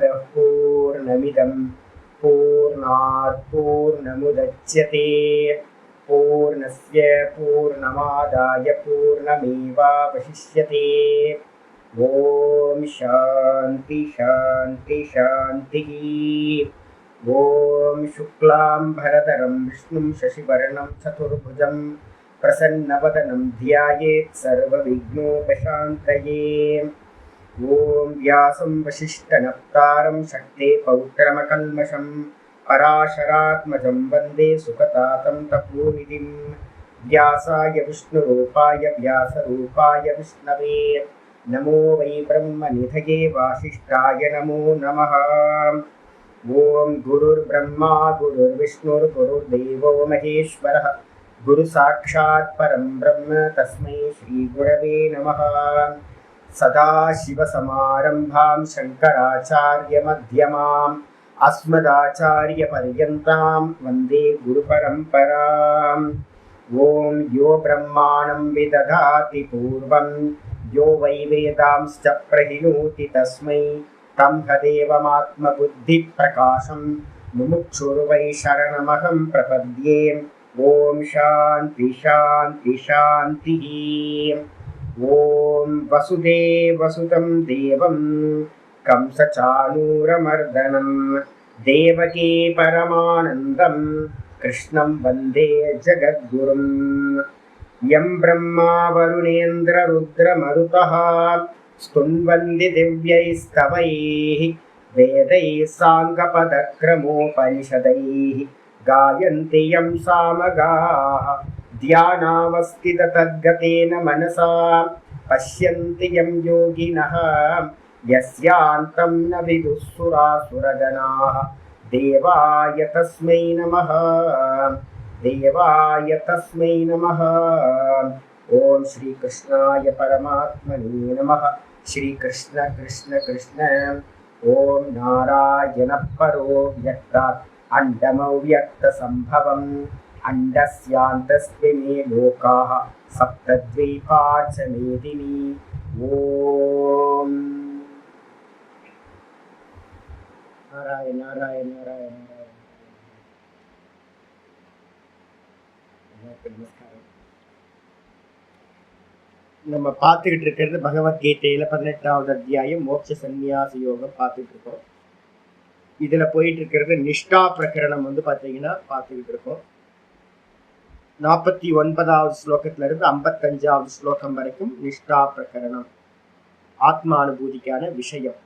पूर्णमदः पूर्णमिदं पूर्णात् पूर्णमुदच्यते पूर्णस्य पूर्णमादाय पूर्णमेवावशिष्यते। ॐ शान्ति शान्ति शान्तिः। ॐ शुक्लाम्बरधरं विष्णुं शशिवर्णं चतुर्भुजं प्रसन्नवदनं ध्यायेत् सर्वविघ्नोपशान्तये। ॐ व्यासं वसिष्ठनप्तारं शक्ते पौत्रमकल्मषं पराशरात्मजं वन्दे सुखतातं तपोनिधिं। व्यासाय विष्णुरूपाय व्यासरूपाय विष्णवे नमो वै ब्रह्मनिधये वासिष्ठाय नमो नमः। ॐ गुरुर्ब्रह्मा गुरुर्विष्णुर्गुरुर्देवो महेश्वरः गुरुसाक्षात् परं ब्रह्म तस्मै श्रीगुरवे नमः। सदाशिवसमारम्भां शङ्कराचार्यमध्यमाम् अस्मदाचार्यपर्यन्तां वन्दे गुरुपरम्पराम्। ॐ यो ब्रह्माणं विदधाति पूर्वं यो वै वेदांश्च प्रहिणोति तस्मै तदेवमात्मबुद्धिप्रकाशं मुमुक्षुर्वै शरणमहं प्रपद्ये। ॐ शान्ति शान्ति शान्तिः। ॐ वसुदेवसुतं देवं कंसचाणूरमर्दनं देवकी परमानन्दं कृष्णं वन्दे जगद्गुरुं। यं ब्रह्मा वरुणेन्द्ररुद्रमरुतः स्तुन्वन्ति दिव्यैस्तवैः वेदैः साङ्गपदक्रमोपनिषदैः गायन्ति यं सामगाः ध्यानावस्थिततद्गतेन मनसा पश्यन्ति यं योगिनः यस्यान्तं न विदुःसुरासुरगणाः। देवाय तस्मै नमः देवाय तस्मै नमः। ॐ श्रीकृष्णाय परमात्मने नमः। श्रीकृष्ण कृष्ण कृष्ण। ॐ नारायणः परो व्यक्तात् अण्डमव्यक्तसम्भवम् अण्डस्यान्तस्मिन् लोकाः सप्तद्वीपा च मेदिनी। ॐ नारायण नारायण नारायण நமஸ்காரம். நம்ம பார்த்துக்கிட்டு இருக்கிறது பகவத்கீதையில 18வது அத்தியாயம் மோட்ச சந்நியாச யோகம் பார்த்துட்டு இருக்கோம். இதுல போயிட்டு இருக்கிறது நிஷ்டா பிரகரணம் பார்த்தீங்கன்னா பார்த்துக்கிட்டு இருக்கோம். 49வது ஸ்லோகத்துல இருந்து 55வது ஸ்லோகம் வரைக்கும் நிஷ்டா பிரகரணம், ஆத்மானுபூதிக்கான விஷயம்.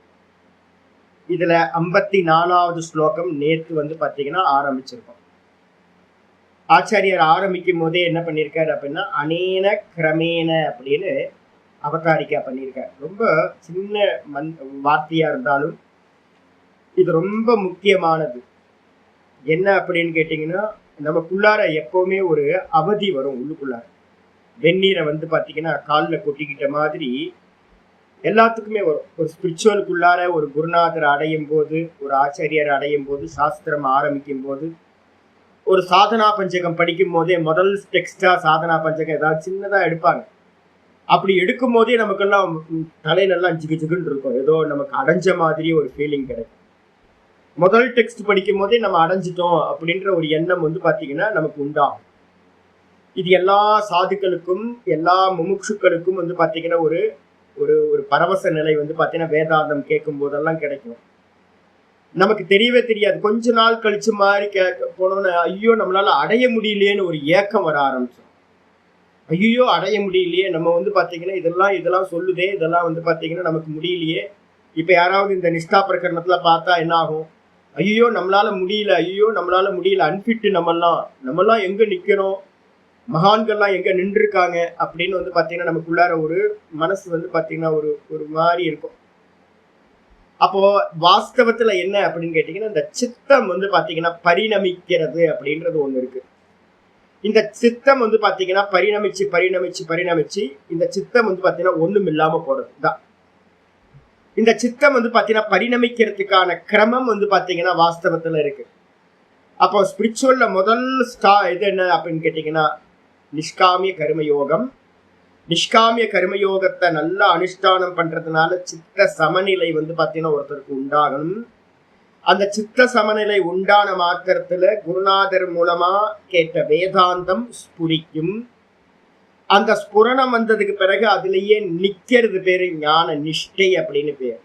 இதுல 54வது ஸ்லோகம் நேற்று பார்த்தீங்கன்னா ஆரம்பிச்சிருக்கோம். ஆச்சாரியர் ஆரம்பிக்கும் போதே என்ன பண்ணியிருக்காரு அப்படின்னா அனேன கிரமேன அப்படின்னு அவதாரிக்கா பண்ணியிருக்காரு. ரொம்ப சின்ன வார்த்தையா இருந்தாலும் இது ரொம்ப முக்கியமானது. என்ன அப்படின்னு கேட்டீங்கன்னா, நமக்குள்ளார எப்பவுமே ஒரு அவதி வரும். உள்ளுக்குள்ளார வெந்நீரை பார்த்தீங்கன்னா காலில் கொட்டிக்கிட்ட மாதிரி எல்லாத்துக்குமே வரும். ஒரு ஸ்பிரிச்சுவலுக்குள்ளார ஒரு குருநாதர் அடையும் போது, ஒரு ஆச்சாரியர் அடையும் போது, சாஸ்திரம் ஆரம்பிக்கும் போது, ஒரு சாதனா பஞ்சகம் படிக்கும் போதே முதல் டெக்ஸ்டா சாதனா பஞ்சகம் ஏதாவது சின்னதா எடுப்பாங்க. அப்படி எடுக்கும் போதே நமக்கெல்லாம் தலையிலெல்லாம் ஜிகு ஜிகுன்னு இருக்கும். ஏதோ நமக்கு அடைஞ்ச மாதிரி ஒரு ஃபீலிங் கிடைக்கும். முதல் டெக்ஸ்ட் படிக்கும் போதே நம்ம அடைஞ்சிட்டோம் அப்படின்ற ஒரு எண்ணம் பார்த்தீங்கன்னா நமக்கு உண்டாகும். இது எல்லா சாதுக்களுக்கும் எல்லா முமுட்சுக்களுக்கும் பார்த்தீங்கன்னா ஒரு ஒரு பரவச நிலை பார்த்தீங்கன்னா வேதாந்தம் கேட்கும் போதெல்லாம் கிடைக்கும். நமக்கு தெரியவே தெரியாது. கொஞ்ச நாள் கழிச்சு மாதிரி கேட்க போனோன்னு ஐயோ நம்மளால அடைய முடியலையேன்னு ஒரு ஏக்கம் வர ஆரம்பிச்சோம். ஐயோ அடைய முடியலையே, நம்ம பார்த்தீங்கன்னா இதெல்லாம் சொல்லுதே, இதெல்லாம் பார்த்தீங்கன்னா நமக்கு முடியலையே. இப்போ யாராவது இந்த நிஷ்டா பிரகரணத்துல பார்த்தா என்ன ஆகும்? ஐயோ நம்மளால முடியல, ஐயோ நம்மளால முடியல, அன்பிட்டு நம்மெல்லாம் எங்க நிக்கிறோம், மகான்கள்லாம் எங்க நின்றுருக்காங்க அப்படின்னு பார்த்தீங்கன்னா நமக்குள்ளார ஒரு மனசு பார்த்தீங்கன்னா ஒரு மாதிரி இருக்கும். அப்போ வாஸ்தவத்துல என்ன அப்படின்னு கேட்டீங்கன்னா, இந்த சித்தம் பார்த்தீங்கன்னா பரிணமிக்கிறது அப்படின்றது ஒண்ணு இருக்கு. இந்த சித்தம் பார்த்தீங்கன்னா பரிணமிச்சு இந்த சித்தம் பார்த்தீங்கன்னா ஒண்ணும் இல்லாம போறது தான். இந்த சித்தம் பார்த்தீங்கன்னா பரிணமிக்கிறதுக்கான கிரமம் பார்த்தீங்கன்னா வாஸ்தவத்துல இருக்கு. அப்போ ஸ்பிரிச்சுவல்ல முதல் இது என்ன அப்படின்னு கேட்டீங்கன்னா நிஷ்காமிய கர்ம யோகம், நிஷ்காமிய கர்மயோகத்தை நல்லா அனுஷ்டானம் பண்றதுனால சித்த சமநிலை பார்த்தீங்கன்னா ஒருத்தருக்கு உண்டாகணும். அந்த சித்த சமநிலை உண்டான மாத்திரத்துல குருநாதர் மூலமா கேட்ட வேதாந்தம் ஸ்புரிக்கும். அந்த ஸ்புரணம் வந்ததுக்கு பிறகு அதுலயே நிக்கிறது பேரு ஞான நிஷ்டை அப்படின்னு பேர்.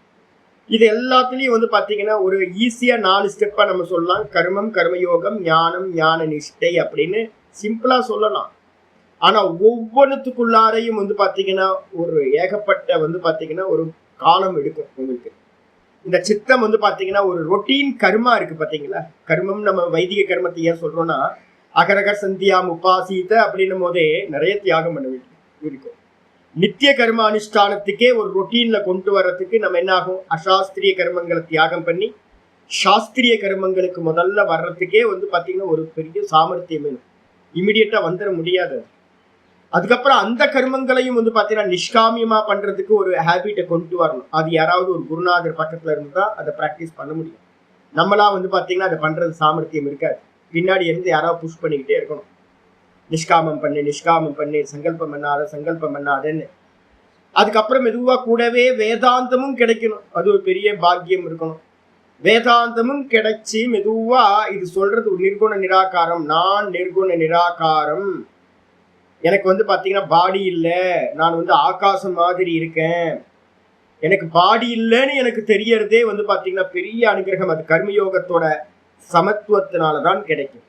இது எல்லாத்துலயும் பாத்தீங்கன்னா ஒரு ஈஸியா 4 ஸ்டெப்பா நம்ம சொல்லலாம். கர்மம், கர்மயோகம், ஞானம், ஞான நிஷ்டை அப்படின்னு சிம்பிளா சொல்லலாம். ஆனா ஒவ்வொன்றுத்துக்குள்ளாரையும் பாத்தீங்கன்னா ஒரு ஏகப்பட்ட பாத்தீங்கன்னா ஒரு காலம் எடுக்கும் உங்களுக்கு. இந்த சித்தம் பாத்தீங்கன்னா ஒரு ரொட்டீன் கர்மா இருக்கு பாத்தீங்களா. கர்மம் நம்ம வைதிக கர்மத்தை ஏன் சொல்றோம்னா அகரகர் சந்தியாம் உபாசித்த அப்படின்னும் போதே நிறைய தியாகம் பண்ண வேண்டியது இருக்கும். நித்திய கர்ம அனுஷ்டானத்துக்கே ஒரு ரொட்டீன்ல கொண்டு வர்றதுக்கு நம்ம என்ன ஆகும், அசாஸ்திரிய கர்மங்களை தியாகம் பண்ணி சாஸ்திரிய கர்மங்களுக்கு முதல்ல வர்றதுக்கே பாத்தீங்கன்னா ஒரு பெரிய சாமர்த்தியம் வேணும். இமிடியட்டா வந்துட முடியாது. அதுக்கப்புறம் அந்த கர்மங்களையும் பாத்தீங்கன்னா நிஷ்காமியமா பண்றதுக்கு ஒரு ஹேபிட்டை கொண்டு வரணும். அது யாராவது ஒரு குருநாதர் பக்கத்துல இருந்தா அதை பிராக்டிஸ் பண்ண முடியும். நம்மளா பாத்தீங்கன்னா அதை பண்றது சாமர்த்தியம் இருக்காது. பின்னாடி இருந்து யாராவது புஷ் பண்ணிக்கிட்டே இருக்கணும். நிஷ்காமம் பண்ணு, சங்கல்பம் பண்ணாதன்னு. அதுக்கப்புறம் மெதுவா கூடவே வேதாந்தமும் கிடைக்கணும். அது ஒரு பெரிய பாக்கியம் இருக்கணும். வேதாந்தமும் கிடைச்சி மெதுவா இது சொல்றது நிர்குண நிராகாரம். நான் நிர்குண நிராகாரம், எனக்கு பாத்தீங்கன்னா பாடி இல்லை, நான் ஆகாசம் மாதிரி இருக்கேன், எனக்கு பாடி இல்லைன்னு எனக்கு தெரியறதே பாத்தீங்கன்னா பெரிய அனுகிரகம். அது கர்மயோகத்தோட சமத்துவத்தினாலதான் கிடைக்கும்.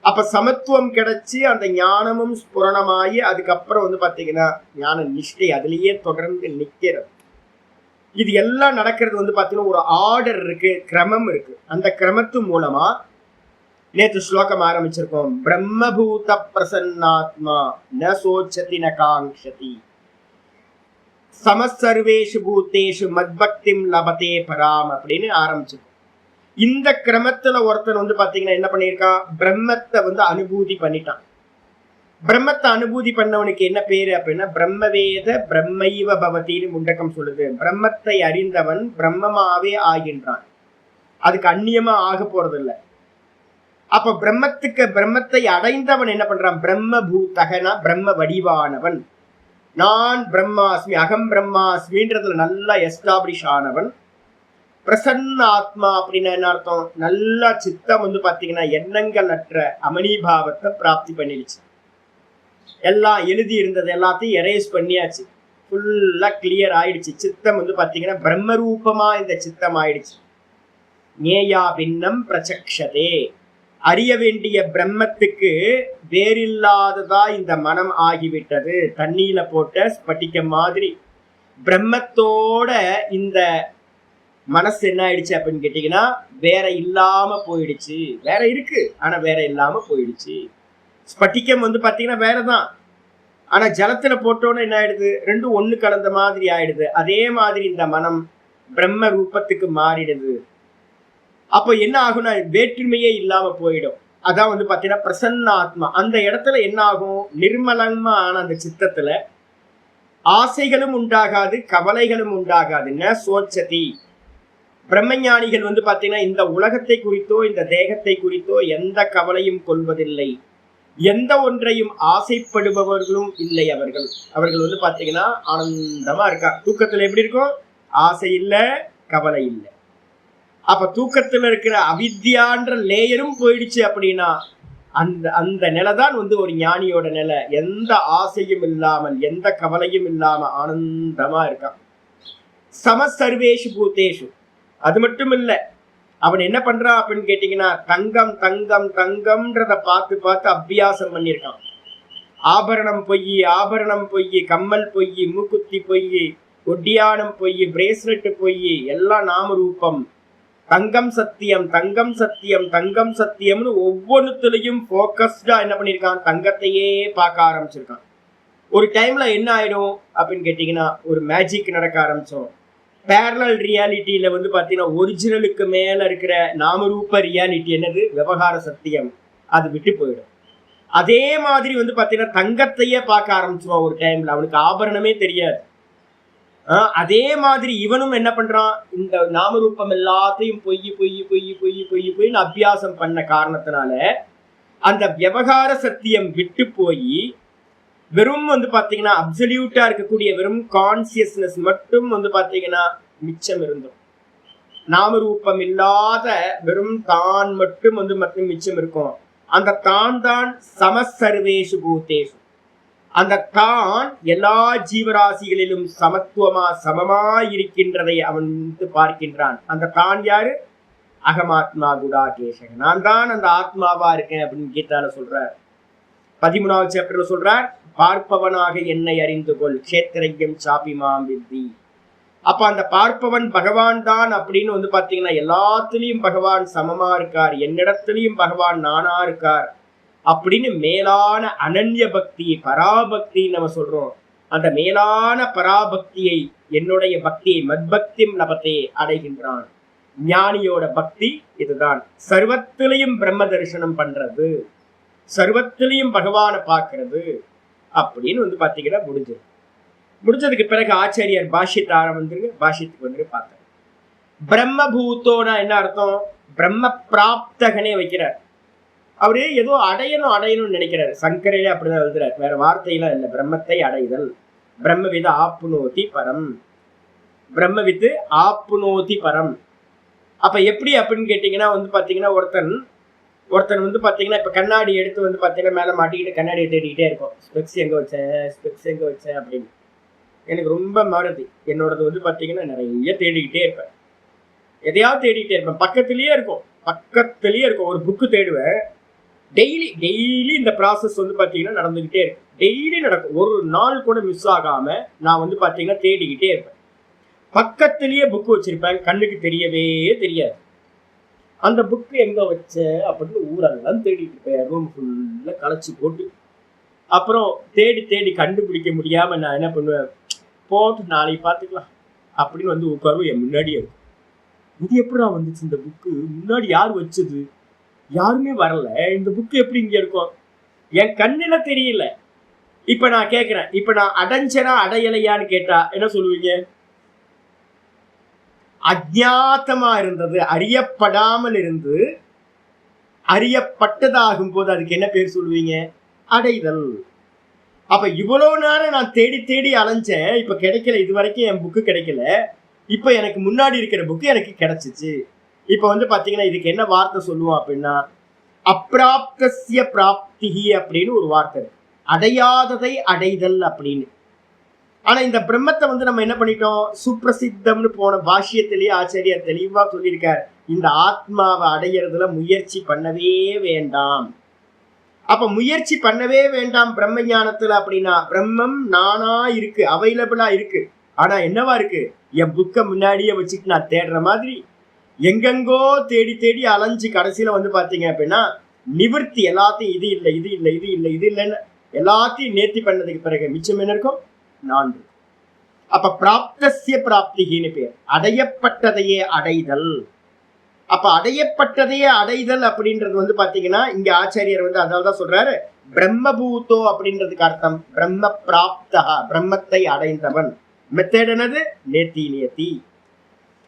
அப்ப சமத்துவம் கிடைச்சி அந்த ஞானமும் ஸ்புரணமாயி அதுக்கப்புறம் பாத்தீங்கன்னா ஞான நிஷ்டை அதுலயே தொடர்ந்து நிக்கிறது. இது எல்லாம் நடக்கிறது பாத்தீங்கன்னா ஒரு ஆர்டர் இருக்கு, கிரமம் இருக்கு. அந்த கிரமத்து மூலமா நேற்று ஸ்லோகம் ஆரம்பிச்சிருக்கோம். பிரம்மபூத பிரசன்னாத்மா ந சோச்சதி ந காங்க்ஷதி சமசர்வேஷு பூத்தேஷு மத்பக்திம் லபதே பராம் அப்படின்னு ஆரம்பிச்சிருக்கோம். இந்த கிரமத்துல ஒருத்தன் பாத்தீங்கன்னா என்ன பண்ணியிருக்கான், பிரம்மத்தை அனுபூதி பண்ணிட்டான். பிரம்மத்தை அனுபூதி பண்ணவனுக்கு என்ன பேரு அப்படின்னா பிரம்மவேத பிரம்மைவ பவதின்னு முண்டக்கம் சொல்லுது. பிரம்மத்தை அறிந்தவன் பிரம்மமாவே ஆகின்றான். அதுக்கு அந்நியமா ஆக போறது இல்லை. அப்ப பிரம்மத்தை அடைந்தவன் என்ன பண்றான், பிரம்ம பூதகனா பிரம்ம வடிவானவன். நான் பிரம்மாஸ்மி, அகம் பிரம்மாஸ்மின்றதுல நல்லா எஸ்டாப்ளிஷ் ஆனவன். பிரசன்ன ஆத்மா அப்படின்னா என்ன அர்த்தம், நல்லா சித்தம் பாத்தீங்கன்னா எண்ணங்கள் அற்ற அமனிபாவத்தை பிராப்தி பண்ணிடுச்சு. எல்லாம் எழுதி இருந்தது எல்லாத்தையும் எரேஸ் பண்ணியாச்சு. ஃபுல்லா கிளியர் ஆயிடுச்சு. சித்தம் பாத்தீங்கன்னா பிரம்ம ரூபமா இந்த சித்தம் ஆயிடுச்சு. ஞேயா பின்னம் பிரசக்ஷதே, அறிய வேண்டிய பிரம்மத்துக்கு வேறில்லாததா இந்த மனம் ஆகிவிட்டது. தண்ணியில போட்ட ஸ்பட்டிக்க மாதிரி பிரம்மத்தோட இந்த மனசு என்ன ஆயிடுச்சு அப்படின்னு கேட்டீங்கன்னா வேற இல்லாம போயிடுச்சு. வேற இருக்கு ஆனா வேற இல்லாம போயிடுச்சு. ஸ்பட்டிக்கம் பாத்தீங்கன்னா வேறதான், ஆனா ஜலத்துல போட்டோன்னு என்ன ஆயிடுது, ரெண்டும் ஒண்ணு கலந்த மாதிரி ஆயிடுது. அதே மாதிரி இந்த மனம் பிரம்ம ரூபத்துக்கு மாறிடுது. அப்போ என்ன ஆகும்னா வேற்றுமையே இல்லாம போயிடும். அதான் பாத்தீங்கன்னா பிரசன்ன ஆத்மா. அந்த இடத்துல என்ன ஆகும், நிர்மலமா ஆன அந்த சித்தத்துல ஆசைகளும் உண்டாகாது, கவலைகளும் உண்டாகாதுன்னு சோச்சதி. பிரம்மஞானிகள் பாத்தீங்கன்னா இந்த உலகத்தை குறித்தோ இந்த தேகத்தை குறித்தோ எந்த கவலையும் கொள்வதில்லை. எந்த ஒன்றையும் ஆசைப்படுபவர்களும் இல்லை. அவர்கள் பாத்தீங்கன்னா ஆனந்தமா இருக்கா. தூக்கத்துல எப்படி இருக்கும், ஆசை இல்லை, கவலை இல்லை. அப்ப தூக்கத்துல இருக்கிற அவித்யான்ற லேயரும் போயிடுச்சு அப்படின்னா அந்த நிலைதான் ஒரு ஞானியோட நிலை. எந்த ஆசையும் இல்லாமல் எந்த கவலையும் இல்லாம ஆனந்தமா இருக்கான். சமசர்வேஷு பூத்தேஷு. அது மட்டும் இல்ல, அவன் என்ன பண்றான் அப்படின்னு கேட்டீங்கன்னா தங்கம் தங்கம் தங்கம்ன்றத பார்த்து பார்த்து அபியாசம் பண்ணியிருக்கான். ஆபரணம் பொய், கம்மல் பொய், மூக்குத்தி பொய், ஒட்டியானம் பொய், பிரேஸ்லெட் பொய், எல்லாம் நாம ரூபம். தங்கம் சத்தியம், தங்கம் சத்தியம், தங்கம் சத்தியம்னு ஒவ்வொன்றுத்துலயும் போக்கஸ்டா என்ன பண்ணிருக்கான், தங்கத்தையே பார்க்க ஆரம்பிச்சிருக்கான். ஒரு டைம்ல என்ன ஆயிடும் அப்படின்னு கேட்டீங்கன்னா ஒரு மேஜிக் நடக்க ஆரம்பிச்சோம். பேரலல் ரியாலிட்டியில பாத்தீங்கன்னா ஒரிஜினலுக்கு மேல இருக்கிற நாமரூப ரியாலிட்டி என்னது, விவகார சத்தியம், அது விட்டு போயிடும். அதே மாதிரி பாத்தீங்கன்னா தங்கத்தையே பார்க்க ஆரம்பிச்சிருவான் ஒரு டைம்ல. அவனுக்கு ஆபரணமே தெரியாது. அதே மாதிரி இவனும் என்ன பண்றான், இந்த நாமரூபம் எல்லாத்தையும் பொய் அபியாசம் பண்ண காரணத்தினால அந்த விவகார சத்தியம் விட்டு போய் வெறும் வந்து பாத்தீங்கன்னா அப்சல்யூட்டா இருக்கக்கூடிய வெறும் கான்சியஸ்னஸ் மட்டும் வந்து பாத்தீங்கன்னா மிச்சம் இருந்தோம். நாமரூபம் இல்லாத வெறும் தான் மட்டும் வந்து மட்டும் மிச்சம் இருக்கும். அந்த தான் தான் சமசர்வேஷு பூதேஷு, அந்த தான் எல்லா ஜீவராசிகளிலும் சமத்துவமா சமமா இருக்கின்றதை அவன் பார்க்கின்றான். அந்த தான் யாரு? அகமாத்மா குடாகேஷன், நான் தான் அந்த ஆத்மாவா இருக்கேன் அப்படின்னு கீதால சொல்றார். 13வது சாப்டர்ல சொல்றார், பார்ப்பவனாக என்னை அறிந்து கொள், க்ஷேத்திரஜ்யம் சாபிமாம் வித்தி. அப்ப அந்த பார்ப்பவன் பகவான் தான் அப்படின்னு வந்து பாத்தீங்கன்னா எல்லாத்துலயும் பகவான் சமமா இருக்கார், என்னிடத்திலையும் பகவான் நானா இருக்கார் அப்படின்னு மேலான அனன்ய பக்தி, பராபக்தி நம்ம சொல்றோம். அந்த மேலான பராபக்தியை, என்னுடைய பக்தியை மத்பக்தி லபத்தே அடைகின்றான். ஞானியோட பக்தி இதுதான். சர்வத்திலையும் பிரம்ம தரிசனம் பண்றது, சர்வத்திலையும் பகவானை பார்க்கறது அப்படின்னு வந்து பாத்தீங்கன்னா முடிஞ்சதுக்கு பிறகு ஆச்சாரியார் பாஷ்யத்தாரம் வந்துருக்கு, பாஷ்யத்துக்கு வந்து பார்த்தார். பிரம்மபூத்தோனா என்ன அர்த்தம்? பிரம்ம பிராப்தகனே வைக்கிறார். அவரு ஏதோ அடையணும்னு நினைக்கிறாரு. சங்கரையிலே அப்படிதான் எழுதுறாரு, வேற வார்த்தையெல்லாம் இல்லை. பிரம்மத்தை அடைதல், பிரம்மவித ஆப்புனோதி பரம், பிரம்மவித்து ஆப்புனோதி பரம். அப்ப எப்படி அப்படின்னு கேட்டீங்கன்னா வந்து பாத்தீங்கன்னா ஒருத்தன் வந்து பாத்தீங்கன்னா இப்ப கண்ணாடி எடுத்து வந்து பாத்தீங்கன்னா மேல மாட்டிக்கிட்டு கண்ணாடியை தேடிக்கிட்டே இருக்கும். ஸ்பெக்ஸ் எங்க வச்சேன் அப்படின்னு. எனக்கு ரொம்ப மறதி. என்னோடது வந்து பாத்தீங்கன்னா நிறைய தேடிக்கிட்டே இருப்பேன், எதையாவது தேடிக்கிட்டே இருப்பேன். பக்கத்திலேயே இருக்கும். ஒரு புக்கு தேடுவேன். டெய்லி இந்த ப்ராசஸ் வந்து பாத்தீங்கன்னா நடந்துகிட்டே இருக்கு. டெய்லி நடக்கும். ஒரு நாள் கூட மிஸ் ஆகாம நான் வந்து பாத்தீங்கன்னா தேடிக்கிட்டே இருப்பேன். பக்கத்திலேயே புக்கு வச்சிருப்பேன், கண்ணுக்கு தெரியவே தெரியாது. அந்த புக்கு எங்க வச்ச அப்படின்னு ஊரெல்லாம் தேடிட்டு இருப்பேன். ரூம் ஃபுல்லா களைச்சி போட்டு. அப்புறம் தேடி கண்டுபிடிக்க முடியாம நான் என்ன பண்ணுவேன், போட்டு நாளைக்கு பார்த்துக்கலாம் அப்படின்னு வந்து உட்காரும். என் முன்னாடியே இருக்கும். இது எப்படா வந்துச்சு இந்த புக்கு? முன்னாடி யார் வச்சது? யாருமே வரல. இந்த புக்கு எப்படி இங்க இருக்கும்? என் கண்ணுல தெரியல. இப்ப நான் கேட்கிறேன், இப்ப நான் அடைஞ்சனா அடையலையான்னு கேட்டா என்ன சொல்லுவீங்க? அஜ்ஞாத்தமா இருந்தது, அறியப்படாமல் இருந்து அறியப்பட்டதாகும் போது அதுக்கு என்ன பேர் சொல்லுவீங்க? அடைதல். அப்ப இவ்வளவு நேரம் நான் தேடி அலைஞ்சேன், இப்ப கிடைக்கல. இது வரைக்கும் என் புக்கு கிடைக்கல. இப்ப எனக்கு முன்னாடி இருக்கிற புக்கு எனக்கு கிடைச்சிச்சு. இப்ப வந்து பாத்தீங்கன்னா இதுக்கு என்ன வார்த்தை சொல்லுவோம் அப்படின்னா, அப்பிராப்தஸ்ய பிராப்திஹி அப்படின்னு ஒரு வார்த்தை இருக்கு. அடையாததை அடைதல் அப்படின்னு. ஆனா இந்த பிரம்மத்தை வந்து நம்ம என்ன பண்ணிட்டோம்? சுப்பிரசித்தம்னு போன பாஷ்யத்திலேயே ஆச்சாரியார் தெளிவா சொல்லியிருக்கார், இந்த ஆத்மாவை அடையிறதுல முயற்சி பண்ணவே வேண்டாம். அப்ப முயற்சி பண்ணவே வேண்டாம் பிரம்ம ஞானத்துல. அப்படின்னா பிரம்மம் நானா இருக்கு, அவைலபிளா இருக்கு. ஆனா என்னவா இருக்கு? என் புக்கை முன்னாடியே வச்சுட்டு நான் தேடுற மாதிரி எங்கெங்கோ தேடி அலைஞ்சு கடைசியில வந்து பாத்தீங்க அப்படின்னா நிவர்த்தி எல்லாத்தையும் இது இல்லைன்னு எல்லாத்தையும் நேர்த்தி பண்ணதுக்கு பிறகு மிச்சம் என்ன இருக்கும்? 4. அப்ப பிராப்தஸ்ய பிராப்திகின்னு பேர். அடையப்பட்டதையே அடைதல். அப்ப அடையப்பட்டதையே அடைதல் அப்படின்றது வந்து பாத்தீங்கன்னா இங்க ஆச்சாரியர் வந்து அதனால்தான் சொல்றாரு, பிரம்மபூதோ அப்படின்றதுக்கு அர்த்தம் பிரம்ம பிராப்தா, பிரம்மத்தை அடைந்தவன். மெத்தேட் என்னது? நேத்தி.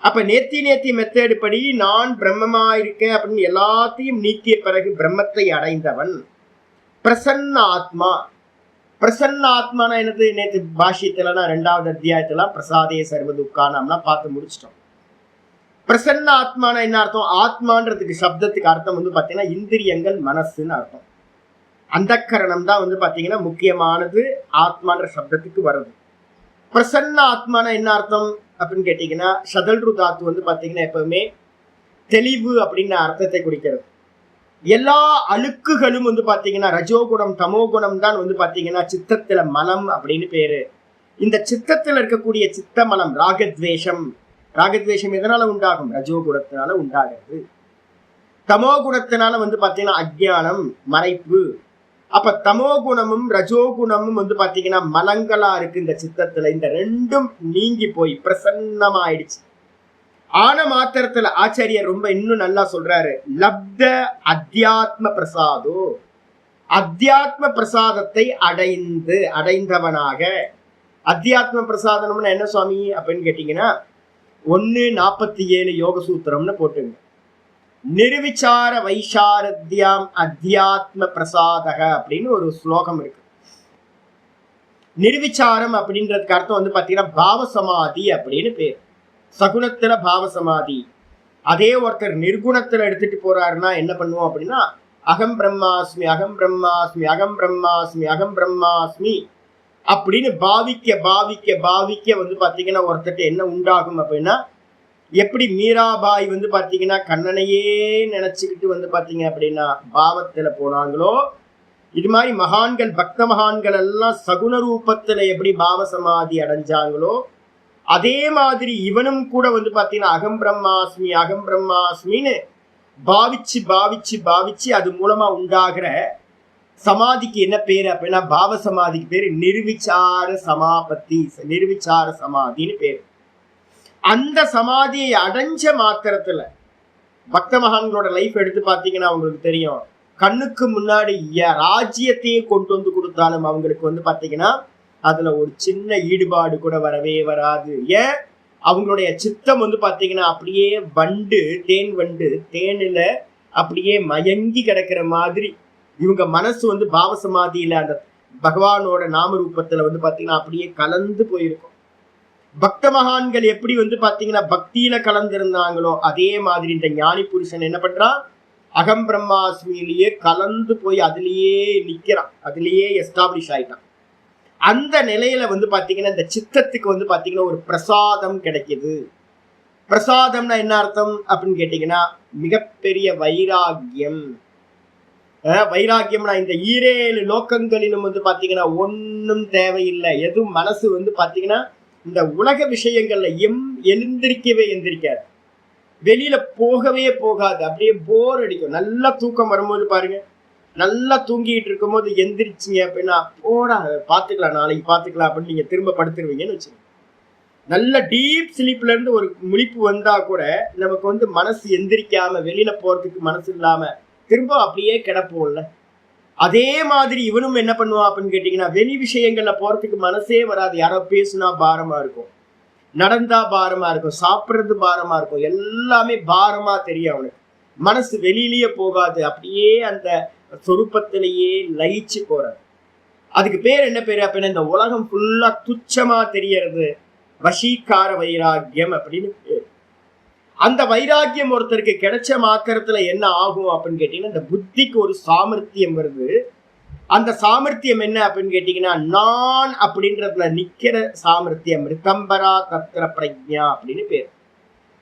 அப்ப நேத்தி மெத்தேடு படி நான் பிரம்மமா இருக்கேன் அப்படின்னு எல்லாத்தையும் நீக்கிய பிறகு பிரம்மத்தை அடைந்தவன் பிரசன்ன ஆத்மா. பிரசன்ன ஆத்மான என்னது? நேற்று பாஷ்யத்துலனா 2வது அத்தியாயத்துல பிரசாதே சர்வ துக்கானம்லாம் பார்த்து முடிச்சிட்டோம். பிரசன்ன ஆத்மான என்ன அர்த்தம்? ஆத்மான்றதுக்கு சப்தத்துக்கு அர்த்தம் வந்து பாத்தீங்கன்னா இந்திரியங்கள், மனசுன்னு அர்த்தம். அந்த கரணம் தான் வந்து பாத்தீங்கன்னா முக்கியமானது ஆத்மான்ற சப்தத்துக்கு வருது. பிரசன்ன ஆத்மான என்ன அர்த்தம் அப்படின்னு கேட்டீங்கன்னா, ஷதல்ரு தாத்து வந்து பாத்தீங்கன்னா எப்பவுமே தெளிவு அப்படின்னு அர்த்தத்தை குறிக்கிறது. எல்லா அழுக்குகளும் வந்து பாத்தீங்கன்னா ரஜோகுணம் தமோகுணம் தான் வந்து பாத்தீங்கன்னா சித்தத்துல மலம் அப்படின்னு பேரு. இந்த சித்தத்துல இருக்கக்கூடிய சித்த மலம் ராகத்வேஷம் எதனால உண்டாகும்? ரஜோகுணத்தினால உண்டாகிறது. தமோ குணத்தினால வந்து பாத்தீங்கன்னா அஜ்ஞானம், மறைப்பு. அப்ப தமோ குணமும் ரஜோகுணமும் வந்து பாத்தீங்கன்னா மலங்களா இருக்கு இந்த சித்தத்துல. இந்த 2ம் நீங்கி போய் பிரசன்னமாயிடுச்சு. ஆன மாத்திரத்துல ஆச்சாரியர் ரொம்ப இன்னும் நல்லா சொல்றாரு, லப்த அத்தியாத்ம பிரசாதோ, அத்தியாத்ம பிரசாதத்தை அடைந்தவனாக. அத்தியாத்ம பிரசாதம்னு என்ன சுவாமி அப்படின்னு கேட்டீங்கன்னா 1:47 யோக சூத்திரம்னு போட்டுங்க. நிர்விசார வைசாரத்யாம் அத்தியாத்ம பிரசாதக அப்படின்னு ஒரு ஸ்லோகம் இருக்கு. நிர்விச்சாரம் அப்படின்றதுக்கு அர்த்தம் வந்து பாத்தீங்கன்னா பாவசமாதி அப்படின்னு பேர். சகுனத்துல பாவசமாதி. அதே ஒருத்தர் நிர்குணத்துல எடுத்துட்டு போறாருன்னா என்ன பண்ணுவோம் அப்படின்னா அகம் பிரம்மாஸ்மி அகம் பிரம்மாஸ்மி அகம் பிரம்மாஸ்மி அகம் பிரம்மாஸ்மி அப்படின்னு பாவிக்க பாவிக்க பாவிக்க வந்து பாத்தீங்கன்னா ஒருத்தர் என்ன உண்டாகும் அப்படின்னா, எப்படி மீராபாய் வந்து பாத்தீங்கன்னா கண்ணனையே நினைச்சுக்கிட்டு வந்து பாத்தீங்க அப்படின்னா பாவத்துல போனாங்களோ, இது மாதிரி மகான்கள் பக்த மகான்கள் எல்லாம் சகுன ரூபத்துல எப்படி பாவ சமாதி அடைஞ்சாங்களோ, அதே மாதிரி இவனும் கூட வந்து பாத்தீங்கன்னா அகம் பிரம்மாஸ்மி அகம் பிரம்மாஸ்மின்னு பாவிச்சு பாவிச்சு பாவிச்சு அது மூலமா உண்டாகிற சமாதிக்கு என்ன பேரு அப்படின்னா பாவ சமாதிக்கு பேரு நிர்விச்சார சமாபத்தி, நிர்விச்சார சமாதின்னு பேரு. அந்த சமாதியை அடைஞ்ச மாத்திரத்துல பக்த மகான்களோட லைஃப் எடுத்து பாத்தீங்கன்னா அவங்களுக்கு தெரியும், கண்ணுக்கு முன்னாடி ராஜ்யத்தையே கொண்டு வந்து கொடுத்தாலும் அவங்களுக்கு வந்து பாத்தீங்கன்னா அதுல ஒரு சின்ன ஈடுபாடு கூட வரவே வராது. ஏன்? அவங்களுடைய சித்தம் வந்து பாத்தீங்கன்னா அப்படியே வண்டு தேன் வண்டு தேனில அப்படியே மயங்கி கிடக்கிற மாதிரி இவங்க மனசு வந்து பாவசமாதியில அந்த பகவானோட நாம ரூபத்துல வந்து பாத்தீங்கன்னா அப்படியே கலந்து போயிருக்கும். பக்த மகான்கள் எப்படி வந்து பாத்தீங்கன்னா பக்தியில கலந்திருந்தாங்களோ அதே மாதிரி இந்த ஞானி புருஷன் என்ன பண்றான், அகம் பிரம்மாஸ்மியிலேயே கலந்து போய் அதுலயே நிக்கிறான், அதுலயே எஸ்டாப்ளிஷ் ஆயிட்டான். அந்த நிலையில வந்து பாத்தீங்கன்னா இந்த சித்தத்துக்கு வந்து பாத்தீங்கன்னா ஒரு பிரசாதம் கிடைக்குது. பிரசாதம்னா என்ன அர்த்தம் அப்படின்னு கேட்டீங்கன்னா மிகப்பெரிய வைராகியம். வைராக்கியம்னா இந்த 7 லோக்கங்களிலும் வந்து பாத்தீங்கன்னா ஒன்னும் தேவையில்லை. எதுவும் மனசு வந்து பாத்தீங்கன்னா இந்த உலக விஷயங்கள்ல எழுந்திருக்கவே எந்திரிக்காது, வெளியில போகவே போகாது, அப்படியே போர் அடிக்கும். நல்லா தூக்கம் வரும்போது பாருங்க, நல்லா தூங்கிட்டு இருக்கும் போது எந்திரிச்சிங்க அப்படின்னா போடா பாத்துக்கலாம் நாளைக்கு பாத்துக்கலாம் அப்படின்னு நீங்க திரும்ப படுத்துருவீங்கன்னு வச்சுக்கோங்க. நல்ல டீப் ஸ்லீப்ல இருந்து ஒரு முழிப்பு வந்தா கூட நமக்கு வந்து மனசு எந்திரிக்காம வெளியில போறதுக்கு மனசு இல்லாம திரும்ப அப்படியே கிடப்போம்ல. அதே மாதிரி இவனும் என்ன பண்ணுவான் அப்படின்னு கேட்டீங்கன்னா வெளி விஷயங்கள்ல போறதுக்கு மனசே வராது. யாரோ பேசுனா பாரமா இருக்கும், நடந்தா பாரமா இருக்கும், சாப்பிடுறது பாரமா இருக்கும், எல்லாமே பாரமா தெரியும் அவனுக்கு. மனசு வெளியிலேயே போகாது, அப்படியே அந்த சொரூபத்திலேயே லயிச்சு போறது. அதுக்கு பேர் என்ன பேரு அப்படின்னா இந்த உலகம் ஃபுல்லா துச்சமா தெரியறது வசீகார வைராக்கியம் அப்படின்னு பேர். அந்த வைராக்கியம் ஒருத்தருக்கு கிடைச்ச மாத்திரத்துல என்ன ஆகும் அப்படின்னு கேட்டீங்கன்னா இந்த புத்திக்கு ஒரு சாமர்த்தியம் வருது. அந்த சாமர்த்தியம் என்ன அப்படின்னு கேட்டீங்கன்னா நான் அப்படின்றதுல நிக்கிற சாமர்த்தியம். ரிதம்பரா தத்திர பிரஜா அப்படின்னு பேர்.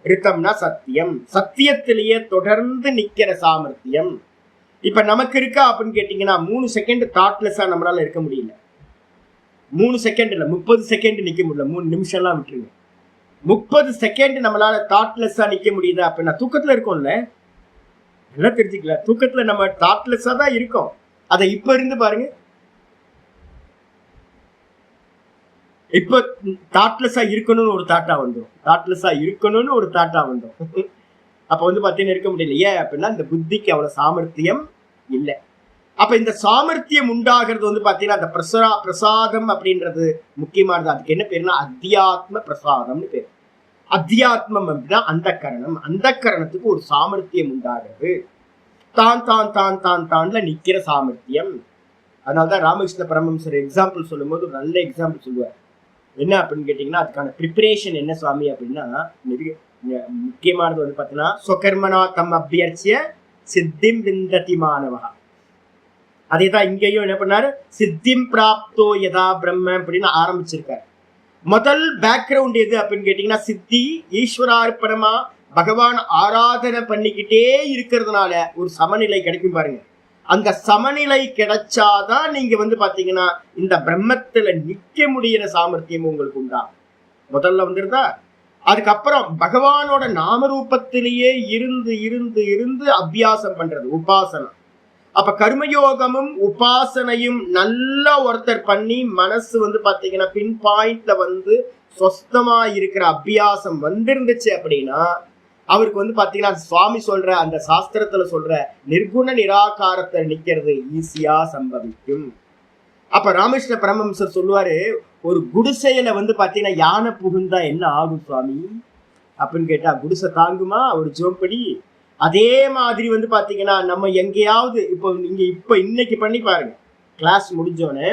ரிதம்னா சத்தியம், சத்தியத்திலேயே தொடர்ந்து நிக்கிற சாமர்த்தியம். இப்ப நமக்கு இருக்கா அப்படின்னு கேட்டீங்கன்னா 3 செகண்ட் தாட்லெஸ்ஸா நம்மளால இருக்க முடியல. 3 செகண்ட் இல்ல 30 செகண்ட் நிக்க முடியல. 3 நிமிஷம்லாம் விட்டுருங்க, 30 செகண்ட் நம்மளால தாட்லெஸ்ஸா நிக்க முடியுதா அப்படின்னா தூக்கத்துல இருக்கோம்ல. எல்லாம் தெரிஞ்சுக்கல, தூக்கத்துல நம்ம தாட்லெஸ்ஸா தான் இருக்கோம். அதை இப்ப இருந்து பாருங்க, இப்ப தாட்லெஸ்ஸா இருக்கணும்னு ஒரு தாட்டா வந்துடும், தாட்லெஸ்ஸா இருக்கணும்னு ஒரு தாட்டா வந்துடும். அப்ப வந்து பாத்தீங்கன்னா இருக்க முடியல. ஏன் அப்படின்னா இந்த புத்திக்கு அவ்வளவு சாமர்த்தியம் இல்லை. அப்ப இந்த சாமர்த்தியம் உண்டாகிறது வந்து பாத்தீங்கன்னா அந்த பிரசாதம் அப்படின்றது முக்கியமானது. அதுக்கு என்ன பேருன்னா அத்தியாத்ம பிரசாதம்னு பேரு. அத்தியாத்மம் அப்படின்னா அந்த கரணம், அந்த கரணத்துக்கு ஒரு சாமர்த்தியம் உண்டாகிறது. தான் தான் தான் தான் தான்ல நிக்கிற சாமர்த்தியம். அதனாலதான் ராமகிருஷ்ண பரமஹம்சர் எக்ஸாம்பிள் சொல்லும் போது ஒரு நல்ல எக்ஸாம்பிள் சொல்லுவார். என்ன அப்படின்னு கேட்டீங்கன்னா அதுக்கான ப்ரிப்பரேஷன் என்ன சுவாமி அப்படின்னா முக்கியமானது வந்து பாத்தீங்கன்னா சொகர்மனா தம் அபியர்ச்சிய சித்திம் விந்ததி மாணவா. அதேதான் இங்கேயும் என்ன பண்ணாரு, சித்திம் பிராப்தோ யதா பிரம்ம அப்படின்னு ஆரம்பிச்சிருக்காரு. முதல் பேக்ரவுண்ட் எது அப்படின்னு கேட்டீங்கன்னா சித்தி ஈஸ்வரார்ப்பணமா பகவான் ஆராதனை பண்ணிக்கிட்டே இருக்கிறதுனால ஒரு சமநிலை கிடைக்கும் பாருங்க. அந்த சமநிலை கிடைச்சாதான் நீங்க வந்து பாத்தீங்கன்னா இந்த பிரம்மத்துல நிக்க முடியிற சாமர்த்தியம் உங்களுக்கு உண்டா. முதல்ல வந்துருதா, அதுக்கப்புறம் பகவானோட நாமரூபத்திலேயே இருந்து இருந்து இருந்து அபியாசம் பண்றது உபாசனம். அப்ப கர்மயோகமும் உபாசனையும் நல்லா ஒருத்தர் பண்ணி மனசு வந்து பாத்தீங்கன்னா பின் பாயிண்ட்ல வந்து சொஸ்தமா இருக்கிற அபியாசம் வந்திருந்துச்சு அப்படின்னா அவருக்கு வந்து பாத்தீங்கன்னா சுவாமி சொல்ற அந்த சாஸ்திரத்துல சொல்ற நிர்குண நிராகாரத்தை நிக்கிறது ஈஸியா சம்பவிக்கும். அப்ப ராமகிருஷ்ண பரமஹம்சர் சொல்லுவாரு, ஒரு குடிசையில வந்து பாத்தீங்கன்னா யானை புகுந்தா என்ன ஆகும் சுவாமி அப்படின்னு கேட்டா குடிசை தாங்குமா ஒரு ஜோம்படி. அதே மாதிரி வந்து பாத்தீங்கன்னா நம்ம எங்கேயாவது இப்போ நீங்க இப்ப இன்னைக்கு பண்ணி பாருங்க, கிளாஸ் முடிஞ்சோன்னு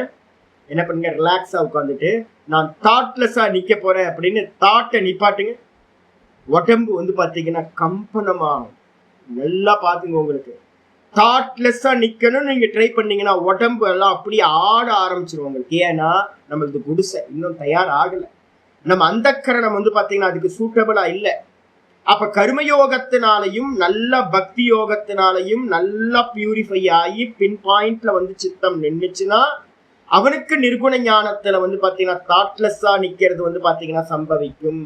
என்ன பண்ணுங்க, ரிலாக்ஸா உட்காந்துட்டு நான் தாட்லெஸ்ஸா நிக்க போறேன் அப்படின்னு தாட்டை நிப்பாட்டுங்க. உடம்பு வந்து பாத்தீங்கன்னா கம்பனமாகும். நல்லா பாத்துங்க, உங்களுக்கு தாட்லெஸ்ஸா நிக்கணும்னு நீங்க ட்ரை பண்ணீங்கன்னா உடம்பு எல்லாம் அப்படியே ஆட ஆரம்பிச்சிரும் உங்களுக்கு. ஏன்னா நம்மளுக்கு குடிசை இன்னும் தயார் ஆகல. நம்ம அந்த கரணம் வந்து பாத்தீங்கன்னா அதுக்கு சூட்டபிளா இல்லை. அப்ப கர்மயோகத்தினாலையும் நல்ல பக்தி யோகத்தினாலையும் நல்லா பியூரிஃபை ஆகி பின் பாயிண்ட்ல வந்து சித்தம் நின்றுச்சுன்னா அவனுக்கு நிர்குண ஞானத்துல வந்து பாத்தீங்கன்னா தாட்லெஸ்ஸா நிக்கிறது வந்து பாத்தீங்கன்னா சம்பவிக்கும்.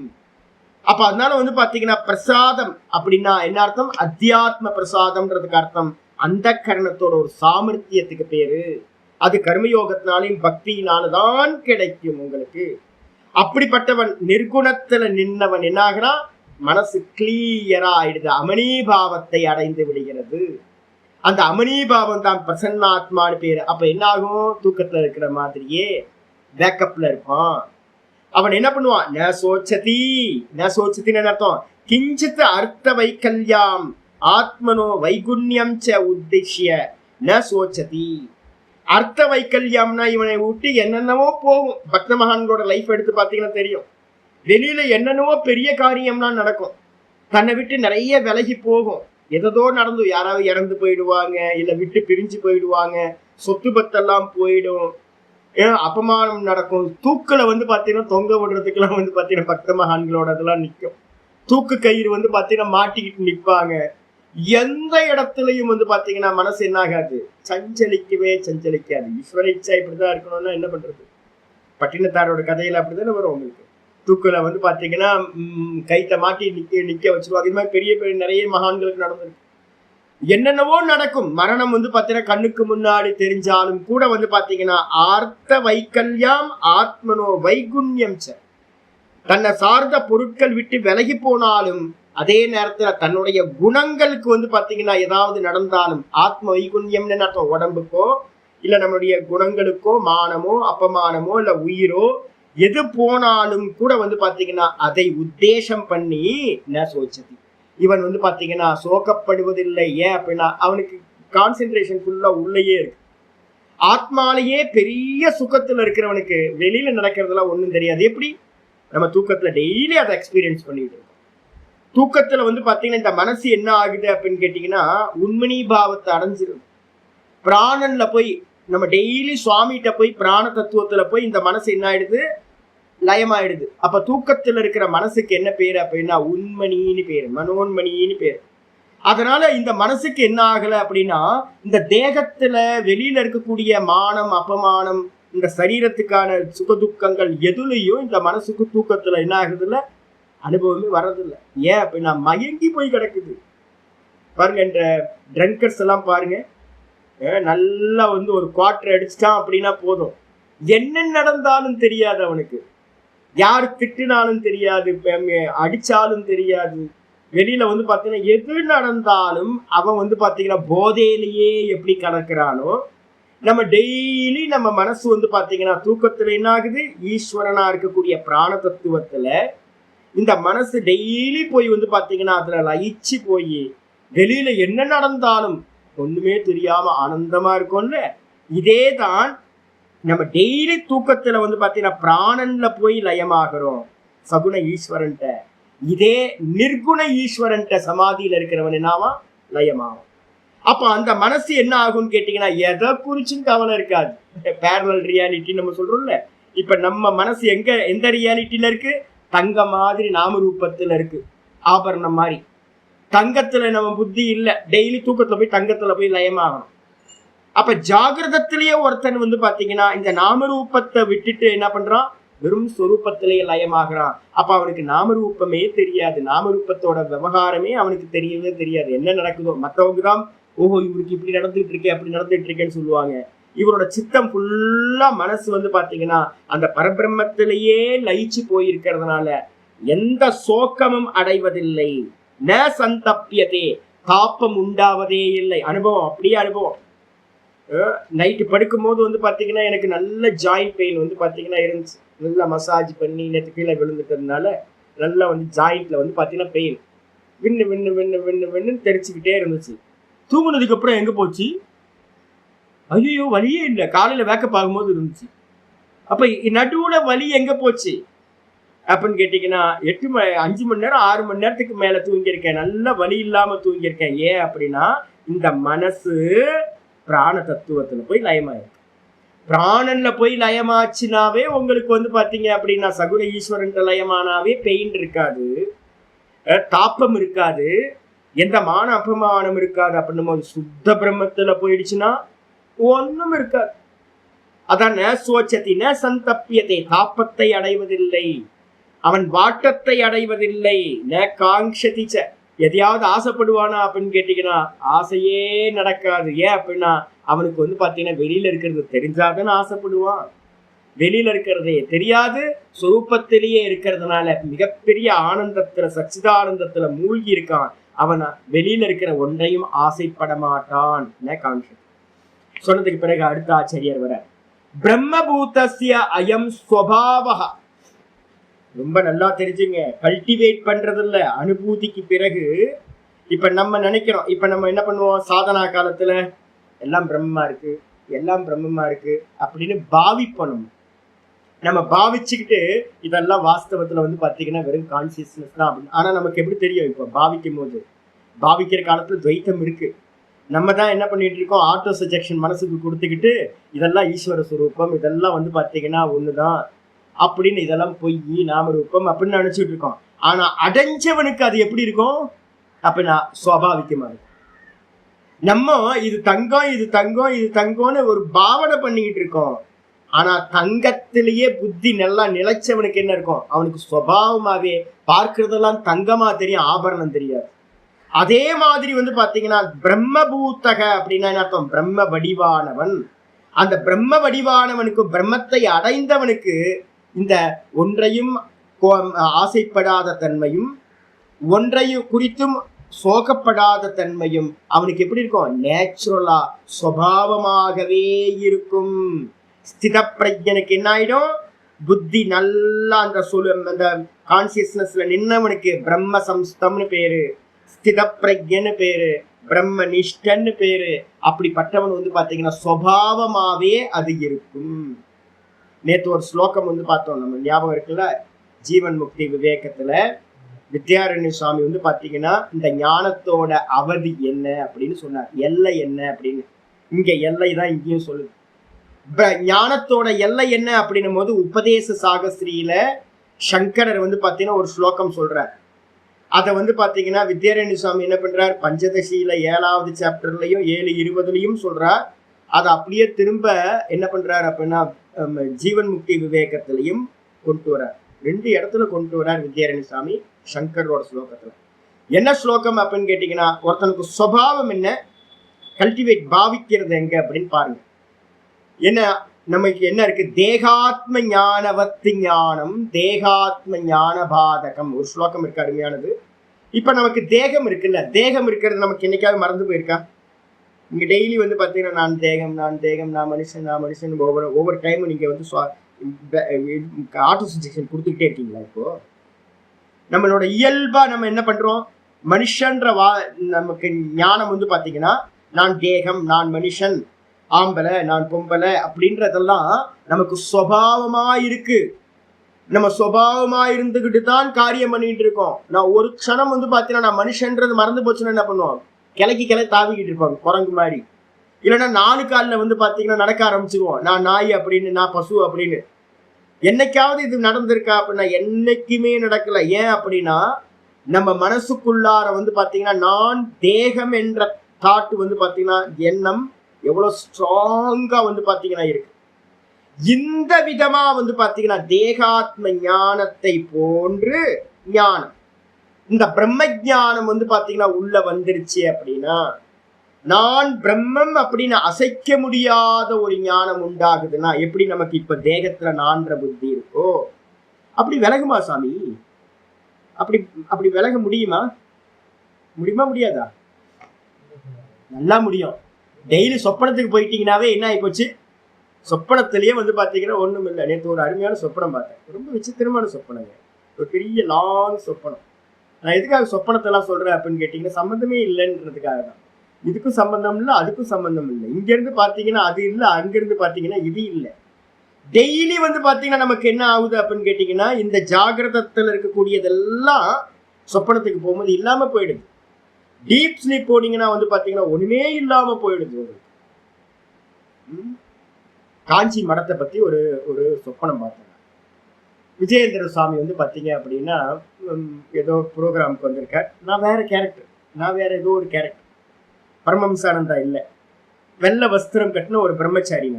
அப்ப அதனால வந்து பாத்தீங்கன்னா பிரசாதம் அப்படின்னா என்ன அர்த்தம்? அத்தியாத்ம பிரசாதம்ன்றதுக்கு அர்த்தம் அந்த கரணத்தோட ஒரு சாமர்த்தியத்துக்கு பேரு. அது கர்மயோகத்தினாலையும் பக்தியினால்தான் கிடைக்கும் உங்களுக்கு. அப்படிப்பட்டவன் நிர்குணத்துல நின்னவன் என்ன ஆகுறான்? மனசு கிளியரா ஆயிடுது, அமனீபாவத்தை அடைந்து விடுகிறது. அந்த அமனீபாவம் தான் பிரசன்னாத்மான்னு பேரு. அப்ப என்ன ஆகும்? தூக்கத்துல இருக்கிற மாதிரியே பேக்கப்ல இருப்பான். அவன் என்ன பண்ணுவான்? ந சோச்சதி. ந சோச்சத்தின்னு அர்த்தம் கிஞ்சித் அர்த்த வைக்கல்யாம் ஆத்மனோ வைகுண்யம் ச உத்திஷ்ய ந சோச்சதி. அர்த்த வைக்கல்யம்னா இவனை விட்டு என்னென்னவோ போகும். பக்த மகான்களோட லைஃப் எடுத்து பாத்தீங்கன்னா தெரியும். வெளியில என்னென்னவோ பெரிய காரியம்லாம் நடக்கும், தன்னை விட்டு நிறைய விலகி போகும். எதோ நடந்து யாராவது இறந்து போயிடுவாங்க, இல்ல விட்டு பிரிஞ்சு போயிடுவாங்க, சொத்து பத்தெல்லாம் போயிடும், அபமானம் நடக்கும். தூக்குல வந்து பாத்தீங்கன்னா தொங்க விடுறதுக்கெல்லாம் வந்து பாத்தீங்கன்னா பக்த மகான்களோட இதெல்லாம் நிற்கும். தூக்கு கயிறு வந்து பாத்தீங்கன்னா மாட்டிக்கிட்டு நிற்பாங்க. எந்த இடத்துலயும் வந்து பாத்தீங்கன்னா மனசு என்ன ஆகாது? சஞ்சலிக்கவே சஞ்சலிக்காது. ஈஸ்வர இச்சா இப்படிதான் இருக்கணும்னா என்ன பண்றது? பட்டினத்தாரோட கதையில அப்படிதானே வரும் உங்களுக்கு. தூக்குல வந்து பாத்தீங்கன்னா கைத்த மாட்டி நிக்க வச்சிருவாங்க. இது மாதிரி பெரிய பெரிய நிறைய மகான்களுக்கு நடந்திருக்கு. என்னென்னவோ நடக்கும். மரணம் வந்து பாத்தீங்கன்னா கண்ணுக்கு முன்னாடி தெரிஞ்சாலும் கூட வந்து பாத்தீங்கன்னா ஆர்த்த வைக்கல்யாம் ஆத்மனோ வைகுண்யம் ச. தன்னை சார்ந்த பொருட்கள் விட்டு விலகி போனாலும் அதே நேரத்துல தன்னுடைய குணங்களுக்கு வந்து பாத்தீங்கன்னா ஏதாவது நடந்தாலும் ஆத்ம வைகுண்யம்னு அர்த்தம். உடம்புக்கோ இல்ல நம்மளுடைய குணங்களுக்கோ மானமோ அப்பமானமோ இல்ல உயிரோ எது போனாலும் கூட வந்து பாத்தீங்கன்னா அதை உத்தேசம் பண்ணி என்ன சோச்சதி. இவன் வந்து பாத்தீங்கன்னா சோகப்படுவதில்லை. ஏன் அப்படின்னா அவனுக்கு கான்சென்ட்ரேஷன் ஃபுல்லா உள்ளேயே இருக்கு. ஆத்மாலேயே பெரிய சுகத்துல இருக்கிறவனுக்கு வெளியில நடக்கிறதுலாம் ஒண்ணும் தெரியாது. எப்படி? நம்ம தூக்கத்துல டெய்லி அதை எக்ஸ்பீரியன்ஸ் பண்ணிட்டு இருக்கோம். தூக்கத்துல வந்து பாத்தீங்கன்னா இந்த மனசு என்ன ஆகுது அப்படின்னு கேட்டீங்கன்னா உண்மணி பாவத்தை அடைஞ்சிடும். பிராணன்ல போய் நம்ம டெய்லி சுவாமிகிட்ட போய் பிராண தத்துவத்துல போய் இந்த மனசு என்ன ஆயிடுது? லயமாயிடுது. அப்ப தூக்கத்துல இருக்கிற மனசுக்கு என்ன பேரு அப்படின்னா உண்மணின்னு பேரு, மனோன்மணின்னு பேரு. அதனால இந்த மனசுக்கு என்ன ஆகல அப்படின்னா இந்த தேகத்துல வெளியில இருக்கக்கூடிய மானம் அபமானம் இந்த சரீரத்துக்கான சுகதுக்கங்கள் எதுலையும் இந்த மனசுக்கு தூக்கத்துல என்ன ஆகுதுல்ல அனுபவமே வர்றதில்லை. ஏன் அப்படின்னா மயங்கி போய் கிடக்குது. பாருங்க, இந்த ட்ரங்கர்ஸ் எல்லாம் பாருங்க, நல்லா வந்து ஒரு குவார்டர் அடிச்சிட்டான் அப்படின்னா போதும், என்ன நடந்தாலும் தெரியாது அவனுக்கு. யாரு திட்டினாலும் தெரியாது, அடிச்சாலும் தெரியாது. வெளியில வந்து பாத்தீங்கன்னா எது நடந்தாலும் அவன் வந்து பாத்தீங்கன்னா போதையிலேயே எப்படி கலக்கிறானோ நம்ம டெய்லி நம்ம மனசு வந்து பாத்தீங்கன்னா தூக்கத்துல என்ன ஆகுது? ஈஸ்வரனா இருக்கக்கூடிய பிராண தத்துவத்துல இந்த மனசு டெய்லி போய் வந்து பாத்தீங்கன்னா அதுல லயிச்சு போய் வெளியில என்ன நடந்தாலும் ஒண்ணுமே தெரியாம ஆனந்தமா இருக்கும்ல. இதே தான் நம்ம டெய்லி தூக்கத்துல வந்து பாத்தீங்கன்னா பிராணன்ல போய் லயமாகிறோம் சகுண ஈஸ்வரன்ட்ட. இதே நிர்குண ஈஸ்வரன்ட்ட சமாதியில இருக்கிறவன் என்னவா? லயமாகும். அப்ப அந்த மனசு என்ன ஆகும்னு கேட்டீங்கன்னா எதை குறிச்சும் கவலை இருக்காது. பேரலல் ரியாலிட்டி நம்ம சொல்றோம்ல, இப்ப நம்ம மனசு எந்த ரியாலிட்டியில இருக்கு? தங்க மாதிரி நாம ரூபத்துல இருக்கு, ஆபரணம் மாதிரி. தங்கத்துல நம்ம புத்தி இல்ல, டெய்லி தூக்கத்துல போய் தங்கத்துல போய் லயமாகணும். அப்ப ஜாகிரதத்திலேயே ஒருத்தன் வந்து பாத்தீங்கன்னா இந்த நாமரூபத்தை விட்டுட்டு என்ன பண்றான்? வெறும் சொரூபத்திலேயே லயமாகறான். அப்ப அவனுக்கு நாமரூபமே தெரியாது, நாமரூபத்தோட விவகாரமே அவனுக்கு தெரியவே தெரியாது. என்ன நடக்குதோ மற்றவங்க தான் ஓஹோ இவருக்கு இப்படி நடந்துட்டு இருக்கே அப்படி நடந்துட்டு இருக்கேன்னு சொல்லுவாங்க. இவரோட சித்தம் ஃபுல்லா மனசு வந்து பாத்தீங்கன்னா அந்த பரபிரம்மத்திலேயே லயிச்சு போயிருக்கிறதுனால எந்த சோக்கமும் அடைவதில்லை. ந சந்தப்பியதே, தாப்பம் உண்டாவதே இல்லை. அனுபவம் அப்படியே அனுபவம். நைட்டு படுக்கும் போது வந்து பாத்தீங்கன்னா எனக்கு நல்ல ஜாயிண்ட் பெயின் வந்து பாத்தீங்கன்னா இருந்துச்சு. நல்லா மசாஜ் பண்ணி நேற்று கீழே விழுந்துட்டதுனால நல்லா வந்து ஜாயிண்ட்ல வந்து பாத்தீங்கன்னா பெயின் விண்ணு விண்ணு விண்ணு விண்ணு விண்ணுன்னு தெரிச்சுக்கிட்டே இருந்துச்சு. தூங்குனதுக்கு அப்புறம் எங்க போச்சு? ஐயோ வழியே இல்லை. காலையில வேக்கப் ஆகும்போது இருந்துச்சு. அப்ப நடுவுல வலி எங்க போச்சு அப்படின்னு கேட்டீங்கன்னா 5 மணி நேரம் 6 மணி நேரத்துக்கு மேல தூங்கியிருக்கேன், நல்ல வலி இல்லாம தூங்கியிருக்கேன். ஏன் அப்படின்னா இந்த மனசு பிராண தத்துவத்துல போய் லயமாயிருக்கு. பிராணன்ல போய் லயமாச்சுனாவே உங்களுக்கு பாத்தீங்க அப்படின்னா சகுன ஈஸ்வரன் லயமானாவே பெயின் இருக்காது, தாப்பம் இருக்காது, எந்த மான அபமானம் இருக்காது. அப்படின்னும் போது சுத்த பிரம்மத்துல போயிடுச்சுன்னா ஒண்ணும் இருக்காது. அதான் சோச்சதி ந சந்தப்பியத்தை, தாப்பத்தை அடைவதில்லை, அவன் வாட்டத்தை அடைவதில்லை. ந காங்ஷதிச்ச, எதையாவது ஆசைப்படுவானா அப்படின்னு கேட்டீங்கன்னா ஆசையே நடக்காது. ஏன் அப்படின்னா அவனுக்கு பாத்தீங்கன்னா வெளியில இருக்கிறது தெரிஞ்சாதானே ஆசைப்படுவான். வெளியில இருக்கிறதே தெரியாது, சொரூபத்திலேயே இருக்கிறதுனால மிகப்பெரிய ஆனந்தத்துல சச்சிதானந்தத்துல மூழ்கி இருக்கான். அவன் வெளியில இருக்கிற ஒன்றையும் ஆசைப்பட மாட்டான். சொன்னதுக்கு பிறகு அடுத்த ஆச்சரியர் வர, பிரம்மபூதஸ்ய அயம் ஸ்வபாவஹ. ரொம்ப நல்லா தெரிஞ்சுங்க, கல்டிவேட் பண்றது இல்ல, அனுபூதிக்கு பிறகு. இப்ப நம்ம நினைக்கிறோம், இப்ப நம்ம என்ன பண்ணுவோம், சாதனா காலத்துல எல்லாம் பிரம்மமா இருக்கு, எல்லாம் பிரம்மமா இருக்கு அப்படின்னு பாவிப்பணும். நம்ம பாவிச்சுக்கிட்டு இதெல்லாம் வாஸ்தவத்துல பாத்தீங்கன்னா வெறும் கான்சியஸ்னஸ் தான் அப்படின்னு. ஆனா நமக்கு எப்படி தெரியும், இப்ப பாவிக்கும் போது, பாவிக்கிற காலத்துல துவைத்தம் இருக்கு. நம்ம தான் என்ன பண்ணிட்டு இருக்கோம், ஆட்டோ சஜெக்ஷன் மனசுக்கு கொடுத்துக்கிட்டு இதெல்லாம் ஈஸ்வர சுரூபம், இதெல்லாம் பாத்தீங்கன்னா ஒண்ணுதான் அப்படின்னு, இதெல்லாம் பொய் நாமரூபம் அப்படின்னு நினைச்சிட்டு இருக்கோம். ஆனா அடைஞ்சவனுக்கு அது எப்படி இருக்கும் அப்படின்னா சுவாபாவிகமா இருக்கும். நம்ம இது தங்கம் இது தங்கம் இது தங்கம்னு ஒரு பாவனை பண்ணிக்கிட்டு இருக்கோம். ஆனா தங்கத்திலேயே புத்தி நல்லா நிலைச்சவனுக்கு என்ன இருக்கும், அவனுக்கு சுபாவமாவே பார்க்கறதெல்லாம் தங்கமா தெரியும், ஆபரணம் தெரியாது. அதே மாதிரி பாத்தீங்கன்னா பிரம்மபூத்தக அப்படின்னா என்ன அர்த்தம், பிரம்ம வடிவானவன். அந்த பிரம்ம வடிவானவனுக்கு, பிரம்மத்தை அடைந்தவனுக்கு இந்த ஒன்றையும் ஆசைப்படாத தன்மையும் ஒன்றையும் குறித்தும் சோகப்படாத தன்மையும் அவனுக்கு எப்படி இருக்கும், நேச்சுரலா சுபாவமாகவே இருக்கும். ஸ்தித பிரஜனுக்கு என்ன ஆயிடும், புத்தி நல்லா அந்த கான்சியஸ்னஸ்ல நின்னவனுக்கு பிரம்ம சம்ஸ்தம்னு பேரு, ஸ்தித பிரஜன்னு பேரு, பிரம்ம நிஷ்டன்னு பேரு. அப்படிப்பட்டவன் பாத்தீங்கன்னா சுபாவமாவே அது இருக்கும். நேற்று ஒரு ஸ்லோகம் பார்த்தோம், நம்ம ஞாபகம் இருக்குல்ல, ஜீவன் முக்தி விவேகத்துல வித்யாரண்ய சுவாமி பாத்தீங்கன்னா இந்த ஞானத்தோட அவதி என்ன அப்படின்னு சொன்னார், எல்லை என்ன அப்படின்னு. இங்க எல்லை தான் இங்கேயும் சொல்லுது. ஞானத்தோட எல்லை என்ன அப்படின்னும் போது உபதேச சாகஸ்திரியில சங்கரர் பாத்தீங்கன்னா ஒரு ஸ்லோகம் சொல்றார். அதை பாத்தீங்கன்னா வித்யாரண்ய சுவாமி என்ன பண்றார், பஞ்சதசியில 7வது சாப்டர்லயும் 7:20 சொல்றார். அதை அப்படியே திரும்ப என்ன பண்றார் அப்படின்னா ஜீவன் முக்தி விவேகத்திலையும் கொண்டு வரார். 2 இடத்துல கொண்டு வரார் வித்யாரண்ய சுவாமி சங்கரோட ஸ்லோகத்துல. என்ன ஸ்லோகம் அப்படின்னு கேட்டீங்கன்னா, ஒருத்தனுக்கு சுபாவம் என்ன, கல்டிவேட் பாவிக்கிறது எங்க அப்படின்னு பாருங்க. என்ன நமக்கு என்ன இருக்கு, தேகாத்ம ஞானவத்து ஞானம் தேகாத்ம ஞான பாதகம். ஒரு ஸ்லோகம் இருக்கு அருமையானது. இப்ப நமக்கு தேகம் இருக்குல்ல, தேகம் இருக்கிறது நமக்கு என்னைக்காவது மறந்து போயிருக்கா? நீங்க டெய்லி பாத்தீங்கன்னா நான் தேகம் நான் தேகம் நான் மனுஷன் நான் மனுஷன் ஒவ்வொரு டைமும் நீங்க ஆட்டோ சஜெக்ஷன் கொடுத்துக்கிட்டே இருக்கீங்களா? இப்போ நம்மளோட இயல்பா நம்ம என்ன பண்றோம், மனுஷன்ற நமக்கு ஞானம் பாத்தீங்கன்னா நான் தேகம் நான் மனுஷன், ஆம்பளை நான் பொம்பளை அப்படின்றதெல்லாம் நமக்கு சுபாவமா இருக்கு. நம்ம சுபாவமா இருந்துகிட்டு தான் காரியம் பண்ணிட்டு இருக்கோம். நான் ஒரு க்ஷணம் பாத்தீங்கன்னா நான் மனுஷன்றது மறந்து போச்சுன்னா என்ன பண்ணுவோம், கிளைக்கு தாவிக்கிட்டு இருப்பாங்க குரங்கு மாதிரி. இல்லைன்னா 4 காலில் பாத்தீங்கன்னா நடக்க ஆரம்பிச்சிருவோம், நான் நாய் அப்படின்னு நான் பசு அப்படின்னு. என்னைக்காவது இது நடந்திருக்கா அப்படின்னா என்னைக்குமே நடக்கல. ஏன் அப்படின்னா நம்ம மனசுக்குள்ளார பாத்தீங்கன்னா நான் தேகம் என்ற தாட்டு பாத்தீங்கன்னா எண்ணம் எவ்வளவு ஸ்ட்ராங்கா பாத்தீங்கன்னா இருக்கு. இந்த விதமா பாத்தீங்கன்னா தேகாத்ம ஞானத்தை போன்று ஞானம், இந்த பிரம்ம ஞானம் பாத்தீங்கன்னா உள்ள வந்துருச்சு அப்படின்னா நான் பிரம்மம் அப்படின்னு அசைக்க முடியாத ஒரு ஞானம் உண்டாகுதுன்னா எப்படி நமக்கு இப்ப தேகத்துல நான்ற புத்தி இருக்கோ அப்படி விலகுமா சாமி? அப்படி விலக முடியுமா? முடியாதா? நல்லா முடியும். டெய்லி சொப்பனத்துக்கு போயிட்டீங்கன்னாவே என்ன ஆகி போச்சு, சொப்பனத்திலேயே பாத்தீங்கன்னா ஒண்ணும் இல்லை. நேற்று ஒரு அருமையான சொப்பனம் பார்த்தேன், ரொம்ப விசித்திரமான சொப்பனங்க, ஒரு பெரிய லாங் சொப்பனம். நான் எதுக்காக சொப்பனத்தை எல்லாம் சொல்றேன் அப்படின்னு கேட்டீங்கன்னா சம்பந்தமே இல்லைன்றதுக்காக தான். இதுக்கும் சம்பந்தம் இல்லை அதுக்கும் சம்பந்தம் இல்லை. இங்க இருந்து பாத்தீங்கன்னா அது இல்லை, அங்கிருந்து பாத்தீங்கன்னா இது இல்லை. டெய்லி வந்து பாத்தீங்கன்னா நமக்கு என்ன ஆகுது அப்படின்னு கேட்டீங்கன்னா, இந்த ஜாகிரதத்துல இருக்கக்கூடியதெல்லாம் சொப்பனத்துக்கு போகும்போது இல்லாம போயிடுது. டீப் ஸ்லீப் போனீங்கன்னா வந்து பாத்தீங்கன்னா ஒண்ணுமே இல்லாம போயிடுது உங்களுக்கு. காஞ்சி மடத்தை பத்தி ஒரு ஒரு சொப்பனம் பார்த்தேன். விஜயேந்திர சுவாமி வந்து பாத்தீங்க அப்படின்னா ஏதோ ப்ரோக்ராமுக்கு வந்திருக்கார். நான் வேற கேரக்டர், நான் வேற ஏதோ ஒரு கேரக்டர். பரமஹம்சானந்தா இல்லை, வெள்ளை வஸ்திரம் கட்டின ஒரு பிரம்மச்சாரி.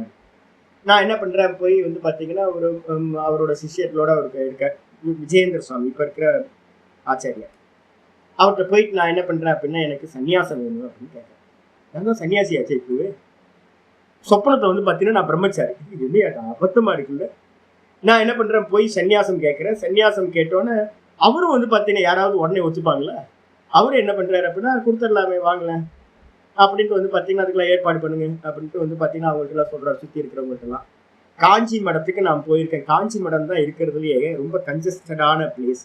நான் என்ன பண்றேன், போய் வந்து பாத்தீங்கன்னா ஒரு அவரோட சிஷியர்களோட அவருக்கு இருக்கார் விஜயேந்திர சுவாமி, இப்ப இருக்கிற ஆச்சாரியா. அவர்கிட்ட போயிட்டு நான் என்ன பண்றேன் அப்படின்னா, எனக்கு சன்னியாசம் வேணும் அப்படின்னு கேட்கறேன். நான் தான் சன்னியாசி ஆச்சு. இப்போ சொப்பனத்தை வந்து பாத்தீங்கன்னா நான் பிரம்மச்சாரி. என்ன அபத்தமா இருக்குல்ல. நான் என்ன பண்றேன், போய் சன்னியாசம் கேட்கிறேன். சன்னியாசம் கேட்டோன்னே அவரும் வந்து பாத்தீங்கன்னா யாராவது உடனே ஒத்துப்பாங்களா? அவரும் என்ன பண்றாரு அப்படின்னா, கொடுத்துடலாமே வாங்கல அப்படின்ட்டு வந்து பாத்தீங்கன்னா அதுக்கெல்லாம் ஏற்பாடு பண்ணுங்க அப்படின்ட்டு வந்து பாத்தீங்கன்னா அவங்கள்ட்ட எல்லாம் சொல்றாரு, சுத்தி இருக்கிறவங்கள்ட்ட எல்லாம். காஞ்சி மடத்துக்கு நான் போயிருக்கேன். காஞ்சி மடம் தான் இருக்கிறதுலயே ரொம்ப கன்ஜஸ்டடான பிளேஸ்.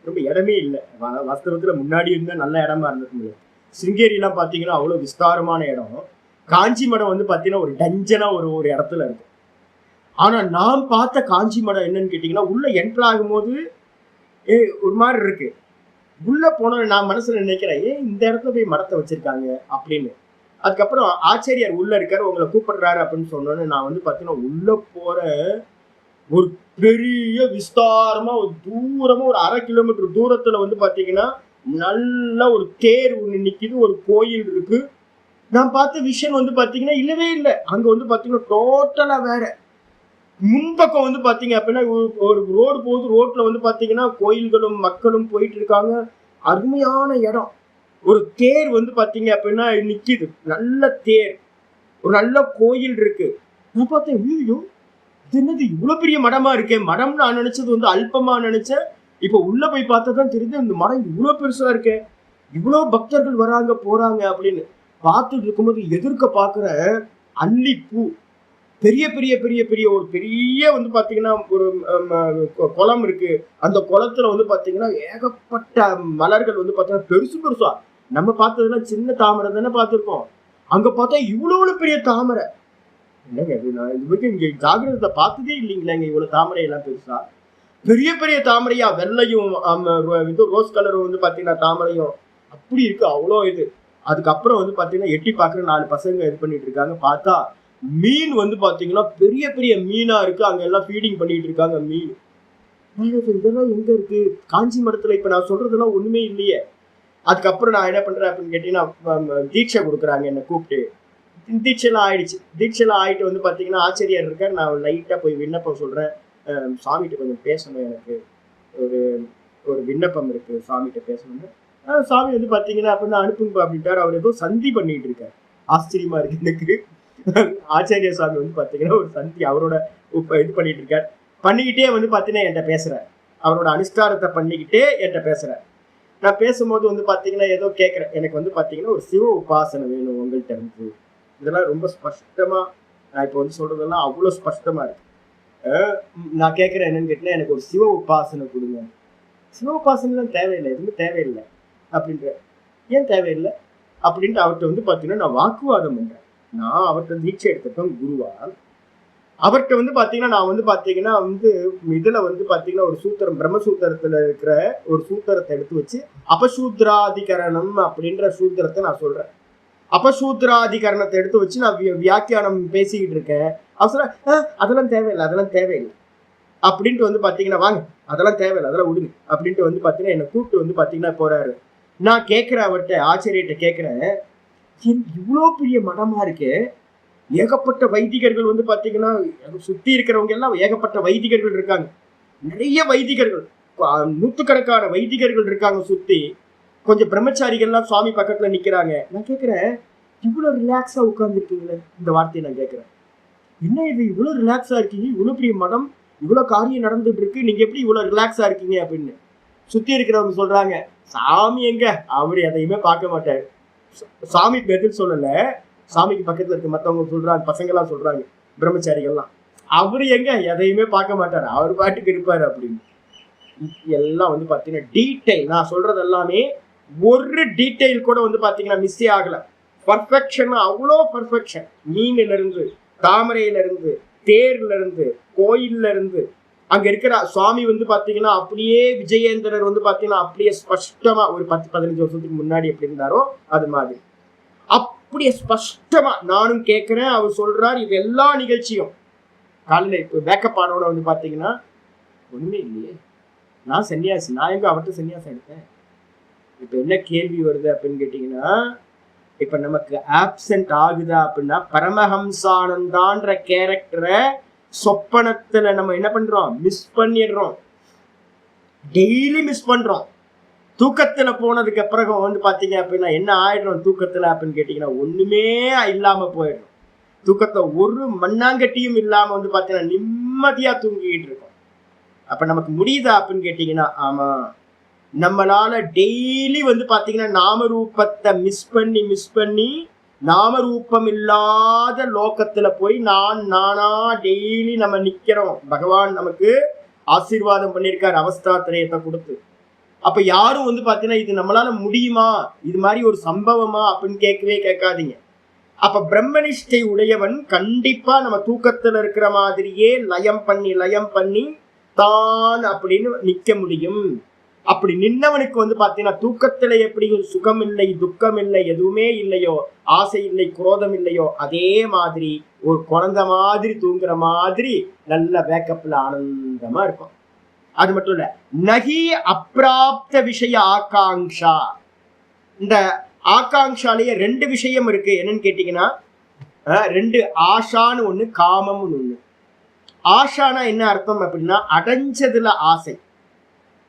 ரொம்ப இடமே இல்லை. வாஸ்தவத்துல முன்னாடி இருந்தா நல்ல இடமா இருந்திருக்க முடியாது. சிருங்கேரி எல்லாம் பாத்தீங்கன்னா அவ்வளவு விஸ்தாரமான இடம். காஞ்சி மடம் வந்து பாத்தீங்கன்னா ஒரு டஞ்சனா ஒரு இடத்துல இருக்கு. ஆனா நான் பார்த்த காஞ்சி மடம் என்னன்னு கேட்டீங்கன்னா, உள்ள என்டர் ஆகும் போது ஒரு மாதிரி இருக்கு. உள்ள போன நான் மனசுல நினைக்கிறேன், ஏன் இந்த இடத்துல போய் மடத்தை வச்சிருக்காங்க அப்படின்னு. அதுக்கப்புறம் ஆச்சாரியார் உள்ள இருக்காரு, உங்களை கூப்பிடுறாரு அப்படின்னு சொன்னோன்னு நான் வந்து பாத்தீங்கன்னா உள்ள போற ஒரு பெரிய விஸ்தாரமா ஒரு தூரமா ஒரு 1/2 கிலோமீட்டர் தூரத்துல வந்து பாத்தீங்கன்னா நல்ல ஒரு தேர் ஒண்ணு நிக்குது, ஒரு கோயில் இருக்கு. நான் பார்த்த விஷன் வந்து பாத்தீங்கன்னா இல்லவே இல்லை. அங்க வந்து பாத்தீங்கன்னா டோட்டலா வேற. முன்பக்கம் வந்து பாத்தீங்க அப்படின்னா ஒரு ரோடு போகுது. ரோட்ல வந்து பாத்தீங்கன்னா கோயில்களும் மக்களும் போயிட்டு இருக்காங்க. அருமையான இடம். ஒரு தேர் வந்து பாத்தீங்க அப்படின்னா நிக்குது, நல்ல தேர். ஒரு நல்ல கோயில் இருக்கு. நான் பார்த்தேன், ஐயோ இது என்னது இவ்வளவு பெரிய மடமா இருக்கேன். மடம் நான் நினைச்சது வந்து அல்பமா நினைச்சேன். இப்ப உள்ள போய் பார்த்ததான் தெரியுது இந்த மடம் இவ்வளவு பெருசா இருக்கே, இவ்வளவு பக்தர்கள் வராங்க போறாங்க அப்படின்னு. பார்த்துட்டு இருக்கும்போது எதிர்க்க பாக்குற அல்லிப்பூ, பெரிய பெரிய பெரிய பெரிய ஒரு பெரிய வந்து பாத்தீங்கன்னா ஒரு குளம் இருக்கு. அந்த குளத்துல வந்து பாத்தீங்கன்னா ஏகப்பட்ட மலர்கள் வந்து பாத்தீங்கன்னா பெருசு பெருசா. நம்ம பார்த்ததுலாம் சின்ன தாமரை தானே பார்த்துருக்கோம். அங்க பார்த்தா இவ்வளவு பெரிய தாமரை. என்னங்க நான் இது வரைக்கும் இங்க ஜாகிரதத்தை பார்த்ததே இல்லைங்களா, இங்க இவ்வளவு தாமரை எல்லாம் பெருசா பெரிய பெரிய தாமரையா, வெள்ளையும் இது ரோஸ் கலரும் வந்து பாத்தீங்கன்னா தாமரையும் அப்படி இருக்கு. அவ்வளோ இது. அதுக்கப்புறம் வந்து பாத்தீங்கன்னா எட்டி பாக்குற 4 பசங்க இது பண்ணிட்டு இருக்காங்க. பார்த்தா மீன் வந்து பாத்தீங்கன்னா பெரிய பெரிய மீனா இருக்கு. அங்க எல்லாம் ஃபீடிங் பண்ணிட்டு இருக்காங்க மீன். இதெல்லாம் எங்க இருக்கு காஞ்சி மடத்துல? இப்ப நான் சொல்றதெல்லாம் ஒண்ணுமே இல்லையே. அதுக்கப்புறம் நான் என்ன பண்றேன் அப்படின்னு கேட்டீங்கன்னா, தீட்சை கொடுக்குறாங்க என்னை கூப்பிட்டு. தீட்சைலாம் ஆயிடுச்சு. தீட்சைலாம் ஆயிட்டு வந்து பாத்தீங்கன்னா ஆச்சரியார் இருக்காரு. நான் லைட்டா போய் விண்ணப்பம் சொல்றேன், சாமிகிட்ட கொஞ்சம் பேசணும், எனக்கு ஒரு ஒரு விண்ணப்பம் இருக்கு, சாமிகிட்ட பேசணும்னு. சாமி வந்து பாத்தீங்கன்னா அப்படின்னா அனுப்புங்க அப்படின்ட்டாரு. அவர் ஏதோ சந்தி பண்ணிட்டு இருக்காரு. ஆச்சரியமா இருக்கு எனக்கு. ஆச்சாரிய சுவாமி வந்து பாத்தீங்கன்னா ஒரு சந்தி அவரோட இது பண்ணிட்டு இருக்காரு. பண்ணிக்கிட்டே வந்து பாத்தீங்கன்னா என்கிட்ட பேசுறாரு. அவரோட அனுஷ்டானத்தை பண்ணிக்கிட்டே என்கிட்ட பேசுறாரு. நான் பேசும்போது வந்து பாத்தீங்கன்னா ஏதோ கேட்கறேன், எனக்கு வந்து பாத்தீங்கன்னா ஒரு சிவ உபாசனை வேணும் உங்கள்கிட்ட இருந்து. இதெல்லாம் ரொம்ப ஸ்பஷ்டமா நான் இப்போ வந்து சொல்றதெல்லாம் அவ்வளவு ஸ்பஷ்டமா இருக்கு. நான் கேட்கறேன் என்னன்னு கேட்டீங்கன்னா, எனக்கு ஒரு சிவ உபாசனை கொடுங்க. சிவ உபாசனைலாம் தேவையில்லை, எதுவுமே தேவையில்லை அப்படின்ற. ஏன் தேவையில்லை அப்படின்ட்டு அவர்கிட்ட வந்து பாத்தீங்கன்னா நான் வாக்குவாதம் பண்றேன். நான் அவர்கிட்ட தீட்சை எடுத்துட்டேன் குருவா. அவர்கிட்ட வந்து பாத்தீங்கன்னா நான் வந்து பாத்தீங்கன்னா வந்து இதுல வந்து பாத்தீங்கன்னா ஒரு சூத்திரம், பிரம்மசூத்திரத்துல இருக்கிற ஒரு சூத்திரத்தை எடுத்து வச்சு அபசூத்ராதிகரணம் அப்படின்ற சூத்திரத்தை நான் சொல்றேன். அபசூத்ராதிகரணத்தை எடுத்து வச்சு நான் வியாக்கியானம் பேசிக்கிட்டு இருக்கேன். அவசரம் அதெல்லாம் தேவையில்லை, அதெல்லாம் தேவையில்லை அப்படின்ட்டு வந்து பாத்தீங்கன்னா வாங்க அதெல்லாம் தேவையில்லை, அதெல்லாம் விடுங்க அப்படின்ட்டு வந்து பாத்தீங்கன்னா என்னை கூப்பிட்டு வந்து பாத்தீங்கன்னா போறாரு. நான் கேட்கிறேன் அவர்கிட்ட, ஆச்சரியத்தை கேட்கிறேன், இவ்வளோ பெரிய மடமா இருக்கு, ஏகப்பட்ட வைதிகர்கள் வந்து பாத்தீங்கன்னா சுத்தி இருக்கிறவங்க எல்லாம் ஏகப்பட்ட வைதிகர்கள் இருக்காங்க. நிறைய வைதிகர்கள், நூற்றுக்கணக்கான வைதிகர்கள் இருக்காங்க சுத்தி. கொஞ்சம் பிரம்மச்சாரிகள்லாம் சுவாமி பக்கத்துல நிக்கிறாங்க. நான் கேட்கிறேன், இவ்வளவு ரிலாக்ஸா உட்கார்ந்துருக்கீங்களே, இந்த வார்த்தையை நான் கேட்கிறேன். என்ன இது இவ்வளவு ரிலாக்ஸா இருக்கீங்க, இவ்வளவு பெரிய மடம், இவ்வளவு காரியம் நடந்துட்டு இருக்கு, நீங்க எப்படி இவ்வளவு ரிலாக்ஸா இருக்கீங்க அப்படின்னு. சுத்தி இருக்கிறவங்க சொல்றாங்க, சாமி எங்க, அவரு எதையுமே பார்க்க மாட்டாரு. சாமி பதில் சொல்லல, சாமிக்கு பக்கத்துல இருக்க மத்தவங்க சொல்றாங்க, பசங்க எல்லாம் சொல்றாங்க, பிரம்மச்சாரிகள்லாம், அவரு எங்க எதையுமே பார்க்க மாட்டாரு, அவர் பாட்டுக்கு இருப்பாரு அப்படின்னு. எல்லாம் வந்து பாத்தீங்கன்னா டீடைல், நான் சொல்றது எல்லாமே ஒரு டீடைல் கூட வந்து பாத்தீங்கன்னா மிஸ்ஸே ஆகல. பர்ஃபெக்ஷன், அவ்வளோ பர்ஃபெக்ஷன். மீன்ல இருந்து, தாமரையில இருந்து, தேர்ல இருந்து, கோயில்ல இருந்து, அங்க இருக்கிற சுவாமி வந்து பாத்தீங்கன்னா அப்படியே விஜயேந்திரர் வந்து பாத்தீங்கன்னா அப்படியே ஸ்பஷ்டமா ஒரு 10-15 வருஷத்துக்கு முன்னாடி எப்படி இருந்தாரோ அது மாதிரி அப்படியே ஸ்பஷ்டமா நானும் கேட்கிறேன். அவர் சொல்றாரு. இது எல்லா நிகழ்ச்சியும் காலையில இப்போ பேக்கப் ஆனோட வந்து பாத்தீங்கன்னா ஒண்ணுமே இல்லையே, நான் சன்னியாசி, நான் எங்க அவர்கிட்ட சன்னியாசம் எடுத்தேன். இப்ப என்ன கேள்வி வருது அப்படின்னு கேட்டீங்கன்னா, இப்ப நமக்கு ஆப்சென்ட் ஆகுதா அப்படின்னா பரமஹம்சானந்தான்ற கேரக்டரை சொப்பனத்துல நம்ம என்ன பண்றோம், மிஸ் பண்ணிடுறோம். டெய்லி மிஸ் பண்றோம். தூக்கத்துல போனதுக்கு பிறகு வந்து பாத்தீங்க அப்படின்னா என்ன ஆயிடுறோம் தூக்கத்துல அப்படின்னு கேட்டீங்கன்னா ஒண்ணுமே இல்லாம போயிடும். தூக்கத்துல ஒரு மண்ணாங்கட்டியும் இல்லாம வந்து பாத்தீங்கன்னா நிம்மதியா தூங்கிட்டு இருக்கோம். அப்ப நமக்கு முடியுதா அப்படின்னு கேட்டீங்கன்னா ஆமா, நம்மளால டெய்லி வந்து பாத்தீங்கன்னா நாமரூபத்தை மிஸ் பண்ணி நாமரூபம் இல்லாத லோகத்துல போய் நானா டெய்லி நம்ம நிக்கிறோம். பகவான் நமக்கு ஆசீர்வாதம் பண்ணியிருக்காரு அவஸ்தாத்திரயத்தை கொடுத்து. அப்ப யாரும் வந்து பாத்தீங்கன்னா இது நம்மளால முடியுமா, இது மாதிரி ஒரு சம்பவமா அப்படின்னு கேட்கவே கேட்காதீங்க. அப்ப பிரம்மனிஷ்டை உடையவன் கண்டிப்பா நம்ம தூக்கத்துல இருக்கிற மாதிரியே லயம் பண்ணி தான் அப்படின்னு நிக்க முடியும். அப்படி நின்னவனுக்கு வந்து பாத்தீங்கன்னா தூக்கத்துல எப்படி சுகம் இல்லை, துக்கம் இல்லை, எதுவுமே இல்லையோ, ஆசை இல்லை, குரோதம் இல்லையோ, அதே மாதிரி ஒரு குழந்தை மாதிரி தூங்குற மாதிரி நல்ல பேக்கப்ல ஆனந்தமா இருக்கும். அது மட்டும் இல்ல, நகி அப்பிராப்த விஷய ஆகாங்ஷா. இந்த ஆகாங்ஷாலேயே 2 விஷயம் இருக்கு. என்னன்னு கேட்டீங்கன்னா 2 ஆஷான்னு ஒண்ணு, காமம்னு ஒண்ணு. ஆஷானா என்ன அர்த்தம் அப்படின்னா அடைஞ்சதுல ஆசை.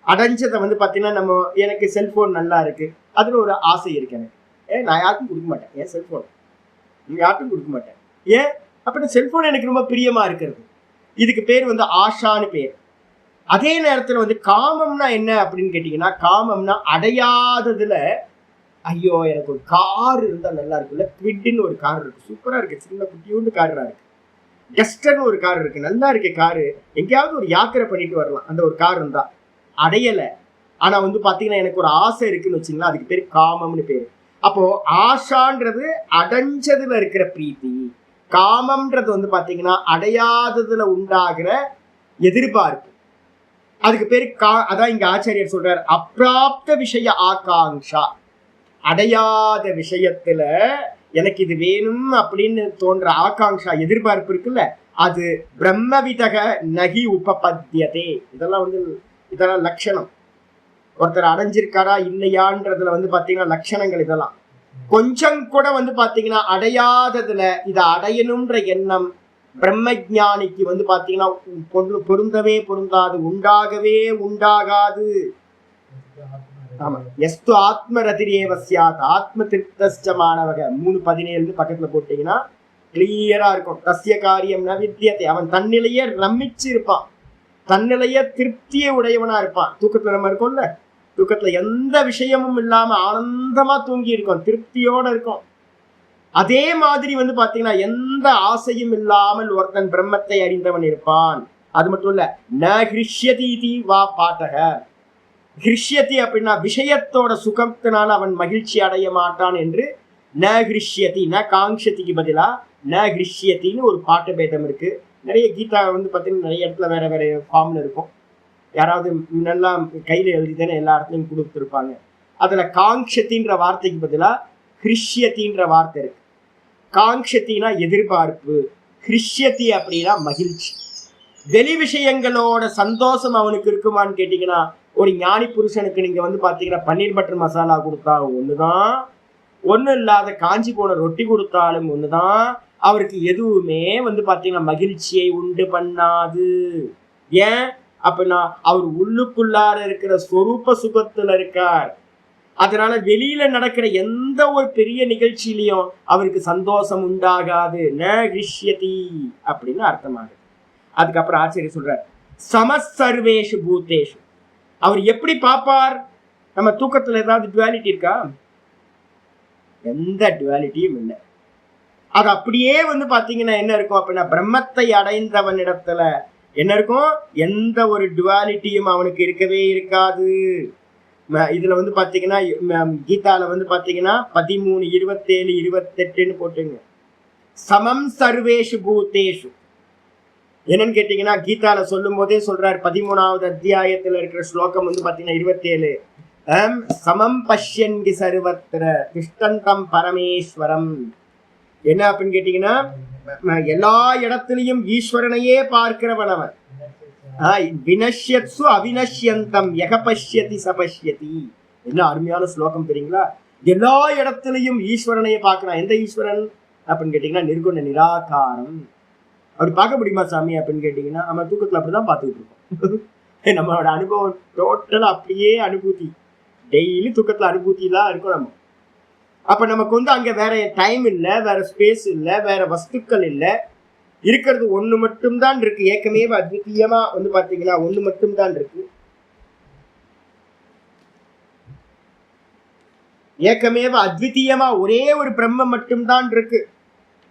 அடைஞ்சதை வந்து பாத்தீங்கன்னா நம்ம எனக்கு செல்போன் நல்லா இருக்கு, அதுல ஒரு ஆசை இருக்கு எனக்கு. நான் யாருக்கும் கொடுக்க மாட்டேன் என் செல்போன், யாருக்கும் கொடுக்க மாட்டேன். ஏன் அப்படின்னா செல்போன் எனக்கு ரொம்ப பிரியமா இருக்கிறது. இதுக்கு பேர் வந்து ஆஷான்னு பேர். அதே நேரத்துல வந்து காமம்னா என்ன அப்படின்னு கேட்டீங்கன்னா, காமம்னா அடையாததுல ஐயோ எனக்கு ஒரு கார் இருந்தா நல்லா இருக்குல்ல, குவிட்னு ஒரு கார் இருக்கு, சூப்பரா இருக்கு, சின்ன குட்டியோண்டு காரா இருக்கு. டஸ்டர்னு ஒரு கார் இருக்கு, நல்லா இருக்கு காரு, எங்கேயாவது ஒரு யாத்திரை பண்ணிட்டு வரலாம், அந்த ஒரு கார் இருந்தா. அடையல, ஆனா வந்து பாத்தீங்கன்னா எனக்கு ஒரு ஆசை இருக்குன்னு வச்சுங்களா, அதுக்கு பேரு காமம்னு பேரு. அப்போ ஆஷான்றது அடைஞ்சதுல இருக்கிற பிரீத்தி, காமம்ன்றது வந்து பாத்தீங்கன்னா அடையாததுல உண்டாகிற எதிர்பார்ப்பு. அதுக்கு பேரு அதான் இங்க ஆச்சாரியர் சொல்றார், அப்பிராப்த விஷய ஆகாங்ஷா. அடையாத விஷயத்துல எனக்கு இது வேணும் அப்படின்னு தோன்ற ஆகாங்ஷா, எதிர்பார்ப்பு இருக்குல்ல, அது பிரம்மவிதக நகி உபபத்தியதே. இதெல்லாம் லட்சணம். ஒருத்தர் அடைஞ்சிருக்காரா இல்லையான்றதுல வந்து பாத்தீங்கன்னா லட்சணங்கள். இதெல்லாம் கொஞ்சம் கூட வந்து பாத்தீங்கன்னா அடையாததுல இதை அடையணும்ன்ற எண்ணம் பிரம்மஜானிக்கு வந்து பாத்தீங்கன்னா பொருந்தவே பொருந்தாது, உண்டாகவே உண்டாகாது. ஆமா, எஸ்து ஆத்மரதிரேவ ஸ்யாத் ஆத்ம திருப்தஸ்சமானவக 3:17 பக்கத்துல போட்டீங்கன்னா கிளியரா இருக்கும். தஸ்ய காரியம் ந வித்யதே. அவன் தன்னிலையே ரமிச்சு இருப்பான், தன்னிலைய திருப்தியை உடையவனா இருப்பான். தூக்கத்துல நம்ம இருக்கோம்ல, தூக்கத்துல எந்த விஷயமும் இல்லாம ஆனந்தமா தூங்கி இருக்கோம், திருப்தியோட இருக்கும். அதே மாதிரி வந்து பாத்தீங்கன்னா எந்த ஆசையும் இல்லாமல் ஒருத்தன் பிரம்மத்தை அறிந்தவன் இருப்பான். அது மட்டும் இல்ல, ந ஹிருஷ்யதி வா பாட்டக. ஹிருஷ்யதி அப்படின்னா விஷயத்தோட சுகத்தினால அவன் மகிழ்ச்சி அடைய மாட்டான் என்று ந ஹிருஷ்யதி, ந காங்ஷதிக்கு பதிலா ந ஹிருஷ்யத்தின்னு ஒரு பாட்டு பேதம் இருக்கு. நிறைய கீதா வந்து பார்த்தீங்கன்னா நிறைய இடத்துல வேற வேற ஃபார்ம்ல இருக்கும். யாராவது நல்லா கையில் எழுதிதானே எல்லா இடத்துலையும் கொடுத்துருப்பாங்க. அதில் காங்ஷத்தின்ற வார்த்தைக்கு பதிலாக ஹிருஷ்யத்தின்ற வார்த்தை இருக்கு. காங்ஷத்தினா எதிர்பார்ப்பு, ஹிருஷ்யத்தி அப்படின்னா மகிழ்ச்சி. வெளி விஷயங்களோட சந்தோஷம் அவனுக்கு இருக்குமான்னு கேட்டீங்கன்னா, ஒரு ஞானி புருஷனுக்கு நீங்க வந்து பாத்தீங்கன்னா பன்னீர் பட்டர் மசாலா கொடுத்தா ஒண்ணுதான், ஒன்றும் இல்லாத காஞ்சி போன ரொட்டி கொடுத்தாலும் ஒண்ணுதான். அவருக்கு எதுவுமே வந்து பாத்தீங்கன்னா மகிழ்ச்சியை உண்டு பண்ணாது. ஏன் அப்படின்னா அவர் உள்ளுக்குள்ளார இருக்கிற சொரூப சுகத்துல இருக்கார். அதனால வெளியில நடக்கிற எந்த ஒரு பெரிய நிகழ்ச்சியிலையும் அவருக்கு சந்தோஷம் உண்டாகாது. ந ஹிருஷ்யதி அப்படின்னு அர்த்தமாகுது. அதுக்கப்புறம் ஆச்சரியம் சொல்றார், சமசர்வேஷு பூத்தேஷு. அவர் எப்படி பார்ப்பார்? நம்ம தூக்கத்துல ஏதாவது டுவாலிட்டி இருக்கா? எந்த டுவாலிட்டியும் இல்லை. அது அப்படியே வந்து பாத்தீங்கன்னா என்ன இருக்கும் அப்படின்னா, பிரம்மத்தை அடைந்தவனிடத்துல என்ன இருக்கும்? எந்த ஒரு டுவாலிட்டியும் அவனுக்கு இருக்கவே இருக்காது. இதுல வந்து பாத்தீங்கன்னா கீதால வந்து பாத்தீங்கன்னா 13, 27, 28 போட்டுங்க. சமம் சர்வேஷு பூத்தேஷு. என்னன்னு கேட்டீங்கன்னா கீதால சொல்லும் போதே சொல்றாரு, 13வது அத்தியாயத்துல இருக்கிற ஸ்லோகம் வந்து பாத்தீங்கன்னா 27. சமம் பஷ்யன்கி சர்வத்திர திஷ்டந்தம் பரமேஸ்வரம். என்ன அப்படின்னு கேட்டீங்கன்னா எல்லா இடத்துலயும் ஈஸ்வரனையே பார்க்கிறவன் அவன். வினஷ்யத்சு அவினஷ்யந்தம் யக பஷ்யதி சபஷ்யதி. என்ன அருமையான ஸ்லோகம் தெரியுங்களா? எல்லா இடத்துலயும் ஈஸ்வரனையே பார்க்கிறான். எந்த ஈஸ்வரன் அப்படின்னு கேட்டீங்கன்னா நிர்குண நிராகாரம். அப்படி பார்க்க முடியுமா சாமி அப்படின்னு கேட்டீங்கன்னா நம்ம தூக்கத்துல அப்படிதான் பார்த்துக்கிட்டு இருக்கோம். நம்மளோட அனுபவம் டோட்டலா அப்படியே அனுபூதி, டெய்லி தூக்கத்துல அனுபூதி தான் இருக்கும் நம்ம. அப்ப நமக்கு வந்து அங்க வேற டைம் இல்லை, வேற ஸ்பேஸ் இல்லை, வேற வஸ்துக்கள் இல்லை, இருக்கிறது ஒண்ணு மட்டும்தான் இருக்கு. ஏக்கமே அத்விதீயமா வந்து பாத்தீங்கன்னா ஒண்ணு மட்டும்தான் இருக்கு. ஏக்கமேவ அத்விதீயமா ஒரே ஒரு பிரம்மம் மட்டும்தான் இருக்கு.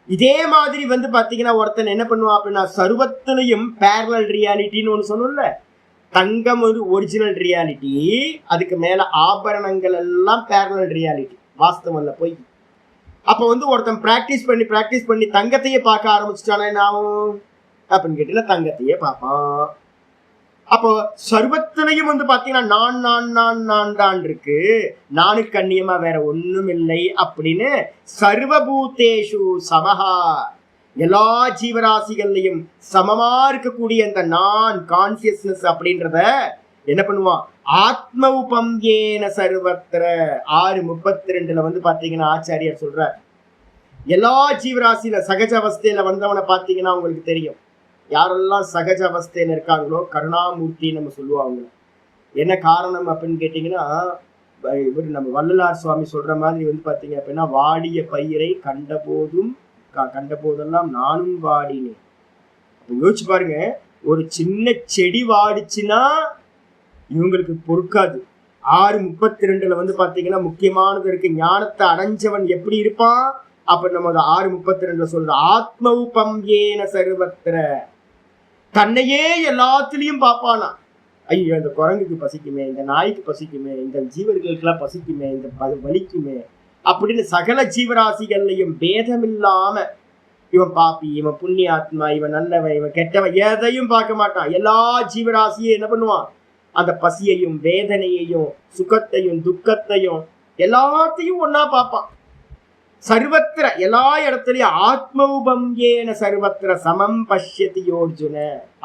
இதே மாதிரி வந்து பாத்தீங்கன்னா ஒருத்தன் என்ன பண்ணுவான் அப்படின்னா சர்வத்திலையும் பேரலல் ரியாலிட்டின்னு ஒண்ணு சொன்னோம்ல, தங்கம் ஒரு ஒரிஜினல் ரியாலிட்டி, அதுக்கு மேல ஆபரணங்கள் எல்லாம் பேரலல் ரியாலிட்டி, வாஸ்தவம்ல போய். அப்ப வந்து ஒருத்தன் பிராக்டிஸ் பண்ணி தங்கத்தையே பார்க்க ஆரம்பிச்சுட்டானே நாமும் அப்படின்னு கேட்டீங்கன்னா தங்கத்தையே பார்ப்பான். அப்போ சர்வத்திலையும் வந்து பாத்தீங்கன்னா நான் நான் நான் நான் தான் இருக்கு, நானுக்கு அந்நியமா வேற ஒண்ணும் இல்லை அப்படின்னு சர்வபூதேஷு சமஹா, எல்லா ஜீவராசிகள்லையும் சமமா இருக்கக்கூடிய இந்த நான் கான்சியஸ்னஸ் அப்படின்றத என்ன பண்ணுவான், ஆத்ம உபம்யேன சர்வத்திர 6:32 வந்து பாத்தீங்கன்னா ஆச்சாரியர் சொல்றார், எல்லா ஜீவராசியில சகஜ அவஸ்தையில வந்தவனை பாத்தீங்கன்னா உங்களுக்கு தெரியும். யாரெல்லாம் சகஜ அவஸ்தையில இருக்காங்களோ கருணாமூர்த்தி நம்ம சொல்லுவாங்க. என்ன காரணம் அப்படின்னு கேட்டீங்கன்னா இவர் நம்ம வள்ளலார் சுவாமி சொல்ற மாதிரி வந்து பாத்தீங்க அப்படின்னா வாடிய பயிரை கண்ட போதெல்லாம் நானும் வாடினேன். யோசிச்சு பாருங்க, ஒரு சின்ன செடி வாடிச்சுன்னா இவங்களுக்கு பொறுக்காது. 6:32 வந்து பாத்தீங்கன்னா முக்கியமானது இருக்கு. ஞானத்தை அடைஞ்சவன் எப்படி இருப்பான் அப்ப நம்ம 6:32 சொல்ற ஆத்ம உபம்யேன சர்வத்திர, தன்னையே எல்லாத்துலயும் பார்ப்பானா. ஐயோ இந்த குரங்குக்கு பசிக்குமே, இந்த நாய்க்கு பசிக்குமே, இந்த ஜீவர்களுக்கெல்லாம் பசிக்குமே, இந்த வலிக்குமே அப்படின்னு சகல ஜீவராசிகள்லையும் பேதம் இல்லாம இவன் பாப்பி, இவன் புண்ணியாத்மா, இவன் நல்லவன், இவன் கெட்டவன் எதையும் பார்க்க மாட்டான். எல்லா ஜீவராசியும் என்ன பண்ணுவான், அந்த பசியையும் வேதனையையும் சுகத்தையும் துக்கத்தையும் எல்லாத்தையும் ஒன்னா பார்ப்பான். சர்வத்திர எல்லா இடத்துலயும் ஆத்ம உபம்யேன சர்வத்திர சமம் பஷ்யதி யோர்ஜுன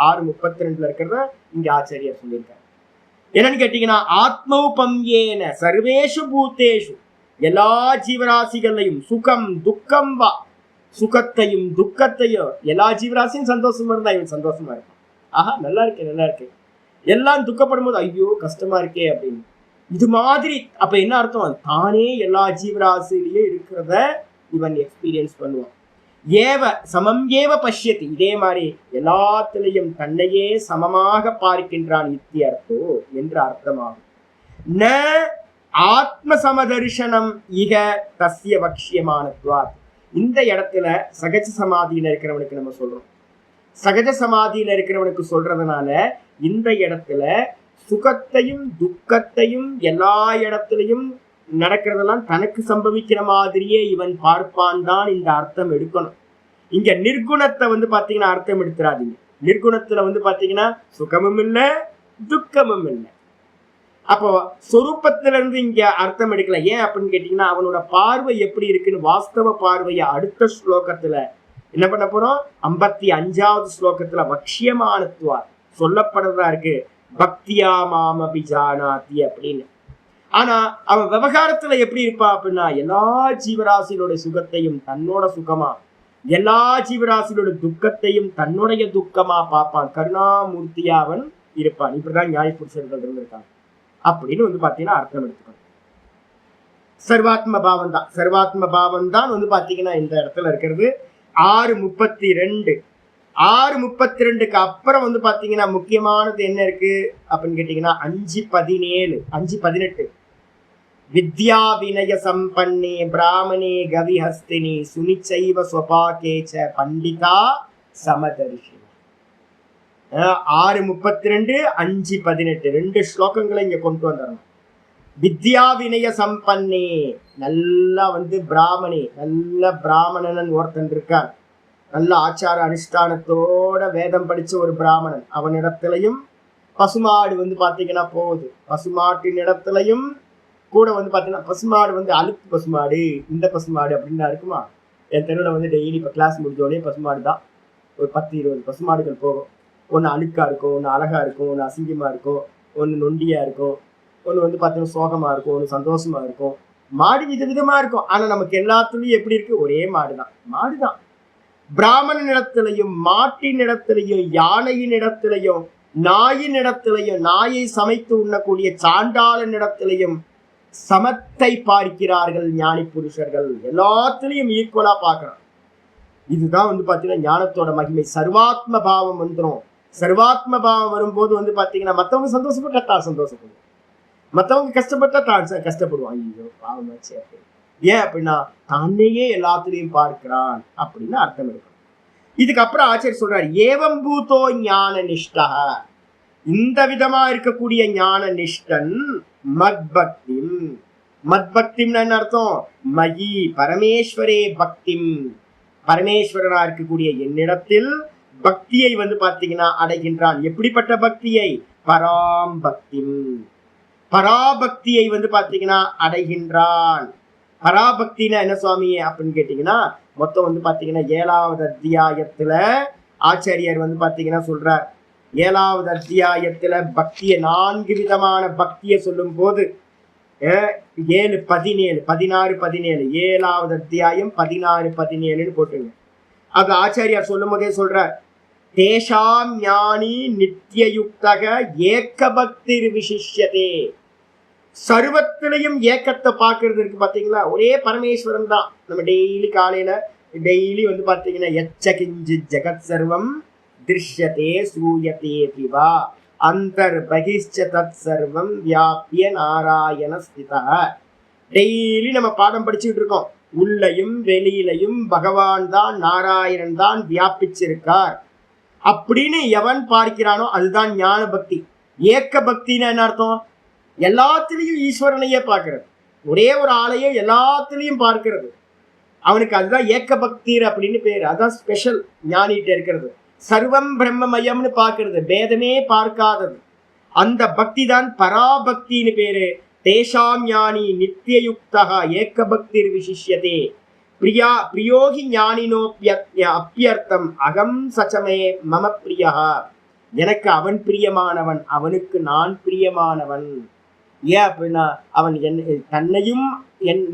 6:32 இருக்கிறத இங்க ஆச்சாரியர் சொல்லியிருக்காரு. என்னன்னு கேட்டீங்கன்னா ஆத்ம உபம்யேன சர்வேஷு பூத்தேஷு, எல்லா ஜீவராசிகளையும் சுகம் துக்கம் வா, சுகத்தையும் துக்கத்தையும் எல்லா ஜீவராசியும் சந்தோஷமா இருந்தா இவன் சந்தோஷமா இருக்கும். ஆஹா நல்லா இருக்கு. எல்லாம் துக்கப்படும் போது ஐயோ கஷ்டமா இருக்கே அப்படின்னு. இது மாதிரி அப்ப என்ன அர்த்தம், தானே எல்லா ஜீவராசிலையும் இருக்கிறத இவன் எக்ஸ்பீரியன்ஸ் பண்ணுவான். சமம் ஏவ பஷ்யதி, இதே மாதிரி எல்லாத்திலையும் தன்னையே சமமாக பார்க்கின்றான் இத்தியர்த்தோ என்று அர்த்தமாகும். ந ஆத்ம சமதர்ஷனம் இக தஸ்ய வக்ஷ்யமானத்வாத். இந்த இடத்துல சகஜ சமாதியில இருக்கிறவனுக்கு நம்ம சொல்றோம். சகஜ சமாதியில இருக்கிறவனுக்கு சொல்றதுனால இந்த இடத்துல சுகத்தையும் துக்கத்தையும் எல்லா இடத்துலையும் நடக்கிறதெல்லாம் தனக்கு சம்பவிக்கிற மாதிரியே இவன் பார்ப்பான் தான் இந்த அர்த்தம் எடுக்கணும். இங்க நிர்குணத்தை வந்து பாத்தீங்கன்னா அர்த்தம் எடுத்துறாதீங்க. நிர்குணத்துல வந்து பாத்தீங்கன்னா சுகமும் இல்லை துக்கமும் இல்லை. அப்போ சொரூபத்துல இருந்து இங்க அர்த்தம் எடுக்கல. ஏன் அப்படின்னு கேட்டீங்கன்னா அவனோட பார்வை எப்படி இருக்குன்னு வாஸ்தவ பார்வையை அடுத்த ஸ்லோகத்துல என்ன பண்ண போறோம், 55வது ஸ்லோகத்துல வக்ஷ்யமானத்வா சொல்லப்படுறதா இருக்கு, பக்தியா மாமபி ஜானாதி அப்படின்னு. ஆனா அவன் விவகாரத்துல எப்படி இருப்பான் அப்படின்னா எல்லா ஜீவராசியோட சுகத்தையும் தன்னோட சுகமா, எல்லா ஜீவராசியோட துக்கத்தையும் தன்னுடைய துக்கமா பார்ப்பான். கருணாமூர்த்தியா அவன் இருப்பான். இப்படிதான் ஞாய புருஷர்கள் இருந்திருக்காங்க அப்படின்னு வந்து பாத்தீங்கன்னா அர்த்தம் எடுத்துக்கணும். சர்வாத்ம பாவம் தான் வந்து பாத்தீங்கன்னா இந்த இடத்துல இருக்கிறது. 6:32 அப்புறம் வந்து பாத்தீங்கன்னா முக்கியமானது என்ன இருக்கு அப்படின்னு கேட்டீங்கன்னா 5:17 5:18 வித்யா வினய சம்பன்னே பிராமணே கவிஹஸ்தினி சுனிச்சைவ ஸ்வபாகேச்ச பண்டிதா சமதர்ஷினி. 6:32 5:18 2 ஸ்லோகங்களை இங்க கொண்டு வந்துடணும். வித்யா வினய சம்பன்னே, நல்லா வந்து பிராமணே, நல்ல பிராமணன் ஒருத்தன் இருக்கான். நல்ல ஆச்சார அனுஷ்டானத்தோட வேதம் படிச்ச ஒரு பிராமணன், அவனிடத்திலையும் பசுமாடு வந்து பாத்தீங்கன்னா போகுது. பசுமாட்டின் இடத்துலையும் கூட வந்து பாத்தீங்கன்னா பசுமாடு வந்து அழுக்கு பசுமாடு, இந்த பசுமாடு அப்படின்னா இருக்குமா? என் தெருவில் வந்து டெய்லி இப்போ கிளாஸ் முடிஞ்சோடனே பசுமாடு தான் ஒரு 10-20 பசுமாடுகள் போகும். ஒன்று அழுக்கா இருக்கும், ஒன்று அழகா இருக்கும், ஒன்று அசிங்கமா இருக்கும், ஒன்று நொண்டியா இருக்கும், ஒன்று வந்து பார்த்தீங்கன்னா சோகமா இருக்கும், ஒன்று சந்தோஷமா இருக்கும். மாடு விதவிதமா இருக்கும். ஆனா நமக்கு எல்லாத்துலயும் எப்படி இருக்கு? ஒரே மாடுதான். மாடுதான். பிராமணன் இடத்திலையும் மாட்டின் இடத்திலையும் யானையின் இடத்திலையும் நாயின் இடத்திலையும் நாயை சமைத்து உண்ணக்கூடிய சாண்டாளன் இடத்திலையும் சமத்தை பார்க்கிறார்கள் ஞானி புருஷர்கள். எல்லாத்துலயும் ஈக்குவலா பார்க்கணும். இதுதான் வந்து பாத்தீங்கன்னா ஞானத்தோட மகிமை. சர்வாத்ம பாவம் வந்துடும். சர்வாத்ம பாவம் வரும்போது வந்து பாத்தீங்கன்னா மத்தவங்க சந்தோஷப்பட்டா தான் சந்தோஷப்படுவோம், மத்தவங்க கஷ்டப்பட்டா தான் கஷ்டப்படுவான். ஐயோ பாவமாச்சு அப்படின்னு. ஏன் அப்படின்னா தன்னையே எல்லாத்துலயும் பார்க்கிறான் அப்படின்னு அர்த்தம் இருக்கும். இதுக்கப்புறம் ஆச்சாரியர் சொல்றாரு, ஏவம் பூதோ ஞான நிஷ்டா, இந்த விதமா இருக்கக்கூடிய ஞான நிஷ்டன் மத்பக்திம். மத்பக்திம்னு என்ன அர்த்தம்? மயி பரமேஸ்வரே பக்திம், பரமேஸ்வரனா இருக்கக்கூடிய என்னிடத்தில் பக்தியை வந்து பாத்தீங்கன்னா அடைகின்றான். எப்படிப்பட்ட பக்தியை? பராம் பக்திம், பராபக்தியை வந்து பாத்தீங்கன்னா அடைகின்றான். பராபக்தினா என்ன சுவாமி அப்படின்னு கேட்டீங்கன்னா, மொத்தம் வந்து பாத்தீங்கன்னா 7வது அத்தியாயத்துல ஆச்சாரியர் வந்து பாத்தீங்கன்னா சொல்றார். 7வது அத்தியாயத்துல பக்திய 4 விதமான பக்தியை சொல்லும் போது 7, 17, 16, 17, 7வது அத்தியாயம் 16, 17 போட்டுங்க. அது ஆச்சாரியார் சொல்லும் போதே சொல்றார், தேஷாம் ஞானி நித்தியயுக்தக ஏக்க பக்திர் விசிஷ்யதே. சர்வத்திலையும் ஏக்கத்தை பார்க்கறது இருக்கு பாத்தீங்களா? ஒரே பரமேஸ்வரன் தான். நம்ம டெய்லி காலையில டெய்லி வந்து பாத்தீங்கன்னா எச்ச கிஞ்சி ஜெகத் சர்வம் திருஷ்யதே சூயதே பிவா அந்தர் பகிஷ்ச தத் சர்வம் வியாபிய நாராயண ஸ்திதா. டெய்லி நம்ம பாடம் படிச்சுட்டு இருக்கோம். உள்ளையும் வெளியிலையும் பகவான் தான், நாராயணன் தான் வியாபிச்சிருக்கார் அப்படின்னு எவன் பார்க்கிறானோ அதுதான் ஞான பக்தி. ஏக்க பக்தின்னு என்ன அர்த்தம்? எல்லாத்திலையும் ஈஸ்வரனையே பார்க்கிறது. ஒரே ஒரு ஆளையே எல்லாத்திலையும் பார்க்கிறது. அவனுக்கு அதுதான் ஏக்க பக்தீர் அப்படின்னு பேரு. அதான் ஸ்பெஷல் ஞானிகிட்ட இருக்கிறது. சர்வம் பிரம்மமயம்னு பார்க்கிறது, பேதமே பார்க்காதது. அந்த பக்தி தான் பராபக்தின்னு பேரு. தேஷாம் ஞானி நித்தியயுக்தா ஏக்க பக்திர் விசிஷ்யதே பிரியோகி ஞானினோப்யர்த்தம் அகம் சச்சமே மம பிரியா. எனக்கு அவன் பிரியமானவன், அவனுக்கு நான் பிரியமானவன். ஏன் அப்படின்னா அவன் தன்னையும்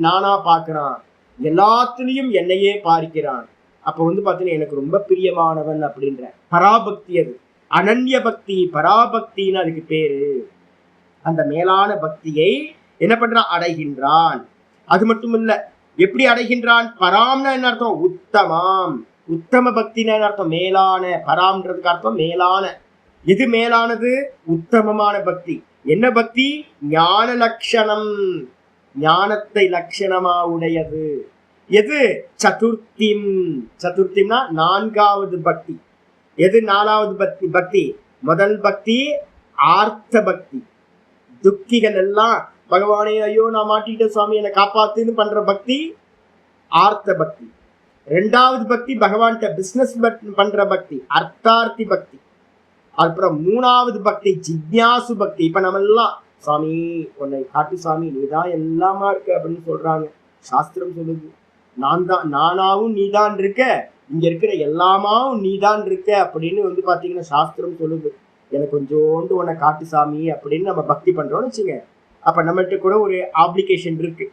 நானா பார்க்கிறான், எல்லாத்துலயும் என்னையே பார்க்கிறான். அப்ப வந்து பாத்தீங்கன்னா எனக்கு ரொம்ப பிரியமானவன் அப்படின்ற பராபக்தி. அது அனன்ய பக்தி. பராபக்தின்னு அதுக்கு பேரு. அந்த மேலான பக்தியை என்ன பண்றான்? அடைகின்றான். அது மட்டும் இல்ல, எப்படி அடைகின்றான்? பராம்னா என்ன அர்த்தம்? உத்தமாம். உத்தம பக்தின்னு என்ன அர்த்தம்? மேலான. பராம்ன்றதுக்கு அர்த்தம் மேலான. எது மேலானது? உத்தமமான பக்தி. என்ன பக்தி? ஞான லட்சணம், ஞானத்தை லட்சணமா உடையது. எது? சதுர்த்திம். சதுர்த்திம்னா 4வது பக்தி. எது 4வது பக்தி? பக்தி முதல் பக்தி ஆர்த்த பக்தி. துக்கிகள் எல்லாம் பகவானே ஐயோ நான் மாட்டிட்ட சுவாமி என்னை காப்பாத்துன்னு பண்ற பக்தி ஆர்த்த பக்தி. 2வது பக்தி பகவான்கிட்ட பிசினஸ் பண்ற பக்தி அர்த்தார்த்தி பக்தி. அப்புறம் 3வது பக்தி ஜிக்ஞாசு பக்தி. இப்ப நம்ம எல்லாம் சுவாமி உன்னை காட்டு சுவாமி, நீதான் எல்லாமா இருக்க அப்படின்னு சொல்றாங்க. சாஸ்திரம் சொல்லுது நான் தான், நானாவும் நீதான் இருக்க, இங்க இருக்கிற எல்லாமாவும் நீதான் இருக்க அப்படின்னு வந்து பாத்தீங்கன்னா சாஸ்திரம் சொல்லுது. எனக்கு கொஞ்சோண்டு உன்னை காட்டு சாமி அப்படின்னு நம்ம பக்தி பண்றோம்னு வச்சுங்க. அப்ப நம்மகிட்ட கூட ஒரு ஆப்ளிகேஷன் இருக்கு.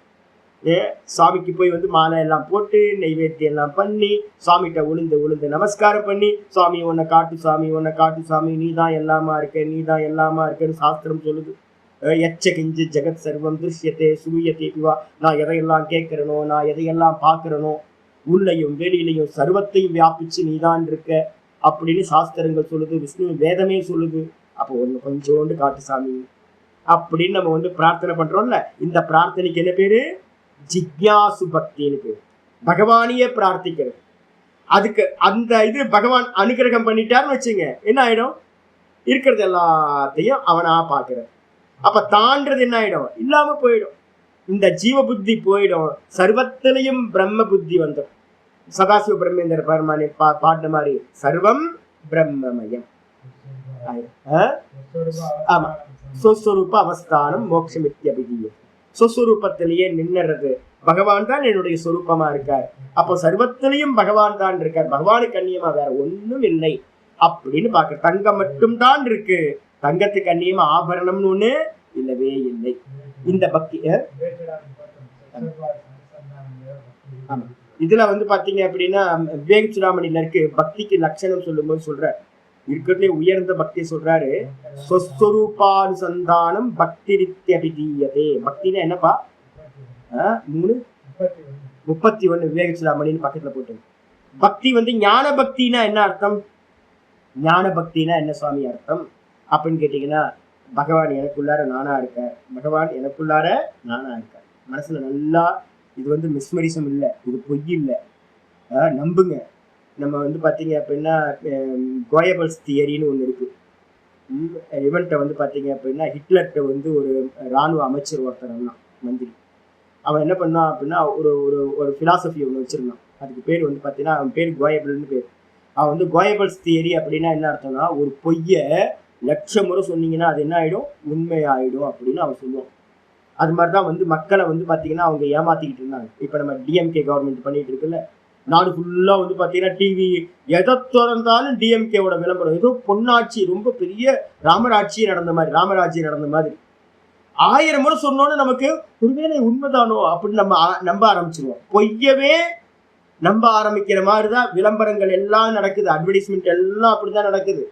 சுவாமிக்கு போய் வந்து மாலை எல்லாம் போட்டு நைவேத்தியம் எல்லாம் பண்ணி சுவாமிகிட்ட உளுந்து நமஸ்காரம் பண்ணி, சுவாமி உன்னை காட்டு சாமி, உன்னை காட்டு சாமி, நீ தான் எல்லாமா இருக்க, நீ தான் எல்லாமா இருக்கன்னு சாஸ்திரம் சொல்லுது. எச்ச கிஞ்சி ஜெகத் சர்வம் திருஷ்யத்தே சூயத்தே பிவா. நான் எதையெல்லாம் கேட்கிறனோ, நான் எதையெல்லாம் பார்க்கிறனோ, உள்ளையும் வெளியிலையும் சர்வத்தையும் வியாபிச்சு நீதான் இருக்க அப்படின்னு சாஸ்திரங்கள் சொல்லுது. விஷ்ணு வேதமே சொல்லுது. அப்போ ஒன்று கொஞ்சோண்டு காட்டு சாமி அப்படின்னு நம்ம வந்து பிரார்த்தனை பண்றோம்ல. இந்த பிரார்த்தனைக்கு என்ன பேரு? ஜிக்ஞாசு பக்தின்னு பேரு. பகவானையே பிரார்த்திக்கிறது. அதுக்கு அந்த இது பகவான் அனுகிரகம் பண்ணிட்டாருன்னு வச்சுங்க, என்ன ஆயிடும்? இருக்கிறது எல்லாத்தையும் அவனா பார்க்கிறது. அப்ப தாண்டது என்ன ஆயிடும்? இல்லாம போயிடும். இந்த ஜீவ புத்தி போயிடும். சர்வத்திலையும் பிரம்ம புத்தி வந்துடும். சதாசிவ பிரம்மேந்திர பெருமானி பாடின மாதிரி சர்வம் பிரம்மமயம். ஆமா, சொஸ்வரூப அவஸ்தானம் மோட்சமித்யபிதீயம். சொஸ்வரூபத்திலேயே நின்னுறது. பகவான் தான் என்னுடைய சொரூபமா இருக்கார். அப்போ சர்வத்திலையும் பகவான் தான் இருக்கார். பகவானுக்கு அந்நியமா வேற ஒண்ணும் இல்லை அப்படின்னு பாக்குற. தங்கம் மட்டும் தான் இருக்கு, தங்கத்துக்கு அந்நியமா ஆபரணம்னு ஒண்ணு இல்லவே இல்லை. இந்த பக்தி இதுல பாத்தீங்க அப்படின்னா விவேக சுடாமணியில இருக்கு. பக்திக்கு லட்சணம் சொல்லும் போது சொல்ற, இருக்கிறதுலே உயர்ந்த பக்தி சொல்றாரு, சொஸ்வரூபானுசந்தானம் பக்தி நித்யபிதீயதே. பக்தினா என்னப்பா? 3:31 விவேக சுடாமணின்னு பக்கத்துல போட்டு. பக்தி ஞான பக்தினா என்ன அர்த்தம்? ஞான பக்தினா என்ன சுவாமி அர்த்தம் அப்படின்னு கேட்டீங்கன்னா, பகவான் எனக்குள்ளார நானா இருக்க, பகவான் எனக்குள்ளார நானா இருக்க. மனசுல நல்லா இது மிஸ்மரிசம் இல்லை, இது பொய் இல்லை, நம்புங்க. நம்ம பாத்தீங்க அப்படின்னா கோயபல்ஸ் தியரின்னு ஒண்ணு இருக்கு. இவன்கிட்ட பாத்தீங்க அப்படின்னா ஹிட்லர்கிட்ட ஒரு இராணுவ அமைச்சர் ஒருத்தர் மந்திரி. அவன் என்ன பண்ணான் அப்படின்னா ஒரு ஒரு ஒரு பிலாசபி ஒன்று வச்சிருந்தான். அதுக்கு பேர் பாத்தீங்கன்னா அவன் பேர் கோயபல்னு பேர். அவன் கோயபல்ஸ் தியரி அப்படின்னா என்ன அர்த்தம்னா, ஒரு பொய்ய 1,00,000 முறை சொன்னீங்கன்னா அது என்ன ஆயிடும்? உண்மை ஆயிடும் அப்படின்னு அவன் சொல்லுவான். அது மாதிரிதான் மக்களை பாத்தீங்கன்னா அவங்க ஏமாத்திக்கிட்டு இருந்தாங்க. இப்ப நம்ம டிஎம்கே கவர்மெண்ட் பண்ணிட்டு இருக்குல்ல, நாடு ஃபுல்லா பாத்தீங்கன்னா டிவி எதை திறந்தாலும் டிஎம்கேவோட விளம்பரம். ஏதோ பொன்னாட்சி, ரொம்ப பெரிய ராமராட்சி நடந்த மாதிரி, ராமராஜ்யம் நடந்த மாதிரி 1000 முறை சொன்னோன்னு நமக்கு ஒருவேளை உண்மைதானோ அப்படின்னு நம்ம நம்ப ஆரம்பிச்சிருவோம். பொய்யவே நம்ப ஆரம்பிக்கிற மாதிரிதான் விளம்பரங்கள் எல்லாம் நடக்குது, அட்வர்டைஸ்மெண்ட் எல்லாம் அப்படிதான் நடக்குது.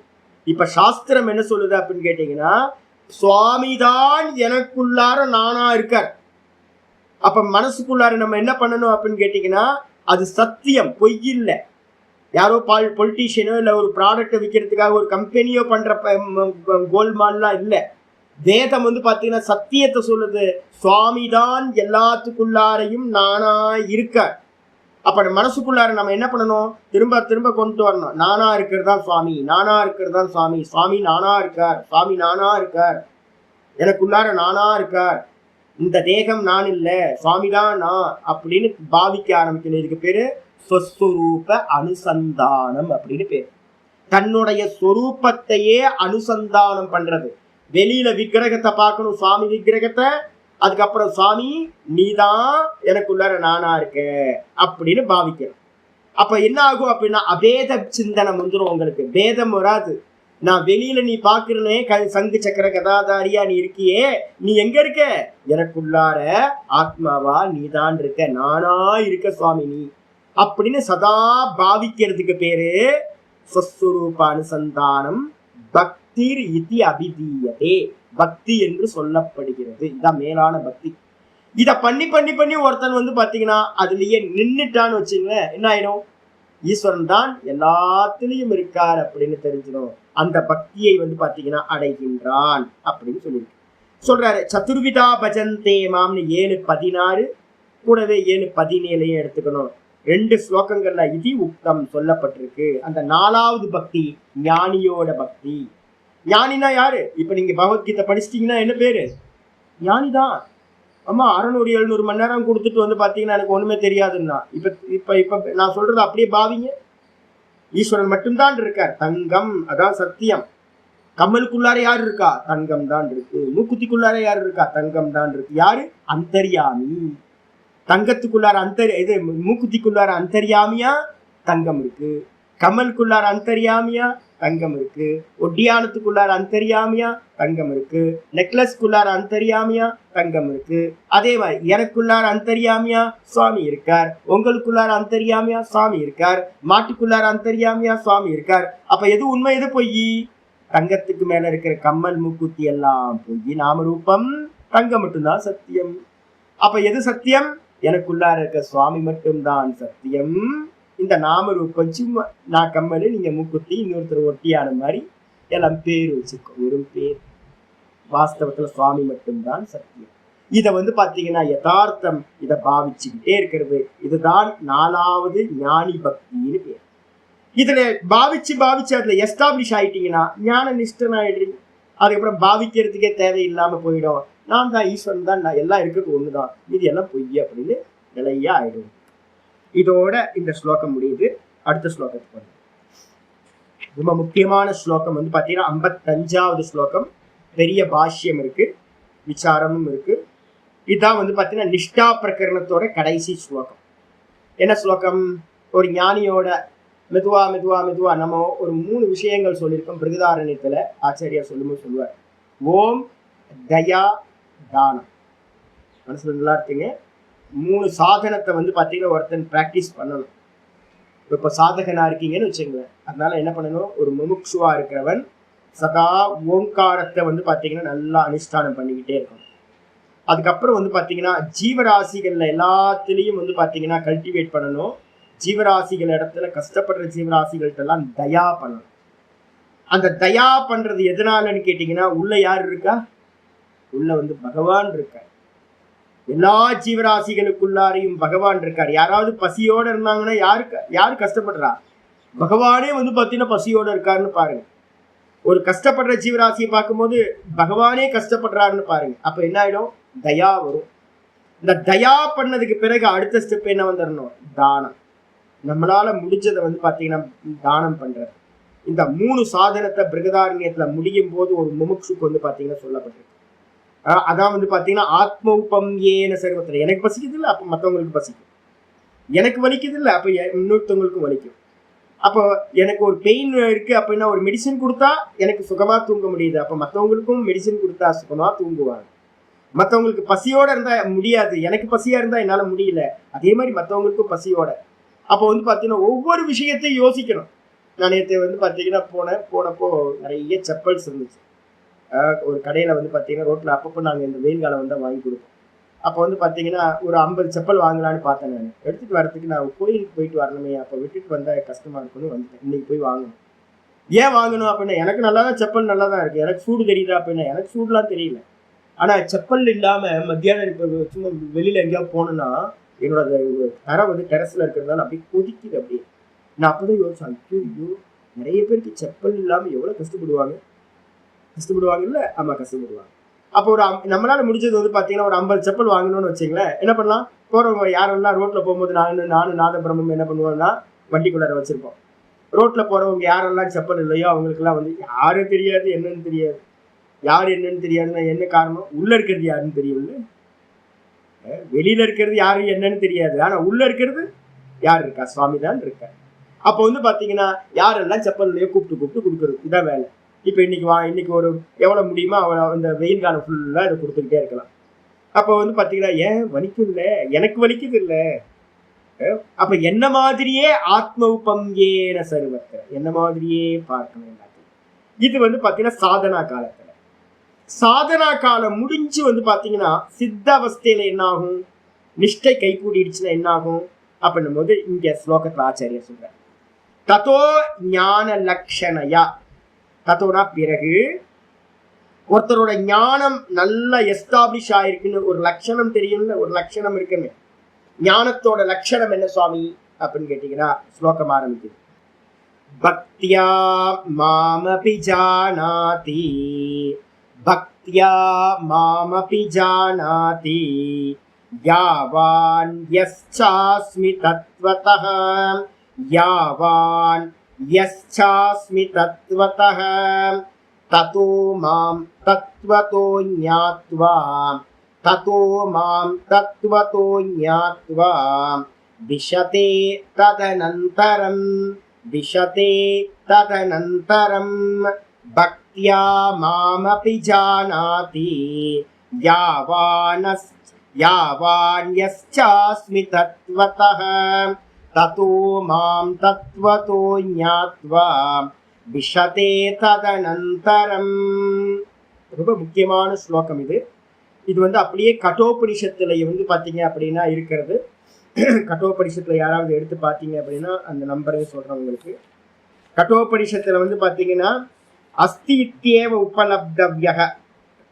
இப்ப சாஸ்திரம் என்ன சொல்லுது அப்படின்னு கேட்டீங்கன்னா, சுவாமிதான் எனக்குள்ளார நானா இருக்கார். அப்ப மனசுக்குள்ளார நம்ம என்ன பண்ணணும் அப்படின்னு கேட்டீங்கன்னா, அது சத்தியம், பொய் இல்லை. யாரோ பொலிட்டீஷியனோ இல்ல ஒரு ப்ராடக்டை விற்கிறதுக்காக ஒரு கம்பெனியோ பண்ற கோல்மால்லாம் இல்லை. வேதம் பாத்தீங்கன்னா சத்தியத்தை சொல்லுது. சுவாமிதான் எல்லாத்துக்குள்ளாரையும் நானா இருக்கார். அப்ப மனசுக்குள்ளார நம்ம என்ன பண்ணணும்? திரும்ப திரும்ப கொண்டு வரணும். நானா இருக்கிறது தான் சுவாமி, நானா இருக்கிறது தான் சுவாமி, சுவாமி நானா இருக்கார், சுவாமி நானா இருக்கார், எனக்குள்ளார நானா இருக்கார், இந்த தேகம் நான் இல்ல, சுவாமிதான் நான் அப்படின்னு பாவிக்க ஆரம்பிக்கணும். இதுக்கு பேரு சொஸ்வரூப அனுசந்தானம் அப்படின்னு பேரு. தன்னுடைய சொரூபத்தையே அனுசந்தானம் பண்றது. வெளியில விக்கிரகத்தை பார்க்கணும், சுவாமி விக்கிரகத்தை, அதுக்கப்புறம் சுவாமி நீதான் எனக்குள்ளார நானா இருக்க அப்படின்னு பாவிக்கணும். அப்ப என்ன ஆகும் அப்படின்னா அபேத சிந்தனம் வந்துடும். உங்களுக்கு பேதம் வராது. நான் வெளியில நீ பாக்குறனே சங்கு சக்கர கதாதாரியா நீ இருக்கியே, நீ எங்க இருக்க? எனக்குள்ளார ஆத்மாவா நீதான் இருக்க, நானா இருக்க சுவாமி நீ அப்படின்னு சதா பாவிக்கிறதுக்கு பேரு சொஸ்வரூப அனுசந்தானம் பக்திர் இதி அபிதீயதே. பக்தி என்று சொல்லப்படுகிறது. இதான் மேலான பக்தி. இத பண்ணி பண்ணி பண்ணி ஒருத்தன் பாத்தீங்கன்னா அதுலயே நின்னுட்டான்னு வச்சுங்களேன், என்ன ஆயிடும்? ஈஸ்வரன் தான் எல்லாத்திலையும் இருக்கார் அப்படின்னு தெரிஞ்சிடும். அந்த பக்தியை பாத்தீங்கன்னா அடைகின்றான் அப்படின்னு சொல்றாரு. சதுர்விதா பஜந்தே மாம்னு 7:16 கூடவே 7:17 எடுத்துக்கணும். 2 ஸ்லோகங்கள்ல இது உக்தம் சொல்லப்பட்டிருக்கு. அந்த 4வது பக்தி ஞானியோட பக்தி. ஞானினா யாரு? இப்ப நீங்க பகவத்கீதை படிச்சிட்டீங்கன்னா என்ன பேரு? ஞானிதான். ஆமா, 600-700 மணி நேரம் கொடுத்துட்டு பாத்தீங்கன்னா எனக்கு ஒண்ணுமே தெரியாதுன்னா இப்ப இப்ப இப்ப நான் சொல்றது அப்படியே பாவிங்க. ஈஸ்வரன் மட்டும்தான் இருக்கார். தங்கம், அதான் சத்தியம். கம்மலுக்குள்ளார யாரு இருக்கா? தங்கம் தான் இருக்கு. மூக்குத்திக்குள்ளார யாரு இருக்கா? தங்கம் தான் இருக்கு. யாரு? அந்தர்யாமி. தங்கத்துக்குள்ளார இது மூக்குத்திக்குள்ளார அந்தர்யாமியா தங்கம் இருக்கு. கமலுக்குள்ளார அந்தர்யாமியா தங்கம் இருக்கு. ஒட்டியானத்துக்குள்ளார அந்தர்யாமியா தங்கம் இருக்கு. நெக்லஸ்க்குள்ளார அந்தர்யாமியா தங்கம் இருக்கு. அதே மாதிரி எனக்குள்ளார அந்தர்யாமியா சுவாமி இருக்கார். உங்களுக்குள்ளார அந்தர்யாமியா சுவாமி இருக்கார். மாட்டுக்குள்ளார அந்தர்யாமியா சுவாமி இருக்கார். அப்ப எது உண்மை, எது பொய்? தங்கத்துக்கு மேல இருக்கிற கம்மல் மூக்குத்தி எல்லாம் பொய், நாமரூபம். தங்கம் மட்டும்தான் சத்தியம். அப்ப எது சத்தியம்? எனக்குள்ளார இருக்க சுவாமி மட்டும்தான் சத்தியம். இந்த நாமரூபம் சும்மா, நான் கம்மலு, நீங்க மூக்குத்தி, இன்னொருத்தர் ஒட்டியான மாதிரி எல்லாம் பேர் வச்சுக்கோ, வெறும் பேர். வாஸ்தவத்துல சுவாமி மட்டும்தான் சத்தியம். இத பாத்தீங்கன்னா யதார்த்தம், இதை பாவிச்சுக்கிட்டே இருக்கிறது. இதுதான் 4வது ஞானி பக்தின்னு பேர். இதுல பாவிச்சு பாவிச்சு அதுல எஸ்டாப்ளிஷ் ஆயிட்டீங்கன்னா ஞான நிஷ்டன் ஆயிடுறீங்க. அதுக்கப்புறம் பாவிக்கிறதுக்கே தேவையில்லாம போயிடும். நான் தான் ஈஸ்வரன் தான், நான் எல்லாம் இருக்கிறது ஒண்ணுதான், இது எல்லாம் பொய் அப்படின்னு நிலையா ஆயிடும். இதோட இந்த ஸ்லோகம் முடியுது. அடுத்த ஸ்லோகத்துக்கு வந்து ரொம்ப முக்கியமான ஸ்லோகம் வந்து பார்த்தீங்கன்னா 55வது ஸ்லோகம். பெரிய பாஷ்யம் இருக்கு, விசாரமும் இருக்கு. இதுதான் வந்து பார்த்தீங்கன்னா நிஷ்டா பிரகரணத்தோட கடைசி ஸ்லோகம். என்ன ஸ்லோகம்? ஒரு ஞானியோட மெதுவா மெதுவா மெதுவா நம்ம ஒரு 3 விஷயங்கள் சொல்லியிருக்கோம். பிருகதாரண்யத்துல ஆச்சாரியார் சொல்லும்போது சொல்லுவார், ஓம் தயா தானம். மனசுல நல்லா இருக்குங்க. 3 சாதனத்தை வந்து பார்த்தீங்கன்னா ஒருத்தன் பிராக்டிஸ் பண்ணணும். இப்போ சாதகனா இருக்கீங்கன்னு வச்சுங்களேன், அதனால என்ன பண்ணணும், ஒரு முமுட்சுவா இருக்கிறவன் சதா ஓங்காரத்தை வந்து பார்த்தீங்கன்னா நல்லா அனுஷ்டானம் பண்ணிக்கிட்டே இருக்கணும். அதுக்கப்புறம் வந்து பார்த்தீங்கன்னா ஜீவராசிகள்ல எல்லாத்துலேயும் வந்து பார்த்தீங்கன்னா கல்டிவேட் பண்ணணும். ஜீவராசிகள் இடத்துல கஷ்டப்படுற ஜீவராசிகள்கிட்ட எல்லாம் தயா பண்ணணும். அந்த தயா பண்றது எதனாலன்னு கேட்டீங்கன்னா, உள்ள யார் இருக்கா? உள்ள வந்து பகவான் இருக்கார். எல்லா ஜீவராசிகளுக்குள்ளாரையும் பகவான் இருக்கார். யாராவது பசியோட இருந்தாங்கன்னா யாரு கஷ்டப்படுறா? பகவானே வந்து பார்த்தீங்கன்னா பசியோட இருக்காருன்னு பாருங்க. ஒரு கஷ்டப்படுற ஜீவராசியை பார்க்கும்போது பகவானே கஷ்டப்படுறாருன்னு பாருங்க. அப்ப என்ன ஆயிடும்? தயா வரும். இந்த தயா பண்ணதுக்கு பிறகு அடுத்த ஸ்டெப் என்ன வந்துடணும்? தானம். நம்மளால முடிஞ்சதை வந்து பார்த்தீங்கன்னா தானம் பண்றது. இந்த 3 சாதனத்தை பிருகதாரண்யத்துல முடியும் போது ஒரு முமுட்சுக்கு வந்து பார்த்தீங்கன்னா சொல்லப்பட்டிருக்கு. அதான் வந்து பார்த்தீங்கன்னா ஆத்ம உபம் ஏன சர்வத்திர. எனக்கு பசிக்குது இல்லை, அப்போ மற்றவங்களுக்கு பசிக்கும். எனக்கு வலிக்குது இல்லை, அப்போ இன்னொருத்தவங்களுக்கும் வலிக்கும். அப்போ எனக்கு ஒரு பெயின் இருக்கு அப்படின்னா ஒரு மெடிசன் கொடுத்தா எனக்கு சுகமா தூங்க முடியுது. அப்போ மற்றவங்களுக்கும் மெடிசன் கொடுத்தா சுகமா தூங்குவாங்க. மற்றவங்களுக்கு பசியோட இருந்தா முடியாது, எனக்கு பசியா இருந்தா என்னால முடியல. அதே மாதிரி மற்றவங்களுக்கும் பசியோட. அப்போ வந்து பார்த்தீங்கன்னா ஒவ்வொரு விஷயத்தையும் யோசிக்கணும். நான் நேற்று வந்து பார்த்தீங்கன்னா போனப்போ நிறைய செப்பல்ஸ் இருந்துச்சு. ஒரு கடையில் வந்து பார்த்தீங்கன்னா ரோட்டில் அப்பப்போ நாங்கள் இந்த வெயில் காலம் வந்து வாங்கி கொடுப்போம். அப்போ வந்து பார்த்தீங்கன்னா ஒரு 50 செப்பல் வாங்கலான்னு பார்த்தேன். நான் எடுத்துகிட்டு வரதுக்கு நான் கோயிலுக்கு போயிட்டு வரணுமே, அப்போ விட்டுட்டு வந்தால் கஷ்டமாக இருக்குன்னு வந்துட்டேன். இன்னைக்கு போய் வாங்கணும். ஏன் வாங்கணும் அப்படின்னா, எனக்கு நல்லா தான் செப்பல் நல்லா தான் இருக்குது. எனக்கு சூடு தெரியுதா அப்படின்னா, எனக்கு சூடுலாம் தெரியல. ஆனால் செப்பல் இல்லாமல் மத்தியானம் இப்போ சும்மா வெளியில் எங்கேயாவது போகணுன்னா என்னோட தரை வந்து டெரஸில் இருக்கிறதுனால அப்படியே கொதிக்குது. அப்படியே நான் அப்போ தான் யோசிச்சேன், ஐயோ நிறைய பேருக்கு செப்பல் இல்லாமல் எவ்வளோ கஷ்டப்படுவாங்கல்ல. ஆமாம், கஷ்டப்படுவாங்க. அப்போ ஒரு நம்மளால முடிஞ்சது வந்து பார்த்தீங்கன்னா ஒரு 50 செப்பல் வாங்கணும்னு வச்சுங்களேன். என்ன பண்ணலாம்? போகிறவங்க யாரெல்லாம் ரோட்டில் போகும்போது நானும் நாதபிரமும் என்ன பண்ணுவோம்னா வண்டிக்குள்ளார வச்சுருப்போம். ரோட்டில் போகிறவங்க யாரெல்லாம் செப்பல் இல்லையோ அவங்களுக்குலாம் வந்து யாரும் தெரியாது, என்னன்னு தெரியாது. யார் என்னன்னு தெரியாதுன்னா என்ன காரணம்? உள்ளே இருக்கிறது யாருன்னு தெரியும்ல. வெளியில் இருக்கிறது யாரும் என்னன்னு தெரியாது, ஆனால் உள்ளே இருக்கிறது யார் இருக்கா? சுவாமி தான் இருக்கா. அப்போ வந்து பார்த்தீங்கன்னா யாரெல்லாம் செப்பல் இல்லையோ கூப்பிட்டு கொடுக்குறது, இதான் வேலை. இப்போ இன்னைக்கு ஒரு எவ்வளோ முடியுமோ அவ்வளோ இந்த வெயில் காலம் ஃபுல்லாக இதை கொடுத்துக்கிட்டே இருக்கலாம். அப்போ வந்து பார்த்தீங்கன்னா ஏன் வலிக்கும் இல்லை, எனக்கு வலிக்குது இல்லை. அப்போ என்ன மாதிரியே ஆத்ம உபங்கேன சர்வத்திர, என்ன மாதிரியே பார்க்கணும் எல்லாத்தையும். இது வந்து பார்த்தீங்கன்னா சாதனா காலத்தில். சாதனா காலம் முடிஞ்சு வந்து பார்த்தீங்கன்னா சித்த அவஸ்தையில என்ன ஆகும்? நிஷ்டை கை கூடிடுச்சுன்னா என்ன ஆகும் அப்படின்னும் போது இங்கே ஸ்லோகத்தில் ஆச்சாரியர் சொல்றார், ததோ ஞான லக்ஷணையா. தத்தோனா பிறகு ஒருத்தரோட ஞானம் நல்லா எஸ்டாப்ளிஷ் ஆயிருக்குன்னு ஒரு லட்சணம் தெரியும்ல, ஒரு லட்சணம் இருக்குன்னு. ஞானத்தோட லட்சணம் என்ன சுவாமி அப்படின்னு கேட்டீங்கன்னா ஸ்லோகம் ஆரம்பிக்குது. பக்தியா மாமபி ஜானாதி, பக்தியா மாமபி ஜானாதி, யாவான் யஸ்சாஸ்மி தத்வதஹ, யாவான் யஸ்சாஸ்மி தத்வதஹ, ததோ மாம் தத்வதோ ஞாத்வா, ததோ மாம் தத்வதோ ஞாத்வா, விஷதே ததனந்தரம், விஷதே ததனந்தரம், பக்தியா மாமபி ஜானாதி, யாவான் யஸ்சாஸ்மி தத்வதஹ, ததோ மாம் தத்வதோ ஞாத்வா, விஷதே ததனந்தரம். ரொம்ப முக்கியமான ஸ்லோகம் இது. இது வந்து அப்படியே கட்டோபனிஷத்துல வந்து பார்த்தீங்க அப்படின்னா இருக்கிறது. கட்டோபனிஷத்துல யாராவது எடுத்து பார்த்தீங்க அப்படின்னா அந்த நம்பரையும் சொல்றேன் உங்களுக்கு. கட்டோபனிஷத்துல வந்து பார்த்தீங்கன்னா அஸ்தி இத்தியேவ உபலப்தவ்யக,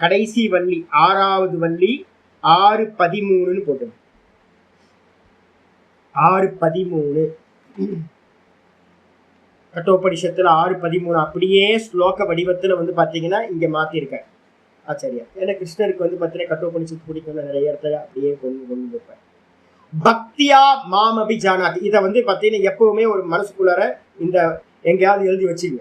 கடைசி வள்ளி 6வது வள்ளி 6:13 போட்டு 6:13 கட்டோபனிஷத்துல 6:13 அப்படியே ஸ்லோக வடிவத்துல வந்து பார்த்தீங்கன்னா இங்க மாத்திருக்கேன் ஆச்சாரியா. ஏன்னா கிருஷ்ணருக்கு வந்து பார்த்தீங்கன்னா கட்டோபனிஷத்து பிடிக்கும், நிறைய இடத்துல அப்படியே கொண்டு வைப்பேன். பக்தியா மாம் அபிஜானாதி. இதை வந்து பார்த்தீங்கன்னா எப்பவுமே ஒரு மனசுக்குள்ளார இந்த எங்கேயாவது எழுதி வச்சுங்க.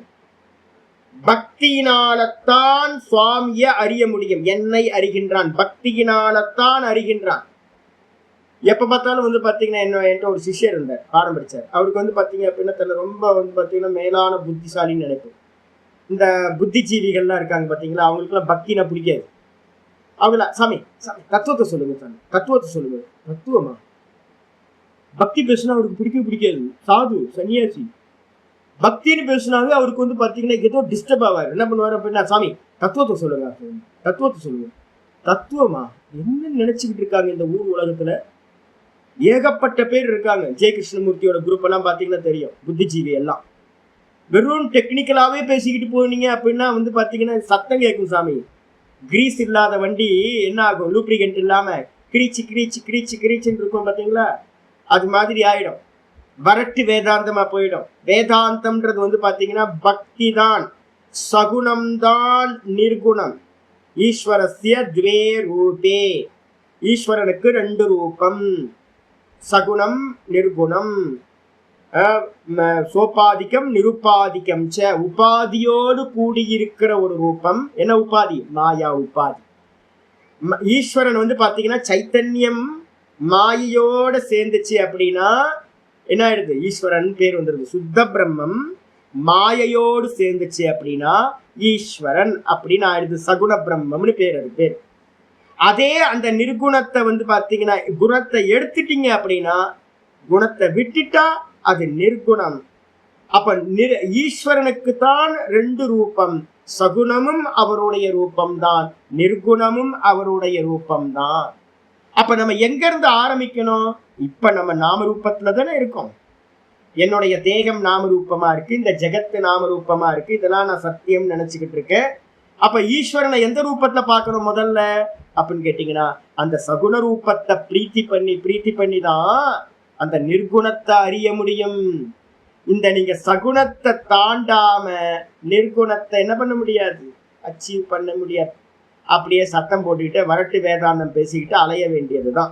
பக்தியினால்தான் சுவாமிய அறிய முடியும். என்னை அறிகின்றான், பக்தியினால்தான் அறிகின்றான். எப்ப பார்த்தாலும் வந்து பாத்தீங்கன்னா என்கிட்ட ஒரு சிஷ்யர் இருந்தார், பாடம் படிச்சார். அவருக்கு வந்து பாத்தீங்க அப்படின்னா தன்னை ரொம்ப வந்து பாத்தீங்கன்னா மேலான புத்திசாலின்னு நினைப்போம். இந்த புத்திஜீவிகள்லாம் இருக்காங்க பாத்தீங்களா, அவங்களுக்குலாம் பக்தினா பிடிக்காது. அவங்கள சாமி சாமி தத்துவத்தை சொல்லுங்க, சாமி தத்துவத்தை சொல்லுங்க. தத்துவமா? பக்தி பேசுனா அவருக்கு பிடிக்காது. சாது சன்னியாசி பக்தின்னு பேசுனாவே அவருக்கு வந்து பாத்தீங்கன்னா ஏதோ டிஸ்டர்ப் ஆவார். என்ன பண்ணுவாரு அப்படின்னா, சாமி தத்துவத்தை சொல்லுங்க, தத்துவத்தை சொல்லுங்க. தத்துவமா? என்ன நினைச்சுக்கிட்டு இருக்காங்க இந்த ஊர் உலகத்துல? ஏகப்பட்ட பேர் இருக்காங்க. ஜெய கிருஷ்ணமூர்த்தியோட குரூப் எல்லாம் பாத்தீங்கன்னா தெரியும், புத்திஜீவி எல்லாம். வெறும் டெக்னிக்கலாவே பேசிக்கிட்டு போனீங்க அப்படின்னா வந்து பாத்தீங்கன்னா சத்தம் கேட்கும் சாமி. கிரீஸ் இல்லாத வண்டி என்ன ஆகும்? லூப்ரிகன்ட் இல்லாம கிரீச்சு கிரீச்சு கிரீச்சு கிரீச்சுன்னு இருக்கும் பாத்தீங்களா, அது மாதிரி ஆயிடும். வரட்டு வேதாந்தமா போயிடும். வேதாந்தம்ன்றது வந்து பாத்தீங்கன்னா பக்தி தான், சகுணம் தான் நிர்குணம். ஈஸ்வரஸ்ய த்வே ரூபே, ஈஸ்வரனுக்கு 2 ரூபம், சகுணம் நிர்குணம். சோபாதிக்கம் நிருபாதிக்கம் ச, உபாதியோடு கூடியிருக்கிற ஒரு ரூபம். என்ன உபாதி? மாயா உபாதி. ஈஸ்வரன் வந்து பாத்தீங்கன்னா சைத்தன்யம் மாயையோட சேர்ந்துச்சு அப்படின்னா என்ன ஆயிடுது? ஈஸ்வரன் பேர் வந்துருது. சுத்த பிரம்மம் மாயையோடு சேர்ந்துச்சு அப்படின்னா ஈஸ்வரன் அப்படின்னு ஆயிடுது. சகுண பிரம்மம்னு பேர், அது பேர். அதே அந்த நிர்குணத்தை வந்து பாத்தீங்கன்னா குணத்தை எடுத்துட்டீங்க அப்படின்னா, குணத்தை விட்டுட்டா அது நிர்குணம். அப்ப ஈஸ்வரனுக்கு தான் 2 ரூபம். சகுணமும் அவருடைய ரூபம்தான், நிர்குணமும் அவருடைய ரூபம்தான். அப்ப நம்ம எங்க இருந்து ஆரம்பிக்கணும்? இப்ப நம்ம நாம ரூபத்துல தானே இருக்கோம். என்னுடைய தேகம் நாம ரூபமா இருக்கு, இந்த ஜெகத்து நாம ரூபமா இருக்கு, இதெல்லாம் நான் சத்தியம் நினைச்சுக்கிட்டு இருக்கேன். அப்ப ஈஸ்வரனை எந்த ரூபத்துல பார்க்கணும் முதல்ல அப்படின்னு கேட்டீங்கன்னா, அந்த சகுண ரூபத்தை பிரீத்தி பண்ணி தான் அந்த நிர்குணத்தை அறிய முடியும். இந்த நீங்க சகுணத்தை தாண்டாம நிர்குணத்தை என்ன பண்ண முடியாது, அச்சீவ் பண்ண முடியாது. அப்படியே சத்தம் போட்டுக்கிட்டு வரட்டு வேதாந்தம் பேசிக்கிட்டு அலைய வேண்டியதுதான்.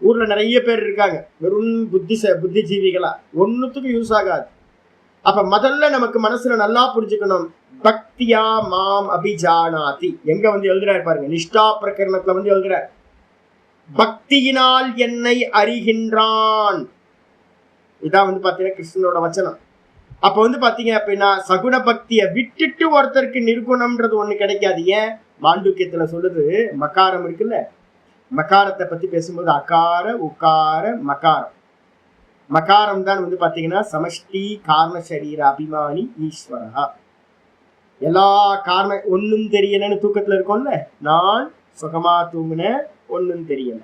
ஊர்ல நிறைய பேர் இருக்காங்க, வெறும் புத்திஜீவிகளா, ஒன்னுத்துக்கு யூஸ் ஆகாது. அப்ப முதல்ல நமக்கு மனசுல நல்லா புரிஞ்சுக்கணும், பக்தியா மாம் அபிஜானாதி. எங்க வந்து எழுதுறாரு பாருங்க, நிஷ்டா பிரகரணத்துல வந்து எழுதுறார், பக்தியினால் என்னை அறிகின்றான். இதான் வந்து பாத்தீங்கன்னா கிருஷ்ணனோட வச்சனம். அப்ப வந்து பாத்தீங்க அப்படின்னா சகுண பக்தியை விட்டுட்டு ஒருத்தருக்கு நிர்குணம்ன்றது ஒண்ணு கிடைக்காது. ஏன்? மாண்டூக்கியத்துல சொல்லுது, மகாரம் இருக்குல்ல, மகாரத்தை பத்தி பேசும்போது அகார உக்கார மகாரம். மகாரம் தான் வந்து பாத்தீங்கன்னா சமஷ்டி காரண சரீர அபிமானி ஈஸ்வரா. எல்லா காரணம் ஒன்னும் தெரியலன்னு தூக்கத்துல இருக்கோம்ல, நான் சுகமா தூங்குன ஒன்னும் தெரியல.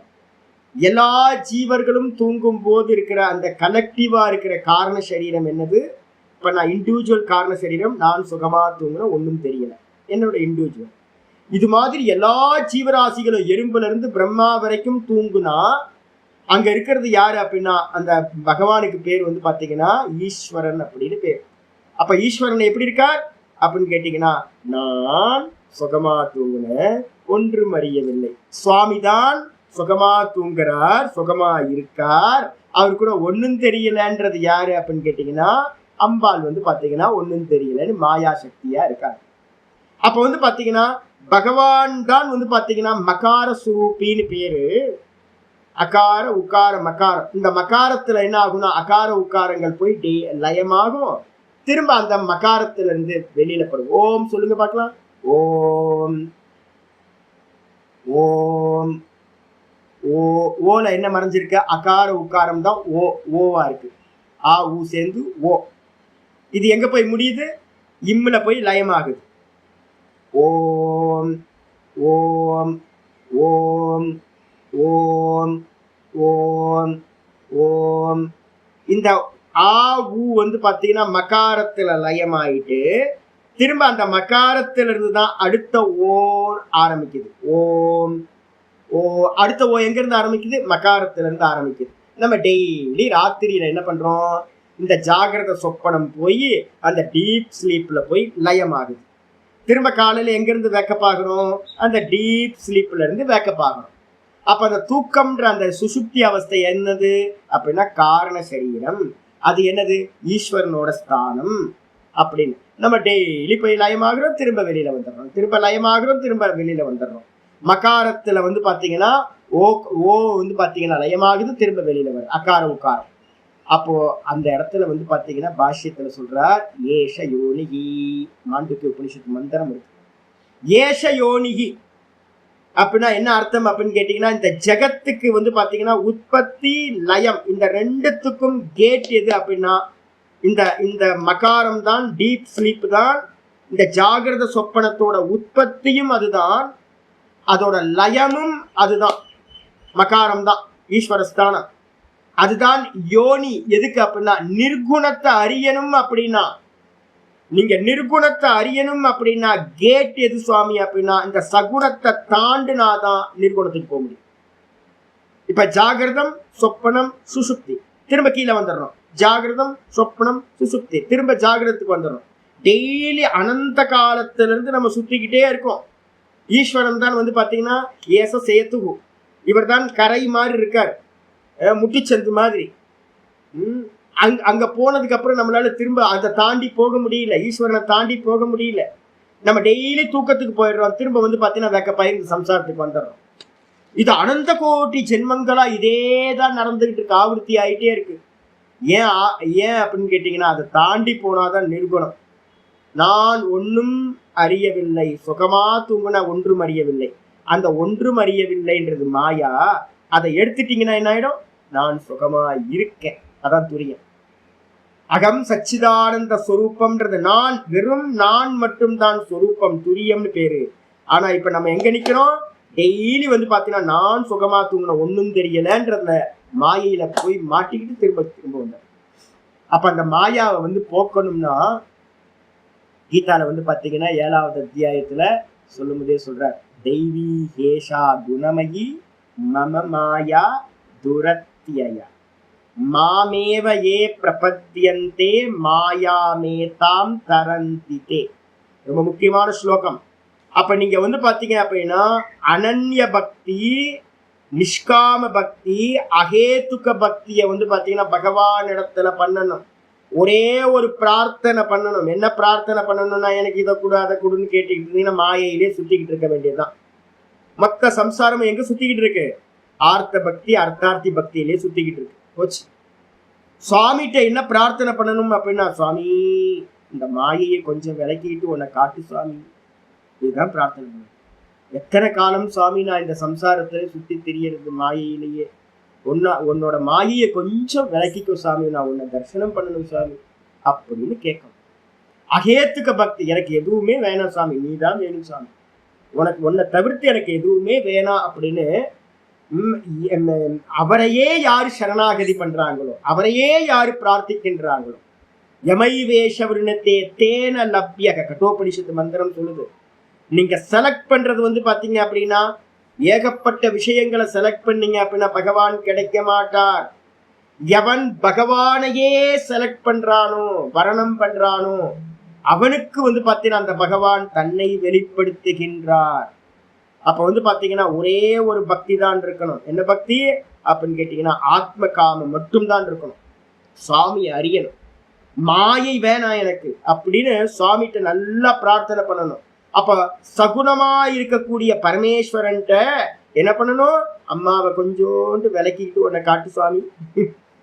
எல்லா ஜீவர்களும் தூங்கும் போது இருக்கிற அந்த கலெக்டிவா இருக்கிற காரண சரீரம் என்னது? இப்ப நான் இண்டிவிஜுவல் காரண சரீரம், நான் சுகமா தூங்குன ஒன்னும் தெரியல, என்னோட இண்டிவிஜுவல். இது மாதிரி எல்லா ஜீவராசிகளும் எறும்புல இருந்து பிரம்மா வரைக்கும் தூங்குனா அங்க இருக்கிறது யாரு அப்படின்னா அந்த பகவானுக்கு பேர் வந்து பாத்தீங்கன்னா ஈஸ்வரன் அப்படின்னு பேர். அப்ப ஈஸ்வரன் எப்படி இருக்கார் அப்படின்னு கேட்டீங்கன்னா, நான் சுகமா தூங்குன ஒன்றும் அறியவில்லை. சுவாமிதான் சுகமா தூங்குறார், சுகமா இருக்கார், அவரு கூட ஒன்னும் தெரியலன்றது யாரு அப்படின்னு கேட்டீங்கன்னா அம்பாள் வந்து பாத்தீங்கன்னா ஒன்னும் தெரியலன்னு மாயா சக்தியா இருக்காரு. அப்ப வந்து பாத்தீங்கன்னா பகவான் தான் வந்து பாத்தீங்கன்னா மகார சுரூபின்னு பேரு. அகார உக்கார மகாரம். இந்த மகாரத்துல என்ன ஆகும்னா அகார உக்காரங்கள் போயிட்டு லயமாகும், திரும்ப அந்த மகாரத்துல இருந்து வெளியில படும். ஓம் சொல்லுங்க பார்க்கலாம். ஓம் ஓம் ஓல என்ன மறைஞ்சிருக்கு? அகார உக்காரம் தான் ஓவா இருக்கு. ஆ ஊ சேர்ந்து ஓ. இது எங்க போய் முடியுது? இம்முல போய் லயமாகுது. ஓம் ஓம் ஓம் ஓம் ஓம் ஓம். இந்த ஆ ஊ வந்து பாத்தீங்கன்னா மகாரத்துல லயமாயிட்டு திரும்ப அந்த மகாரத்துல இருந்து தான் அடுத்த ஓ ஆரம்பிக்குது. ஓம் ஓ. அடுத்த ஓ எங்க இருந்து ஆரம்பிக்குது? மகாரத்துல இருந்து ஆரம்பிக்குது. நம்ம டெய்லி ராத்திரியில என்ன பண்றோம்? இந்த ஜாகிரத சொப்பனம் போய் அந்த டீப் ஸ்லீப்ல போய் லயமாகுது. திரும்ப காலையில எங்க இருந்து வேக்கப் ஆகிறோம்? அந்த டீப் ஸ்லீப்ல இருந்து வேக்கப் ஆகிறோம். அப்ப அந்த தூக்கம்ன்ற அந்த சுசுப்தி அவஸ்தை என்னது அப்படின்னா காரண சரீரம். அது என்னது ஈஸ்வரனோட ஸ்தானம் அப்படின்னு. நம்ம டெய்லி போய் லயமாகிறோம், திரும்ப வெளியில வந்துடுறோம், திரும்ப லயமாகிறோம், திரும்ப வெளியில வந்துடுறோம். மகாரத்துல வந்து பாத்தீங்கன்னா ஓ ஓ வந்து பாத்தீங்கன்னா லயமாகுது, திரும்ப வெளியில வருது, அகாரம் உக்காரம். அப்போ அந்த இடத்துல வந்து பாத்தீங்கன்னா பாஷ்யத்துல சொல்றார் ஏஷ யோனிகி. மாண்டூக்கிய உபனிஷத்து மந்திரம் இருக்கு. ஏஷ யோனிகி அப்படின்னா என்ன அர்த்தம் அப்படின்னு கேட்டீங்கன்னா, இந்த ஜெகத்துக்கு வந்து பாத்தீங்கன்னா உற்பத்தி லயம் இந்த ரெண்டுத்துக்கும் கேட் எது அப்படின்னா இந்த இந்த மகாரம் தான், டீப் ஸ்லீப் தான். இந்த ஜாகிரத சொப்பனத்தோட உற்பத்தியும் அதுதான், அதோட லயமும் அதுதான், மகாரம் தான், ஈஸ்வரஸ்தானம். அதுதான் யோனி. எதுக்கு அப்படின்னா நிர்குணத்தை அறியணும். அப்படின்னா நீங்க நிர்குணத்தை அறியணும் அப்படின்னா கேட் எது சுவாமி அப்படின்னா இந்த சகுணத்தை தாண்டினாதான் நிர்குணத்துக்கு போக முடியும். இப்ப ஜாகிரதம் சொப்பனம் சுசுப்தி, திரும்ப கீழே வந்துடுறோம். ஜாகிரதம் சொப்பனம் சுசுப்தி, திரும்ப ஜாகிரதத்துக்கு வந்துடுறோம். டெய்லி அனந்த காலத்திலிருந்து நம்ம சுத்திக்கிட்டே இருக்கோம். ஈஸ்வரன் தான் வந்து பாத்தீங்கன்னா ஏச சேத்து, இவர் தான் கரை மாதிரி இருக்கார், முட்டிச்சந்து மாதிரி. அங்க போனதுக்கு அப்புறம் நம்மளால திரும்ப அதை தாண்டி போக முடியல, ஈஸ்வரனை தாண்டி போக முடியல. நம்ம டெய்லி தூக்கத்துக்கு போயிடுறோம், திரும்ப வந்து பாத்தீங்கன்னா வெக்க பயிர் சம்சாரத்துக்கு வந்துடுறோம். இது அனந்த கோட்டி ஜென்மங்களா இதேதான் நடந்துகிட்டு இருக்கு, ஆவர்த்தி ஆயிட்டே இருக்கு. ஏன் அப்படின்னு கேட்டீங்கன்னா அதை தாண்டி போனாதான் நிர்குணம். நான் ஒன்றும் அறியவில்லை, சுகமா தூங்குன ஒன்றும் அறியவில்லை. அந்த ஒன்றும் அறியவில்லைன்றது மாயா. அதை எடுத்துட்டீங்கன்னா என்ன ஆயிடும், நான் சுகமா இருக்கேன், அதான் துரியம். அகம் சச்சிதானந்த ஸ்வரூபம்ன்றது நான், வெறும் நான் மட்டும் தான் ஸ்வரூபம், துரியம்னு பேரு. ஆனா இப்ப நம்ம எங்க நிக்கிறோம், டெய்லி வந்து பாத்தீங்கன்னா நான் சுகமா தூங்கின ஒன்னும் தெரியலன்றதுல மாயையில போய் மாட்டிக்கிட்டு திரும்ப வந்த. அப்ப அந்த மாயாவை வந்து போக்கணும்னா கீதால வந்து பாத்தீங்கன்னா 7வது அத்தியாயத்துல சொல்லும் போதே சொல்ற, தெய்வீ ஹேஷா குணமயி மம மாயா துரத்தியா மாமேவ ஏ பிரபத்யந்தே மாயாமேதாம் தரந்திதே. ரொம்ப முக்கியமான ஸ்லோகம். அப்ப நீங்க வந்து பாத்தீங்க அப்படின்னா அனன்ய பக்தி, நிஷ்காம பக்தி, அகேத்துக்க பக்தியை வந்து பாத்தீங்கன்னா பகவான் இடத்துல பண்ணணும். ஒரே ஒரு பிரார்த்தனை பண்ணணும். என்ன பிரார்த்தனை பண்ணணும்னா, எனக்கு இதை கூட அதை கூடன்னு கேட்டுக்கிட்டு இருந்தீங்கன்னா மாயையிலே சுத்திக்கிட்டு இருக்க வேண்டியதுதான். மொத்த சம்சாரம் எங்க சுத்திக்கிட்டு இருக்கு, ஆர்த்த பக்தி அர்த்தார்த்தி பக்தியிலே சுத்திக்கிட்டு இருக்கு. போச்சு. சுவாமிகிட்ட என்ன பிரார்த்தனை பண்ணணும் அப்படின்னா, சுவாமி இந்த மாயையை கொஞ்சம் விலக்கிட்டு உன்னை காட்டு சுவாமி, இதுதான் பிரார்த்தனை பண்ணணும். எத்தனை காலம் சுவாமி நான் இந்த சம்சாரத்துல சுத்தி தெரியறது மாயையிலேயே, உன்னோட மாயையை கொஞ்சம் விளக்கிக்கும் சாமி, நான் உன்னை தரிசனம் பண்ணணும் சாமி அப்படின்னு கேட்கணும். அகேத்துக்க பக்தி, எனக்கு எதுவுமே வேணாம் சாமி, நீ தான் வேணும் சாமி, உனக்கு உன்னை தவிர்த்து எனக்கு எதுவுமே வேணாம் அப்படின்னு அவரையே யாரு சரணாகதி பண்றாங்களோ, அவரையே யாரு பிரார்த்திக்கின்றாங்களோ, யமை வேஷ விருணத்தே தேன லப்யக கட்டோபனிஷத்து மந்திரம் சொல்லுது. நீங்க செலக்ட் பண்றது வந்து பாத்தீங்க அப்படின்னா ஏகப்பட்ட விஷயங்களை செலக்ட் பண்ணீங்க அப்படின்னா பகவான் கிடைக்க மாட்டார். எவன் பகவானையே செலக்ட் பண்றானோ, வரணம் பண்றானோ, அவனுக்கு வந்து பாத்தீங்கன்னா அந்த பகவான் தன்னை வெளிப்படுத்துகின்றார். அப்ப வந்து பாத்தீங்கன்னா ஒரே ஒரு பக்தி தான் இருக்கணும். என்ன பக்தி அப்படின்னு கேட்டீங்கன்னா ஆத்ம காமம் மட்டும்தான் இருக்கணும். சுவாமியை அறியணும், மாயை வேணாம் எனக்கு அப்படின்னு சுவாமிகிட்ட நல்லா பிரார்த்தனை பண்ணணும். அப்ப சகுணமா இருக்கக்கூடிய பரமேஸ்வரன்ட்ட என்ன பண்ணணும், அம்மாவை கொஞ்சோண்டு விலக்கிக்கிட்டு உன்னை காட்டு சுவாமி,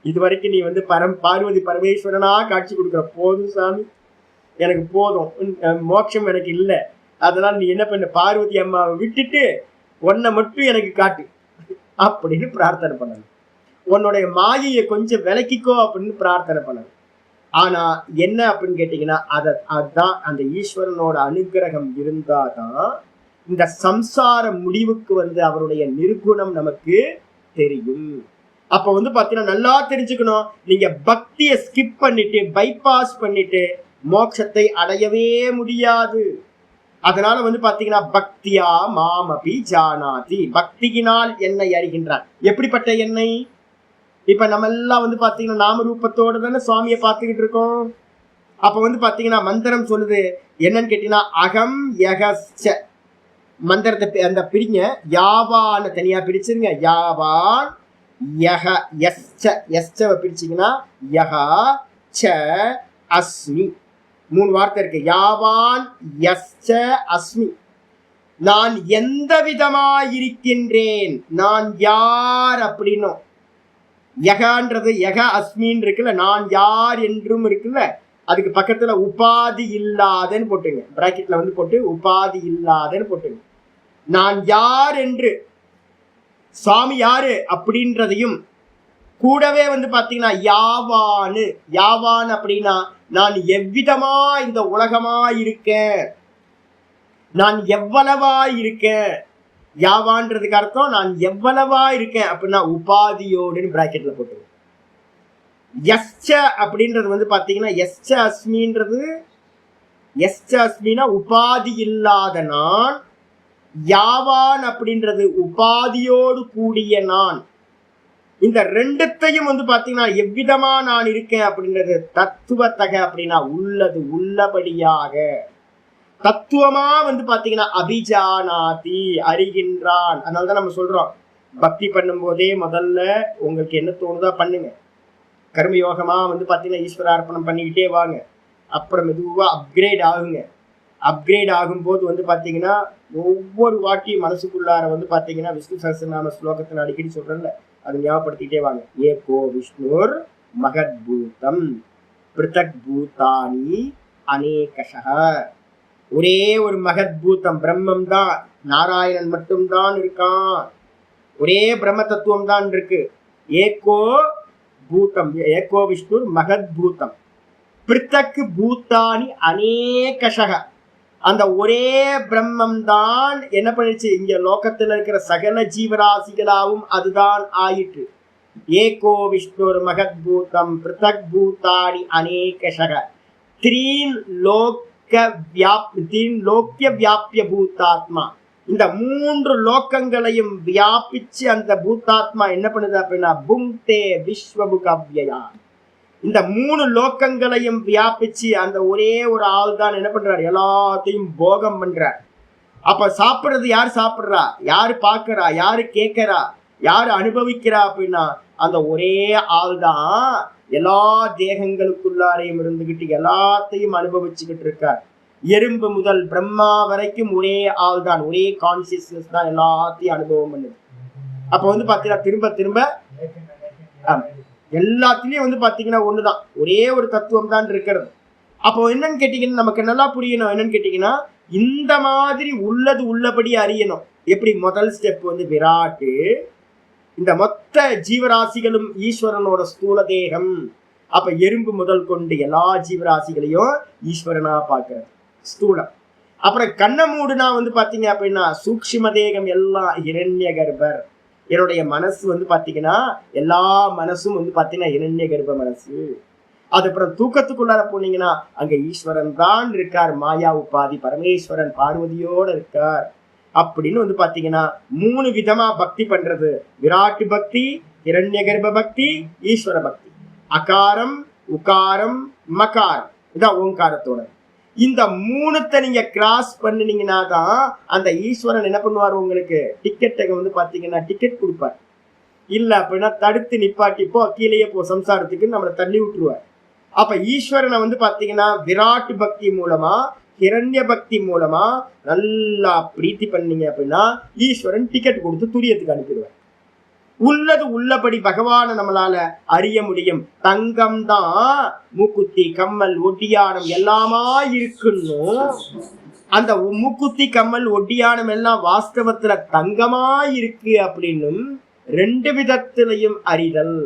இது வரைக்கும் நீ வந்து பார்வதி பரமேஸ்வரனா காட்சி கொடுக்குற, போதும் சாமி எனக்கு போதும், மோட்சம் எனக்கு இல்லை, அதனால நீ என்ன பண்ண, பார்வதி அம்மாவை விட்டுட்டு உன்னை மட்டும் எனக்கு காட்டு அப்படின்னு பிரார்த்தனை பண்ணணும். உன்னுடைய மாயையை கொஞ்சம் விலக்கிக்கோ அப்படின்னு பிரார்த்தனை பண்ணணும். ஆனா என்ன அப்படின்னு கேட்டீங்கன்னா அதுதான் அந்த ஈஸ்வரனோட அனுகிரகம் இருந்தாதான் இந்த சம்சார முடிவுக்கு வந்து அவருடைய நிர்குணம் நமக்கு தெரியும். அப்ப வந்து பாத்தீங்கன்னா நல்லா தெரிஞ்சுக்கணும், நீங்க பக்தியை ஸ்கிப் பண்ணிட்டு பைபாஸ் பண்ணிட்டு மோட்சத்தை அடையவே முடியாது. அதனால வந்து பாத்தீங்கன்னா பக்தியா மாமபி ஜானாதி, பக்தியினால் என்னை அறிகின்றான். எப்படிப்பட்ட என்னை? இப்ப நம்ம எல்லாம் வந்து பாத்தீங்கன்னா நாம ரூபத்தோட தானே சுவாமியை பார்த்துக்கிட்டு இருக்கோம். அப்ப வந்து பாத்தீங்கன்னா மந்திரம் சொல்லுது என்னன்னு கேட்டீங்கன்னா அகம் யகஸ்ச, மந்திரத்தை அந்த பிரிங்க. யாவான தனியா பிரிச்சுருங்க. யாவான் யஹ எஸ்ச எஸ்சவை பிரிச்சிங்கன்னா யஹா ச அஸ்மி. 3 வார்த்தை இருக்கு. யாவான் எஸ்ச அஸ்மி. நான் எந்த விதமாயிருக்கின்றேன், நான் யார் அப்படின்னும். யகான்றது யக அஸ்மின்னு இருக்குல்ல, நான் யார் என்றும் இருக்குல்ல, அதுக்கு பக்கத்துல உபாதி இல்லாதன்னு போட்டுங்க. பிராக்கெட்ல வந்து போட்டு உபாதி இல்லாதன்னு போட்டுங்க. நான் யார் என்று, சுவாமி யாரு அப்படின்றதையும் கூடவே வந்து பாத்தீங்கன்னா யாவானு. யாவான் அப்படின்னா நான் எவ்விதமா இந்த உலகமா இருக்கேன், நான் எவ்வளவா இருக்கேன். யாவான்றதுக்கு அர்த்தம் நான் எவ்வளவா இருக்கேன் அப்படின்னா உபாதியோடுன்னு பிராக்கெட்ல போட்டு. எஸ்ச அப்படின்றது வந்து பாத்தீங்கன்னா எஸ்ச அஸ்மின்றது, எஸ்ச அஸ்மினா உபாதி இல்லாத நான். யாவான் அப்படின்றது உபாதியோடு கூடிய நான். இந்த ரெண்டுத்தையும் வந்து பாத்தீங்கன்னா எவ்விதமா நான் இருக்கேன் அப்படின்றது தத்துவத்தக அப்படின்னா உள்ளது உள்ளபடியாக. தத்துவமா வந்து பாத்தீங்கன்னா அபிஜானாதி அறிகின்றான். அதனாலதான் நம்ம சொல்றோம், பக்தி பண்ணும் போதே முதல்ல உங்களுக்கு என்ன தோணுதா பண்ணுங்க. கர்மயோகமா வந்து பாத்தீங்கன்னா ஈஸ்வர அர்ப்பணம் பண்ணிக்கிட்டே வாங்க. அப்புறம் மெதுவா அப்கிரேட் ஆகுங்க. அப்கிரேட் ஆகும்போது வந்து பாத்தீங்கன்னா ஒவ்வொரு வாட்டியும் மனசுக்குள்ளார வந்து பாத்தீங்கன்னா விஷ்ணு சஹஸ்ரநாம ஸ்லோகத்தை அடிக்கடி சொல்றேன்ல, அது ஞாபகப்படுத்திக்கிட்டே வாங்க. ஏகோ விஷ்ணுர் மகத் பூதம் பிருத்தக் பூதானி அநேகஷஹ. ஒரே ஒரு மகத் பூதம் பிரம்மம் தான், நாராயணன் மட்டும்தான் இருக்கான். ஒரே பிரம்ம தத்துவம் தான் இருக்கு. ஏகோ பூதம், ஏகோ விஷ்ணு மகத் பூதம் பிருத்தக்கு பூத்தானி அநேகஷக. அந்த ஒரே பிரம்மம் தான் என்ன பண்ணிச்சு, இங்க லோகத்துல இருக்கிற சகல ஜீவராசிகளாவும் அதுதான் ஆயிற்று. ஏகோ விஷ்ணு மகத் பூதம் பிருத்தக் பூத்தானி அநேகஷக. த்ரீன் லோக்ய வியாபிய பூத்தாத்மா. இந்த 3 லோக்கங்களையும் வியாபிச்சு அந்த பூத்தாத்மா என்ன பண்ணுது அப்படின்னா புங்தே விஸ்வபுகவ்யா. இந்த 3 லோக்கங்களையும் வியாபிச்சு அந்த ஒரே ஒரு ஆள் தான் என்ன பண்றாரு, எல்லாத்தையும் போகம் பண்றார். அப்ப சாப்பிடுறது யார் சாப்பிடுறா, யாரு பாக்குறா, யாரு கேட்கறா, யாரு அனுபவிக்கிறா அப்படின்னா அந்த ஒரே ஆள் தான் எல்லா தேகங்களுக்குள்ளாரையும் இருந்துகிட்டு எல்லாத்தையும் அனுபவிச்சுக்கிட்டு இருக்கார். எறும்பு முதல் பிரம்மா வரைக்கும் ஒரே ஆள் தான், ஒரே கான்சியஸ்னஸ் தான் எல்லாத்தையும் அனுபவம் பண்ணுது. அப்ப வந்து பாத்தீங்கன்னா திரும்ப திரும்ப எல்லாத்துலயும் வந்து பாத்தீங்கன்னா ஒண்ணுதான், ஒரே ஒரு தத்துவம் தான் இருக்கிறது. அப்போ என்னன்னு கேட்டீங்கன்னா நமக்கு நல்லா புரியணும். என்னன்னு கேட்டீங்கன்னா இந்த மாதிரி உள்ளது உள்ளபடி அறியணும். எப்படி முதல் ஸ்டெப் வந்து விராட்டு, இந்த மொத்த ஜீவராசிகளும் ஈஸ்வரனோட ஸ்தூல தேகம். அப்ப எறும்பு முதல் கொண்டு எல்லா ஜீவராசிகளையும் ஈஸ்வரனா பாக்குறது ஸ்தூலம். அப்புறம் கண்ண மூடுனா வந்து பாத்தீங்க அப்படின்னா சூக்ஷ்ம தேகம் எல்லாம் இரண்ய கர்ப்பர். என்னுடைய மனசு வந்து பாத்தீங்கன்னா எல்லா மனசும் வந்து பாத்தீங்கன்னா இரண்ய கர்ப்ப மனசு. அதுக்கப்புறம் தூக்கத்துக்குள்ளார போனீங்கன்னா அங்க ஈஸ்வரன் தான் இருக்கார், மாயா உபாதி பரமேஸ்வரன் பார்வதியோட இருக்கார். அப்படின்னு வந்து பாத்தீங்கன்னா 3 விதமா பக்தி பண்றது. விராட்டு பக்தி, இரண்ய கர்ப்ப பக்தி, ஈஸ்வர பக்தி. அகாரம் உகாரம் மகாரம், இதான் ஓங்காரத்தோட. இந்த 3த்தை நீங்க கிராஸ் பண்ணினீங்கன்னா தான் அந்த ஈஸ்வரன் என்ன பண்ணுவார், உங்களுக்கு டிக்கெட்டை வந்து பாத்தீங்கன்னா டிக்கெட் கொடுப்பார். இல்ல அப்படின்னா தடுத்து நிப்பாட்டிப்போ கீழேயே போ சம்சாரத்துக்கு நம்மளை தள்ளி விட்டுருவார். அப்ப ஈஸ்வரனை வந்து பாத்தீங்கன்னா விராட்டு பக்தி மூலமா ஹிரண்ய பக்தி மூலமா நல்லா பிரீத்தி பண்ணீங்க அப்படின்னா ஈஸ்வரன் டிக்கெட் கொடுத்து துரியத்துக்கு அனுப்பிடுவார். உள்ளது உள்ளபடி பகவான நம்மளால அறிய முடியும். தங்கம் தான் மூக்குத்தி கம்மல் ஒட்டியானம் எல்லாமா இருக்குன்னு, அந்த மூக்குத்தி கம்மல் ஒட்டியானம் எல்லாம் வாஸ்தவத்துல தங்கமா இருக்கு அப்படின்னும் 2 விதத்திலையும் அறிதல்.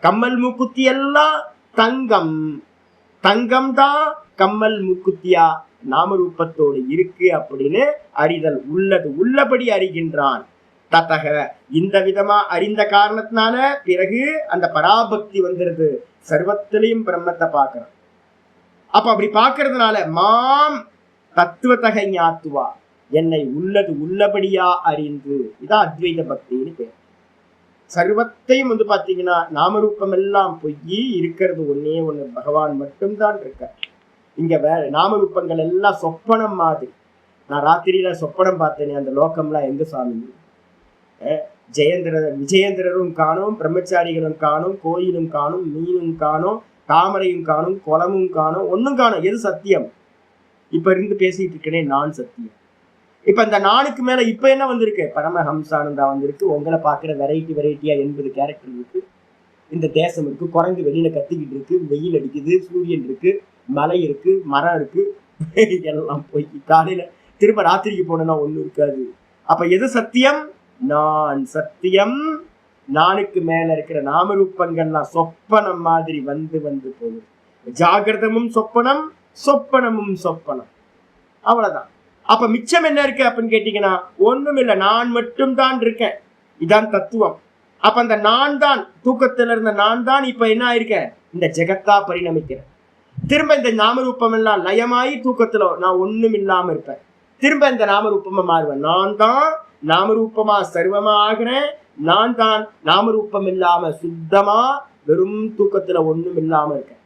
கம்மல் மூக்குத்தி எல்லாம் தங்கம், தங்கம் தான் கம்மல் மூக்குத்தியா நாமரூபத்தோடு இருக்கு அப்படின்னு அறிதல். உள்ளது உள்ளபடி அறிகின்றான். தத்தக இந்த விதமா அறிந்த காரணத்தினால பிறகு அந்த பராபக்தி வந்துருது. சர்வத்திலையும் பிரம்மத்தை பார்க்கணும். அப்ப அப்படி பார்க்கறதுனால மாம் தத்துவத்தக ஞாத்துவா, என்னை உள்ளது உள்ளபடியா அறிந்து, இதான் அத்வைத பக்தின்னு பேர். சர்வத்தையும் வந்து பாத்தீங்கன்னா நாமரூபம் எல்லாம் பொய், இருக்கிறது ஒன்னே ஒண்ணு பகவான் மட்டும்தான் இருக்க. இங்க வேற நாமரூபங்கள் எல்லாம் சொப்பனம் மாதிரி. நான் ராத்திரியில சொப்பனம் பார்த்தேனே, அந்த லோகம்லாம் எங்க சாமி? விஜயேந்திரரும் காணும், பிரம்மச்சாரிகளும் காணும், கோயிலும் காணும், மீனும் காணும், தாமரையும் காணும், குளமும் காணும், ஒன்னும் காணும். எது சத்தியம்? இப்ப இருந்து பேசிட்டு இருக்கனே நான் சத்தியம். இப்ப இந்த நானுக்கு மேல இப்ப என்ன வந்திருக்கு? பரமஹம்சானந்தா வந்திருக்கு. உங்களை பாக்குற வெரைட்டியா 80 கேரக்டர் இருக்கு. இந்த தேசம் இருக்கு, குரங்கு வெளியில கத்திக்கிட்டு இருக்கு, வெயில் அடிக்குது, சூரியன் இருக்கு, மலை இருக்கு, மரம் இருக்கு, எல்லாம் போய் காலையில திரும்ப ராத்திரிக்கு போனா ஒண்ணு இருக்காது. அப்ப எது சத்தியம்? நான் சத்தியம். நானுக்கு மேல இருக்கிற நாமரூபங்கள்லாம் சொப்பனம் மாதிரி வந்து போகுது. ஜாகிரதமும் சொப்பனம், சொப்பனமும் சொப்பனம், அவ்வளவுதான். அப்ப மிச்சம் என்ன இருக்கு அப்படின்னு கேட்டீங்கன்னா, ஒண்ணும் இல்லை, நான் மட்டும் தான் இருக்கேன். இதான் தத்துவம். அப்ப அந்த நான் தான், தூக்கத்துல இருந்த நான் தான் இப்ப என்ன ஆயிருக்கேன்? இந்த ஜெகத்தா பரிணமிக்கிறேன். திரும்ப இந்த நாமரூபம் எல்லாம் லயமாயி தூக்கத்துல நான் ஒண்ணும் இல்லாம இருப்பேன். திரும்ப இந்த நாமரூபமா மாறுவேன். நான் தான் நாமரூபமா சர்வமா ஆகிறேன். நான் தான் நாமரூபம் இல்லாம சுத்தமா வெறும் தூக்கத்துல ஒண்ணும் இல்லாம இருக்கேன்,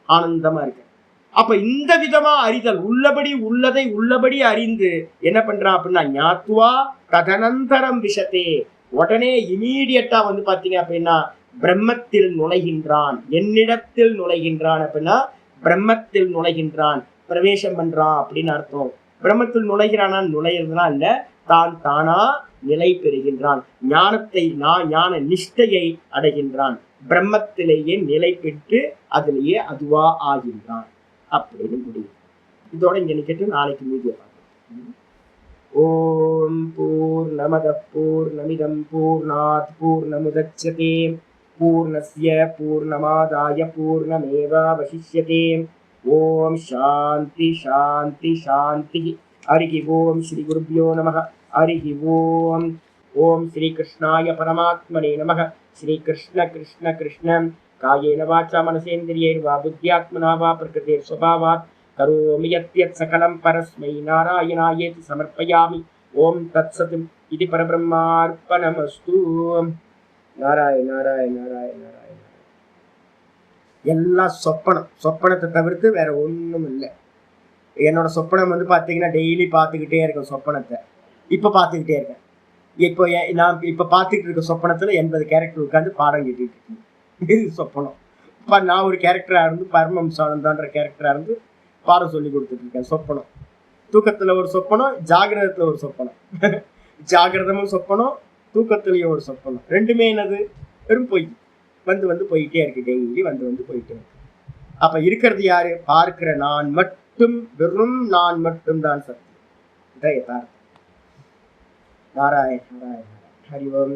ஆனந்தமா இருக்கேன். அப்ப இந்த விதமா அறிதல், உள்ளபடி உள்ளதை உள்ளபடி அறிந்து என்ன பண்றான் அப்படின்னா, ஞாத்வா ததனந்தரம் விஷத்தே, உடனே இமீடியட்டா வந்து பாத்தீங்க அப்படின்னா பிரம்மத்தில் நுழைகின்றான், என்னிடத்தில் நுழைகின்றான். அப்படின்னா பிரம்மத்தில் நுழைகின்றான், பிரவேசம் பண்றான் அப்படின்னு அர்த்தம். பிரம்மத்தில் நுழைகிறானா? நுழையிறதுனா இல்ல, தான் தானா நிலை பெறுகின்றான். ஞானத்தை ஞான நிஷ்டையை அடைகின்றான். பிரம்மத்திலேயே நிலை பெற்று அதிலேயே அதுவா ஆகின்றான் அப்படின்னு முடியும். இதோட இங்க நிக்கட்டு, நாளைக்கு மீதியை பார்க்கலாம். ஓம் பூர்ணமத பூர்ணமிதம் பூர்ணாத் பூர்ணமுதச்யதே பூர்ணஸ்ய பூர்ணமாதாய பூர்ணமேவாவசிஷ்யதே. ஓம் சாந்தி சாந்தி சாந்தி. ஹரி ஓம் ஸ்ரீ குருப்யோ நமः. ஹரி ஓம். ஓம் ஸ்ரீ கிருஷ்ணாய பரமாத்மனே நமः. ஸ்ரீ கிருஷ்ண கிருஷ்ண கிருஷ்ண காயேன வாச்சா மனசேந்திரியைர்வா புத்தியாத்மனா வா பிரகிருதேர் ஸ்வபாவாத் கரோமி யத்யத் சகலம் பரஸ்மை நாராயணாயேதி சமர்ப்பயாமி. ஓம் தத்சத் இது பரபிரம்மார்ப்பணமஸ்து. நாராயண நாராயண நாராயண நாராயண. எல்லாம் சொப்பனம். சொப்பனத்தை தவிர்த்து வேற ஒண்ணும் இல்லை. என்னோட சொப்பனம் வந்து பாத்தீங்கன்னா டெய்லி பார்த்துக்கிட்டே இருக்கேன் சொப்பனத்தை. இப்ப பார்த்துக்கிட்டே இருக்கேன். இப்போ நான் இப்ப பார்த்துக்கிட்டு இருக்க சொப்பனத்துல 80 கேரக்டர் உட்காந்து பாடம் கேட்டுட்டு இருக்கேன். இது சொப்பனம். இப்ப நான் ஒரு கேரக்டரா இருந்து, பரமஹம்சானந்தான்ற கேரக்டரா இருந்து பாடம் சொல்லி கொடுத்துட்டு இருக்கேன். சொப்பனம். தூக்கத்துல ஒரு சொப்பனம், ஜாகிரதத்துல ஒரு சொப்பனம். ஜாகிரதமும் சொப்பனம், தூக்கத்திலேயும் ஒரு சொப்பனம். ரெண்டுமே என்னது? வெறும் பொய். வந்து போயிட்டே இருக்கு, டெய்லி வந்து போயிட்டே இருக்கு. அப்ப இருக்கிறது யாரு? பார்க்கிற நான் மட்டும், வெறும் நான் மட்டும் தான் சத்தியம். இதான் யதார்த்தம். நாராயண நாராயண. ஹரி ஓம்.